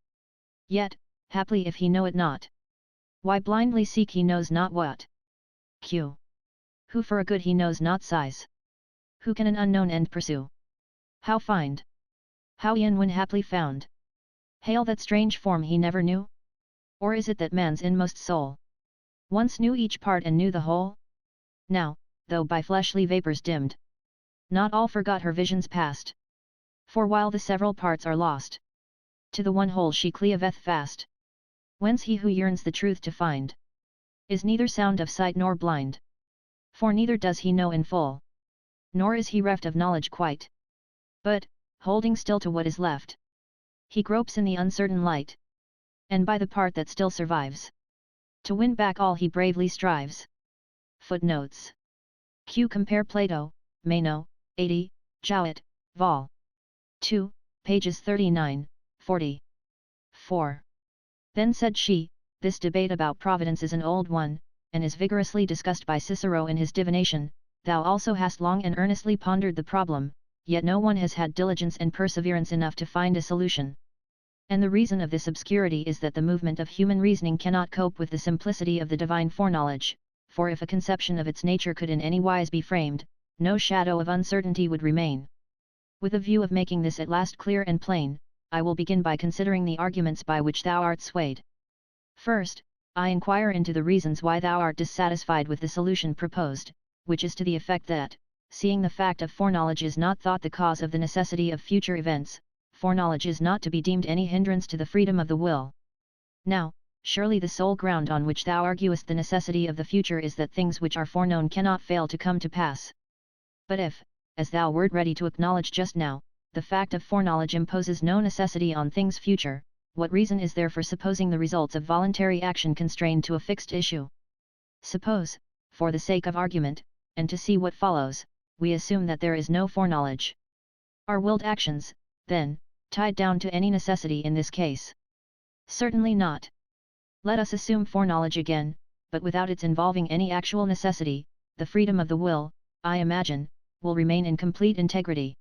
Yet, haply if he know it not, why blindly seek he knows not what? Q. Who for a good he knows not sighs? Who can an unknown end pursue? How find? How e'en when haply found? Hail that strange form he never knew? Or is it that man's inmost soul once knew each part and knew the whole? Now, though by fleshly vapours dimmed, not all forgot her visions past. For while the several parts are lost, to the one whole she cleaveth fast. Whence he who yearns the truth to find is neither sound of sight nor blind. For neither does he know in full, nor is he reft of knowledge quite. But, holding still to what is left, he gropes in the uncertain light, and by the part that still survives, to win back all he bravely strives. Footnotes. Q. Compare Plato, Meno, 80, Jowett, Vol. 2, pages 39, 40. 4. Then said she, this debate about providence is an old one, and is vigorously discussed by Cicero in his Divination. Thou also hast long and earnestly pondered the problem, yet no one has had diligence and perseverance enough to find a solution. And the reason of this obscurity is that the movement of human reasoning cannot cope with the simplicity of the divine foreknowledge, for if a conception of its nature could in any wise be framed, no shadow of uncertainty would remain. With a view of making this at last clear and plain, I will begin by considering the arguments by which thou art swayed. First, I inquire into the reasons why thou art dissatisfied with the solution proposed, which is to the effect that, seeing the fact of foreknowledge is not thought the cause of the necessity of future events, foreknowledge is not to be deemed any hindrance to the freedom of the will. Now, surely the sole ground on which thou arguest the necessity of the future is that things which are foreknown cannot fail to come to pass. But if, as thou wert ready to acknowledge just now, the fact of foreknowledge imposes no necessity on things future, what reason is there for supposing the results of voluntary action constrained to a fixed issue? Suppose, for the sake of argument, and to see what follows, we assume that there is no foreknowledge. Are willed actions, then, tied down to any necessity in this case? Certainly not. Let us assume foreknowledge again, but without its involving any actual necessity. The freedom of the will, I imagine, will remain in complete integrity.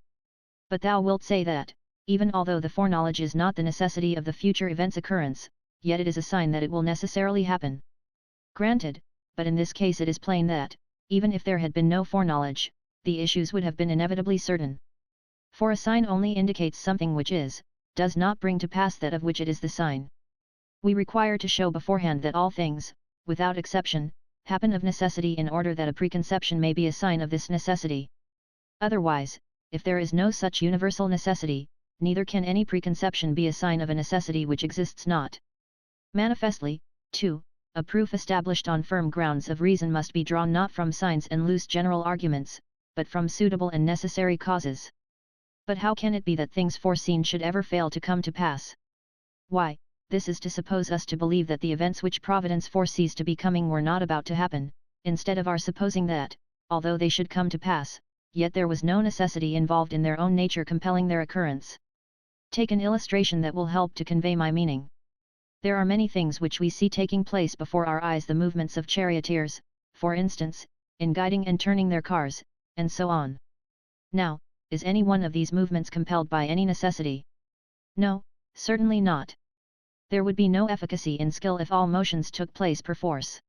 But thou wilt say that, even although the foreknowledge is not the necessity of the future event's occurrence, yet it is a sign that it will necessarily happen. Granted, but in this case it is plain that, even if there had been no foreknowledge, the issues would have been inevitably certain. For a sign only indicates something which is, does not bring to pass that of which it is the sign. We require to show beforehand that all things, without exception, happen of necessity in order that a preconception may be a sign of this necessity. Otherwise, if there is no such universal necessity, neither can any preconception be a sign of a necessity which exists not. Manifestly, too, a proof established on firm grounds of reason must be drawn not from signs and loose general arguments, but from suitable and necessary causes. But how can it be that things foreseen should ever fail to come to pass? Why, this is to suppose us to believe that the events which Providence foresees to be coming were not about to happen, instead of our supposing that, although they should come to pass, yet there was no necessity involved in their own nature compelling their occurrence. Take an illustration that will help to convey my meaning. There are many things which we see taking place before our eyes, the movements of charioteers, for instance, in guiding and turning their cars, and so on. Now, is any one of these movements compelled by any necessity? No, certainly not. There would be no efficacy in skill if all motions took place perforce.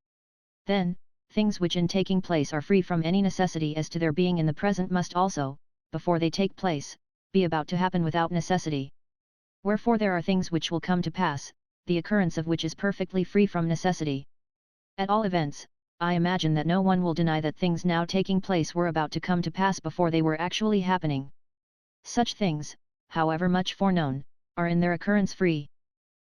Then, things which in taking place are free from any necessity as to their being in the present must also, before they take place, be about to happen without necessity. Wherefore there are things which will come to pass, the occurrence of which is perfectly free from necessity. At all events, I imagine that no one will deny that things now taking place were about to come to pass before they were actually happening. Such things, however much foreknown, are in their occurrence free.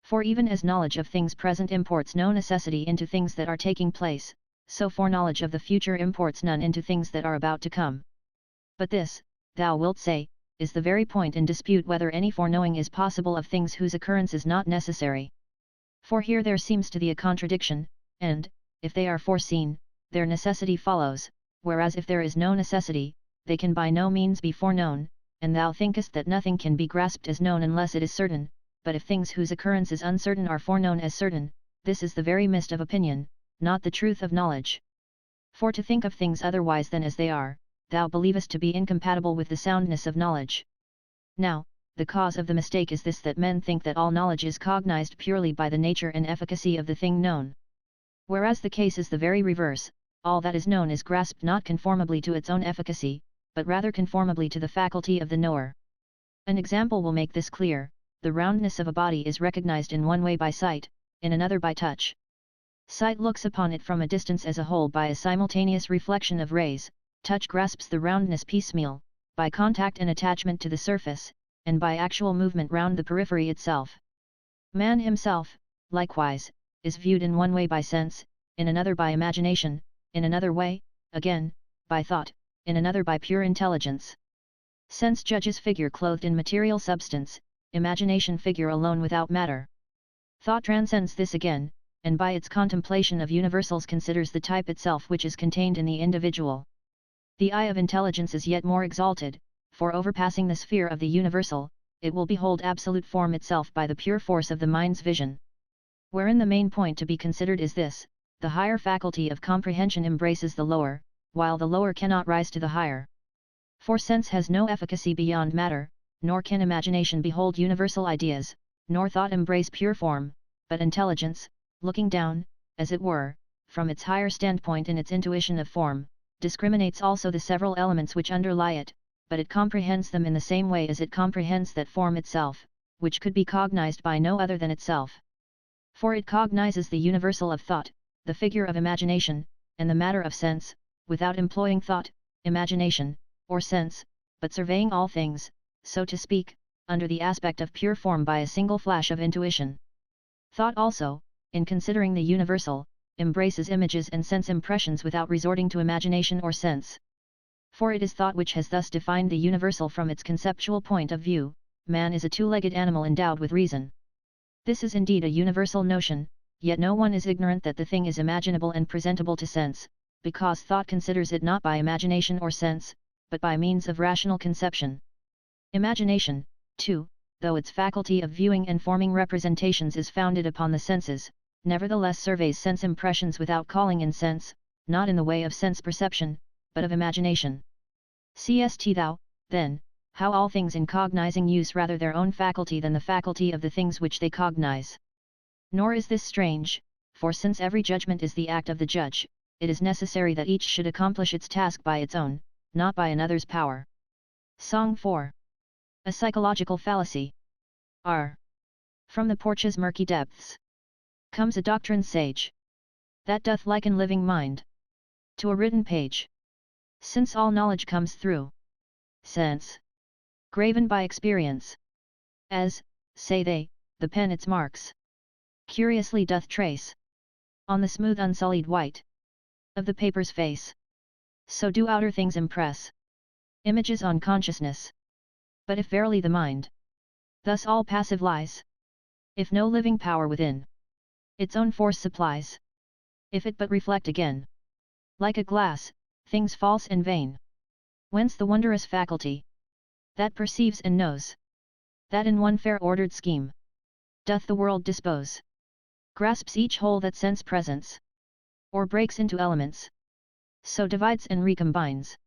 For even as knowledge of things present imports no necessity into things that are taking place, so foreknowledge of the future imports none into things that are about to come. But this, thou wilt say, is the very point in dispute whether any foreknowing is possible of things whose occurrence is not necessary. For here there seems to be a contradiction, and, if they are foreseen, their necessity follows, whereas if there is no necessity, they can by no means be foreknown, and thou thinkest that nothing can be grasped as known unless it is certain, but if things whose occurrence is uncertain are foreknown as certain, this is the very mist of opinion, not the truth of knowledge. For to think of things otherwise than as they are, thou believest to be incompatible with the soundness of knowledge. Now, the cause of the mistake is this, that men think that all knowledge is cognized purely by the nature and efficacy of the thing known. Whereas the case is the very reverse, all that is known is grasped not conformably to its own efficacy, but rather conformably to the faculty of the knower. An example will make this clear: the roundness of a body is recognized in one way by sight, in another by touch. Sight looks upon it from a distance as a whole by a simultaneous reflection of rays, touch grasps the roundness piecemeal, by contact and attachment to the surface, and by actual movement round the periphery itself. Man himself, likewise, is viewed in one way by sense, in another by imagination, in another way, again, by thought, in another by pure intelligence. Sense judges figure clothed in material substance, imagination figure alone without matter. Thought transcends this again, and by its contemplation of universals considers the type itself which is contained in the individual. The eye of intelligence is yet more exalted, for overpassing the sphere of the universal, it will behold absolute form itself by the pure force of the mind's vision. Wherein the main point to be considered is this: the higher faculty of comprehension embraces the lower, while the lower cannot rise to the higher. For sense has no efficacy beyond matter, nor can imagination behold universal ideas, nor thought embrace pure form, but intelligence, looking down, as it were, from its higher standpoint in its intuition of form, discriminates also the several elements which underlie it, but it comprehends them in the same way as it comprehends that form itself, which could be cognized by no other than itself. For it cognizes the universal of thought, the figure of imagination, and the matter of sense, without employing thought, imagination, or sense, but surveying all things, so to speak, under the aspect of pure form by a single flash of intuition. Thought also, in considering the universal, embraces images and sense impressions without resorting to imagination or sense. For it is thought which has thus defined the universal from its conceptual point of view: man is a two-legged animal endowed with reason. This is indeed a universal notion, yet no one is ignorant that the thing is imaginable and presentable to sense, because thought considers it not by imagination or sense, but by means of rational conception. Imagination, too, though its faculty of viewing and forming representations is founded upon the senses, nevertheless surveys sense impressions without calling in sense, not in the way of sense perception, but of imagination. Seest thou, then, how all things in cognizing use rather their own faculty than the faculty of the things which they cognize? Nor is this strange, for since every judgment is the act of the judge, it is necessary that each should accomplish its task by its own, not by another's power. Song 4. A psychological fallacy. R. From the porch's murky depths comes a doctrine sage, that doth liken living mind to a written page. Since all knowledge comes through sense, graven by experience, as, say they, the pen its marks curiously doth trace on the smooth unsullied white of the paper's face, so do outer things impress images on consciousness. But if verily the mind thus all passive lies, if no living power within its own force supplies, if it but reflect again, like a glass, things false and vain, whence the wondrous faculty that perceives and knows, that in one fair ordered scheme doth the world dispose, grasps each whole that sense presents, or breaks into elements, so divides and recombines,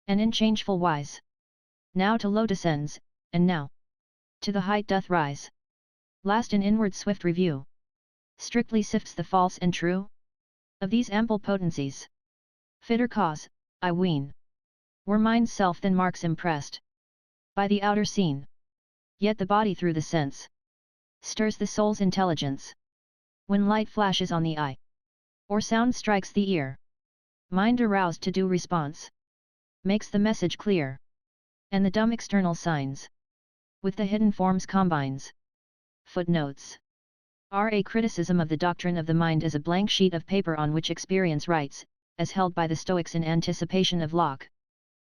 and in changeful wise, now to low descends, and now to the height doth rise. Last in inward swift review, strictly sifts the false and true of these ample potencies. Fitter cause, I ween, were mind's self than marks impressed by the outer scene. Yet the body through the sense stirs the soul's intelligence. When light flashes on the eye, or sound strikes the ear, mind aroused to due response, makes the message clear, and the dumb external signs, with the hidden forms combines. Footnotes. A criticism of the doctrine of the mind is a blank sheet of paper on which experience writes, as held by the Stoics in anticipation of Locke.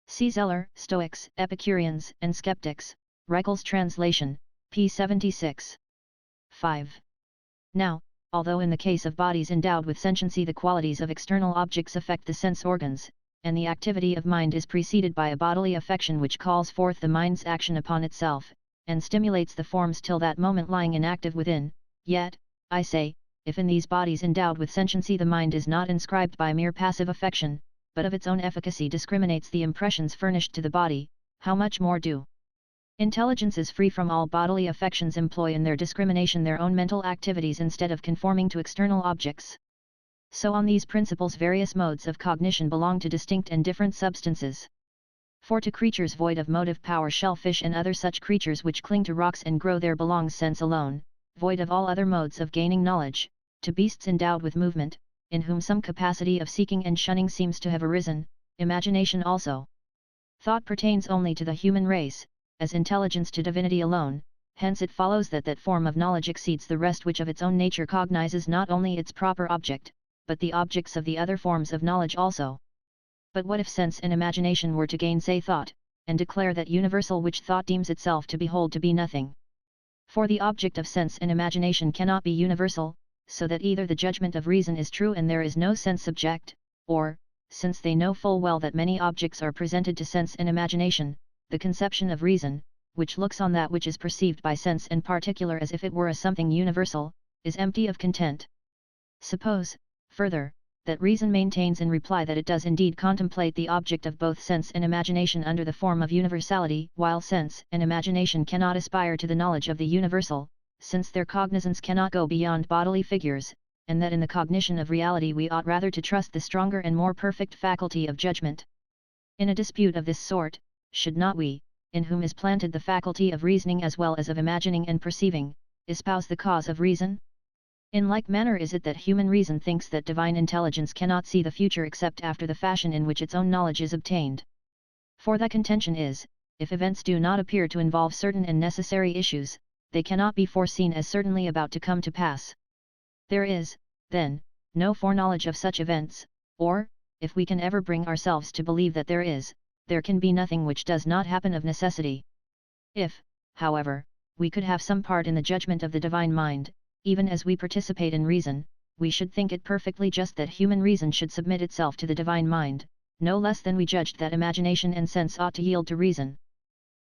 See Zeller, Stoics, Epicureans, and Skeptics, Reichel's translation, p. 76. 5. Now, although in the case of bodies endowed with sentiency the qualities of external objects affect the sense organs, and the activity of mind is preceded by a bodily affection which calls forth the mind's action upon itself, and stimulates the forms till that moment lying inactive within, yet, I say, if in these bodies endowed with sentiency the mind is not inscribed by mere passive affection, but of its own efficacy discriminates the impressions furnished to the body, how much more do intelligences free from all bodily affections employ in their discrimination their own mental activities instead of conforming to external objects. So on these principles various modes of cognition belong to distinct and different substances. For to creatures void of motive power shellfish and other such creatures which cling to rocks and grow there belongs sense alone, void of all other modes of gaining knowledge, to beasts endowed with movement, in whom some capacity of seeking and shunning seems to have arisen, imagination also. Thought pertains only to the human race, as intelligence to divinity alone, hence it follows that that form of knowledge exceeds the rest which of its own nature cognizes not only its proper object, but the objects of the other forms of knowledge also. But what if sense and imagination were to gainsay thought, and declare that universal which thought deems itself to behold to be nothing? For the object of sense and imagination cannot be universal, so that either the judgment of reason is true and there is no sense subject, or, since they know full well that many objects are presented to sense and imagination, the conception of reason, which looks on that which is perceived by sense and particular as if it were a something universal, is empty of content. Suppose, further, that reason maintains in reply that it does indeed contemplate the object of both sense and imagination under the form of universality, while sense and imagination cannot aspire to the knowledge of the universal, since their cognizance cannot go beyond bodily figures, and that in the cognition of reality we ought rather to trust the stronger and more perfect faculty of judgment. In a dispute of this sort, should not we, in whom is planted the faculty of reasoning as well as of imagining and perceiving, espouse the cause of reason? In like manner is it that human reason thinks that divine intelligence cannot see the future except after the fashion in which its own knowledge is obtained. For the contention is, if events do not appear to involve certain and necessary issues, they cannot be foreseen as certainly about to come to pass. There is, then, no foreknowledge of such events, or, if we can ever bring ourselves to believe that there can be nothing which does not happen of necessity. If, however, we could have some part in the judgment of the divine mind, even as we participate in reason, we should think it perfectly just that human reason should submit itself to the divine mind, no less than we judged that imagination and sense ought to yield to reason.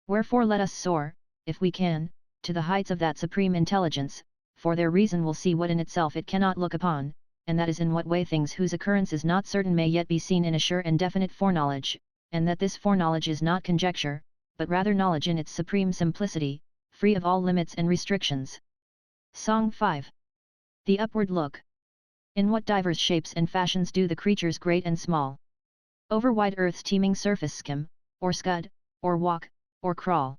Wherefore let us soar, if we can, to the heights of that supreme intelligence, for their reason will see what in itself it cannot look upon, and that is in what way things whose occurrence is not certain may yet be seen in a sure and definite foreknowledge, and that this foreknowledge is not conjecture, but rather knowledge in its supreme simplicity, free of all limits and restrictions. Song 5. The upward look. In what divers shapes and fashions do the creatures great and small, over wide earth's teeming surface skim, or scud, or walk, or crawl.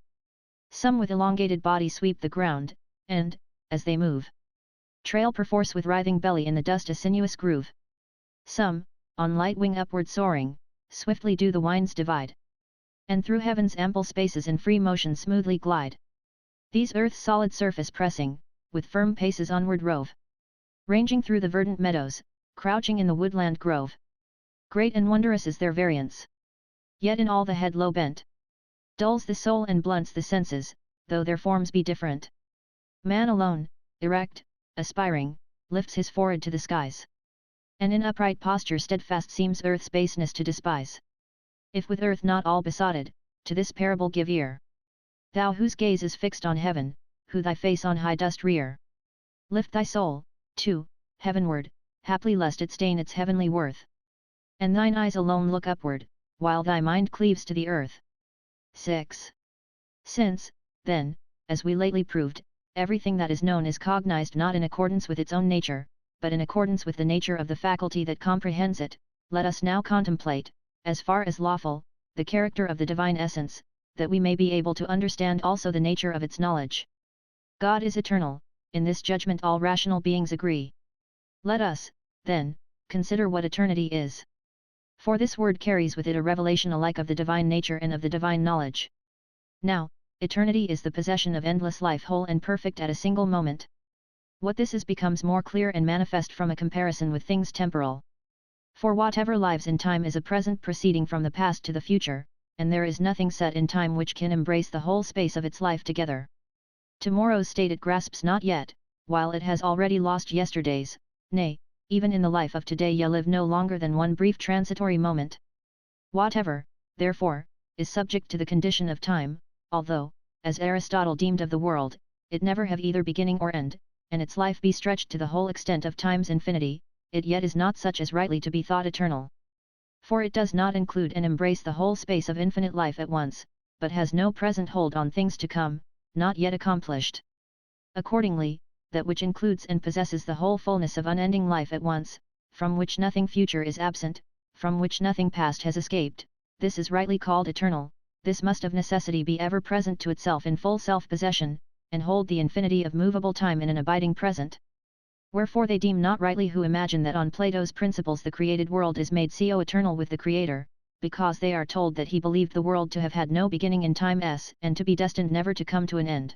Some with elongated body sweep the ground, and, as they move, trail perforce with writhing belly in the dust a sinuous groove. Some, on light wing upward soaring, swiftly do the winds divide, and through heaven's ample spaces in free motion smoothly glide. These earth's solid surface pressing, with firm paces onward rove, ranging through the verdant meadows, crouching in the woodland grove. Great and wondrous is their variance, yet in all the head low bent, dulls the soul and blunts the senses, though their forms be different. Man alone, erect, aspiring, lifts his forehead to the skies, and in upright posture steadfast seems earth's baseness to despise. If with earth not all besotted, to this parable give ear. Thou whose gaze is fixed on heaven, who thy face on high dost rear, lift thy soul, too, heavenward, haply lest it stain its heavenly worth, and thine eyes alone look upward, while thy mind cleaves to the earth. 6. Since, then, as we lately proved, everything that is known is cognized not in accordance with its own nature, but in accordance with the nature of the faculty that comprehends it, let us now contemplate, as far as lawful, the character of the divine essence, that we may be able to understand also the nature of its knowledge. God is eternal, in this judgment all rational beings agree. Let us, then, consider what eternity is. For this word carries with it a revelation alike of the divine nature and of the divine knowledge. Now, eternity is the possession of endless life whole and perfect at a single moment. What this is becomes more clear and manifest from a comparison with things temporal. For whatever lives in time is a present proceeding from the past to the future, and there is nothing set in time which can embrace the whole space of its life together. Tomorrow's state it grasps not yet, while it has already lost yesterday's, nay, even in the life of today ye live no longer than one brief transitory moment. Whatever, therefore, is subject to the condition of time, although, as Aristotle deemed of the world, it never have either beginning or end, and its life be stretched to the whole extent of time's infinity, it yet is not such as rightly to be thought eternal. For it does not include and embrace the whole space of infinite life at once, but has no present hold on things to come, not yet accomplished. Accordingly, that which includes and possesses the whole fullness of unending life at once, from which nothing future is absent, from which nothing past has escaped, this is rightly called eternal. This must of necessity be ever present to itself in full self-possession, and hold the infinity of movable time in an abiding present. Wherefore they deem not rightly who imagine that on Plato's principles the created world is made co-eternal with the Creator, because they are told that he believed the world to have had no beginning in time and to be destined never to come to an end.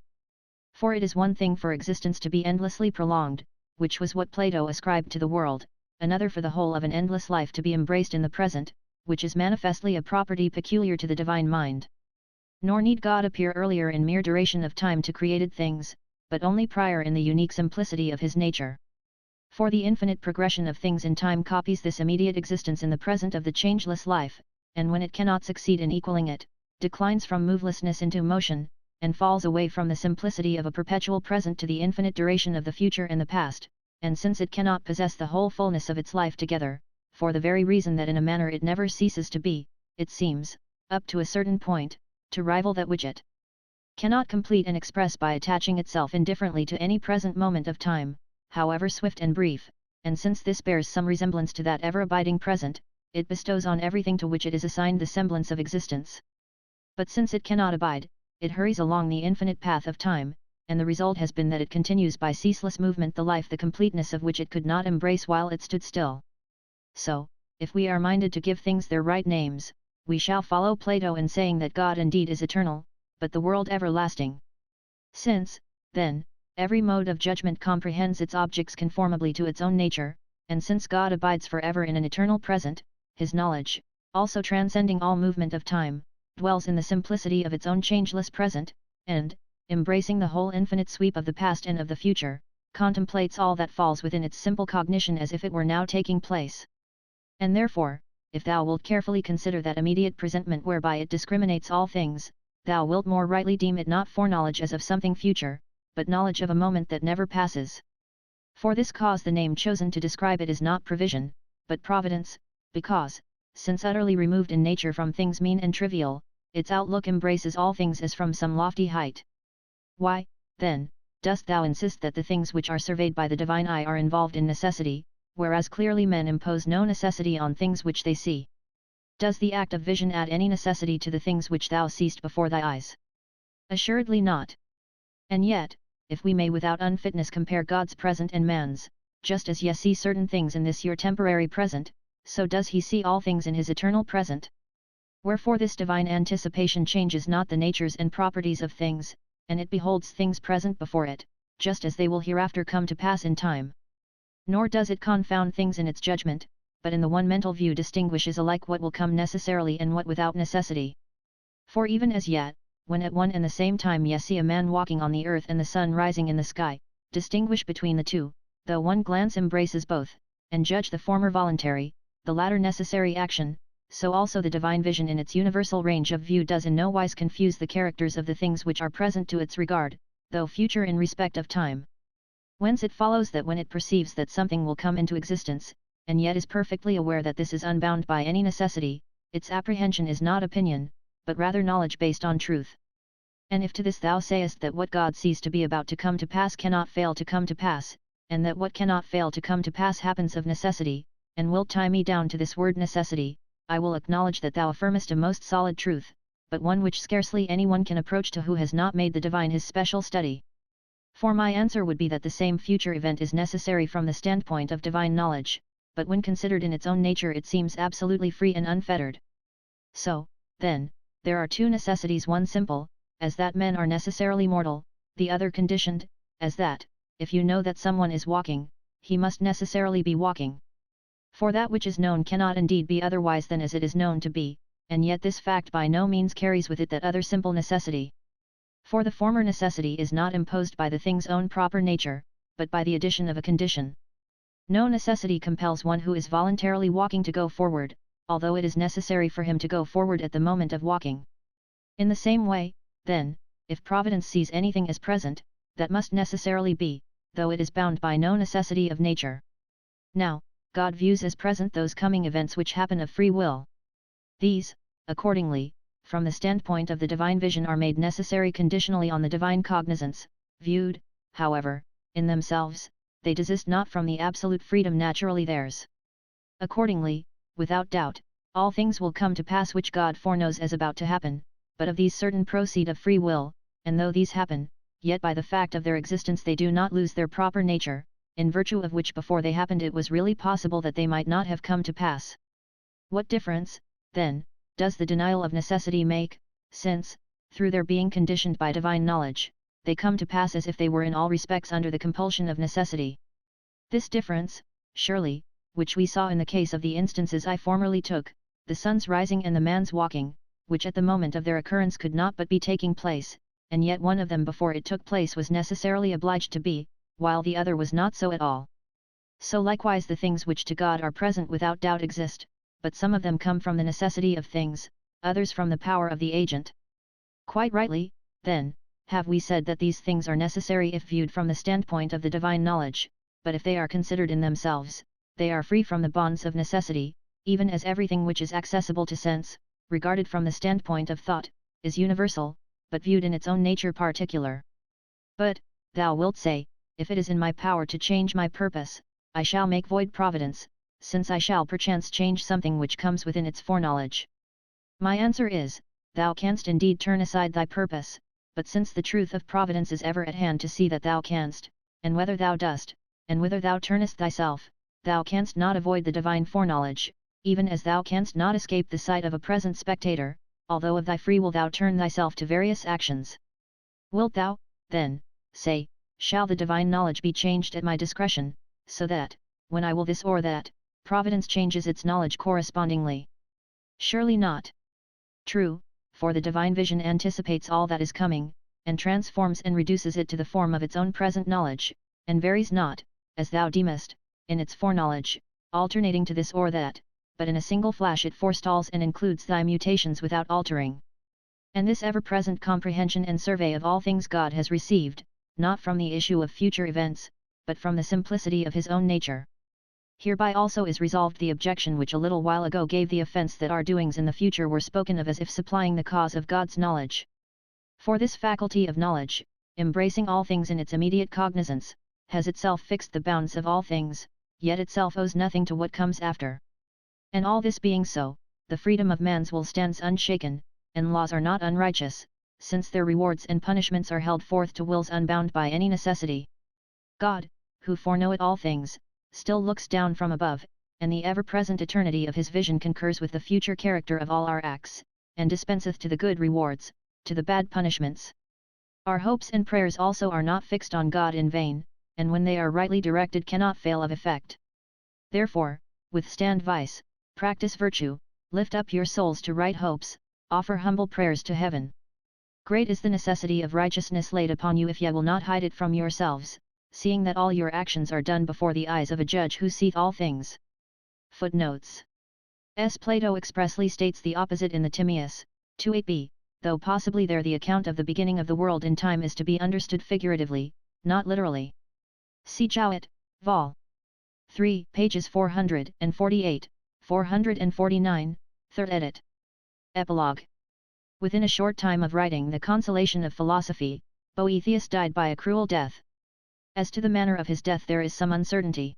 For it is one thing for existence to be endlessly prolonged, which was what Plato ascribed to the world, another for the whole of an endless life to be embraced in the present, which is manifestly a property peculiar to the divine mind. Nor need God appear earlier in mere duration of time to created things, but only prior in the unique simplicity of his nature. For the infinite progression of things in time copies this immediate existence in the present of the changeless life, and when it cannot succeed in equaling it, declines from movelessness into motion, and falls away from the simplicity of a perpetual present to the infinite duration of the future and the past, and since it cannot possess the whole fullness of its life together, for the very reason that in a manner it never ceases to be, it seems, up to a certain point, to rival that which it cannot complete and express by attaching itself indifferently to any present moment of time, however swift and brief, and since this bears some resemblance to that ever-abiding present, it bestows on everything to which it is assigned the semblance of existence. But since it cannot abide, it hurries along the infinite path of time, and the result has been that it continues by ceaseless movement the life the completeness of which it could not embrace while it stood still. So, if we are minded to give things their right names, we shall follow Plato in saying that God indeed is eternal, but the world everlasting. Since, then, every mode of judgment comprehends its objects conformably to its own nature, and since God abides forever in an eternal present, his knowledge, also transcending all movement of time, dwells in the simplicity of its own changeless present, and, embracing the whole infinite sweep of the past and of the future, contemplates all that falls within its simple cognition as if it were now taking place. And therefore, if thou wilt carefully consider that immediate presentment whereby it discriminates all things, thou wilt more rightly deem it not foreknowledge as of something future, but knowledge of a moment that never passes. For this cause the name chosen to describe it is not provision, but providence, because, since utterly removed in nature from things mean and trivial, its outlook embraces all things as from some lofty height. Why, then, dost thou insist that the things which are surveyed by the divine eye are involved in necessity, whereas clearly men impose no necessity on things which they see? Does the act of vision add any necessity to the things which thou seest before thy eyes? Assuredly not. And yet, if we may without unfitness compare God's present and man's, just as ye see certain things in this your temporary present, so does he see all things in his eternal present. Wherefore this divine anticipation changes not the natures and properties of things, and it beholds things present before it, just as they will hereafter come to pass in time. Nor does it confound things in its judgment, but in the one mental view distinguishes alike what will come necessarily and what without necessity. For even as yet, when at one and the same time ye see a man walking on the earth and the sun rising in the sky, distinguish between the two, though one glance embraces both, and judge the former voluntary, the latter necessary action, so also the divine vision in its universal range of view does in no wise confuse the characters of the things which are present to its regard, though future in respect of time. Whence it follows that when it perceives that something will come into existence, and yet is perfectly aware that this is unbound by any necessity, its apprehension is not opinion, but rather knowledge based on truth. And if to this thou sayest that what God sees to be about to come to pass cannot fail to come to pass, and that what cannot fail to come to pass happens of necessity, and wilt tie me down to this word necessity, I will acknowledge that thou affirmest a most solid truth, but one which scarcely anyone can approach to who has not made the divine his special study. For my answer would be that the same future event is necessary from the standpoint of divine knowledge, but when considered in its own nature it seems absolutely free and unfettered. So, then, there are two necessities, one simple, as that men are necessarily mortal, the other conditioned, as that, if you know that someone is walking, he must necessarily be walking. For that which is known cannot indeed be otherwise than as it is known to be, and yet this fact by no means carries with it that other simple necessity. For the former necessity is not imposed by the thing's own proper nature, but by the addition of a condition. No necessity compels one who is voluntarily walking to go forward, although it is necessary for him to go forward at the moment of walking. In the same way, then, if Providence sees anything as present, that must necessarily be, though it is bound by no necessity of nature. Now, God views as present those coming events which happen of free will. These, accordingly, from the standpoint of the divine vision are made necessary conditionally on the divine cognizance, viewed, however, in themselves, they desist not from the absolute freedom naturally theirs. Accordingly, without doubt, all things will come to pass which God foreknows as about to happen, but of these certain proceed of free will, and though these happen, yet by the fact of their existence they do not lose their proper nature, in virtue of which before they happened it was really possible that they might not have come to pass. What difference, then, does the denial of necessity make, since, through their being conditioned by divine knowledge, they come to pass as if they were in all respects under the compulsion of necessity? This difference, surely, which we saw in the case of the instances I formerly took, the sun's rising and the man's walking, which at the moment of their occurrence could not but be taking place, and yet one of them before it took place was necessarily obliged to be, while the other was not so at all. So likewise the things which to God are present without doubt exist, but some of them come from the necessity of things, others from the power of the agent. Quite rightly, then, have we said that these things are necessary if viewed from the standpoint of the divine knowledge, but if they are considered in themselves, they are free from the bonds of necessity, even as everything which is accessible to sense, regarded from the standpoint of thought, is universal, but viewed in its own nature particular. But, thou wilt say, if it is in my power to change my purpose, I shall make void Providence, since I shall perchance change something which comes within its foreknowledge. My answer is, thou canst indeed turn aside thy purpose, but since the truth of Providence is ever at hand to see that thou canst, and whether thou dost, and whither thou turnest thyself, thou canst not avoid the divine foreknowledge, even as thou canst not escape the sight of a present spectator, although of thy free will thou turn thyself to various actions. Wilt thou, then, say, shall the divine knowledge be changed at my discretion, so that, when I will this or that, Providence changes its knowledge correspondingly? Surely not. True, for the divine vision anticipates all that is coming, and transforms and reduces it to the form of its own present knowledge, and varies not, as thou deemest, in its foreknowledge, alternating to this or that, but in a single flash it forestalls and includes thy mutations without altering. And this ever-present comprehension and survey of all things God has received, not from the issue of future events, but from the simplicity of his own nature. Hereby also is resolved the objection which a little while ago gave the offence that our doings in the future were spoken of as if supplying the cause of God's knowledge. For this faculty of knowledge, embracing all things in its immediate cognizance, has itself fixed the bounds of all things, yet itself owes nothing to what comes after. And all this being so, the freedom of man's will stands unshaken, and laws are not unrighteous, since their rewards and punishments are held forth to wills unbound by any necessity. God, who foreknoweth all things, still looks down from above, and the ever-present eternity of his vision concurs with the future character of all our acts, and dispenseth to the good rewards, to the bad punishments. Our hopes and prayers also are not fixed on God in vain, and when they are rightly directed cannot fail of effect. Therefore, withstand vice, practice virtue, lift up your souls to right hopes, offer humble prayers to heaven. Great is the necessity of righteousness laid upon you if ye will not hide it from yourselves, seeing that all your actions are done before the eyes of a judge who seeth all things. Footnotes. Plato expressly states the opposite in the Timaeus, 2:8b, though possibly there the account of the beginning of the world in time is to be understood figuratively, not literally. See Jowett, Vol. 3, pages 448, 449, 3rd edit. Epilogue. Within a short time of writing the Consolation of Philosophy, Boethius died by a cruel death. As to the manner of his death there is some uncertainty.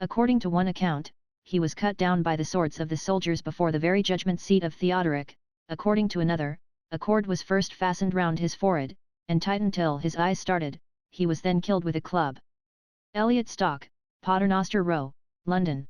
According to one account, he was cut down by the swords of the soldiers before the very judgment seat of Theodoric. According to another, a cord was first fastened round his forehead, and tightened till his eyes started. he was then killed with a club. Elliot Stock, Paternoster Row, London.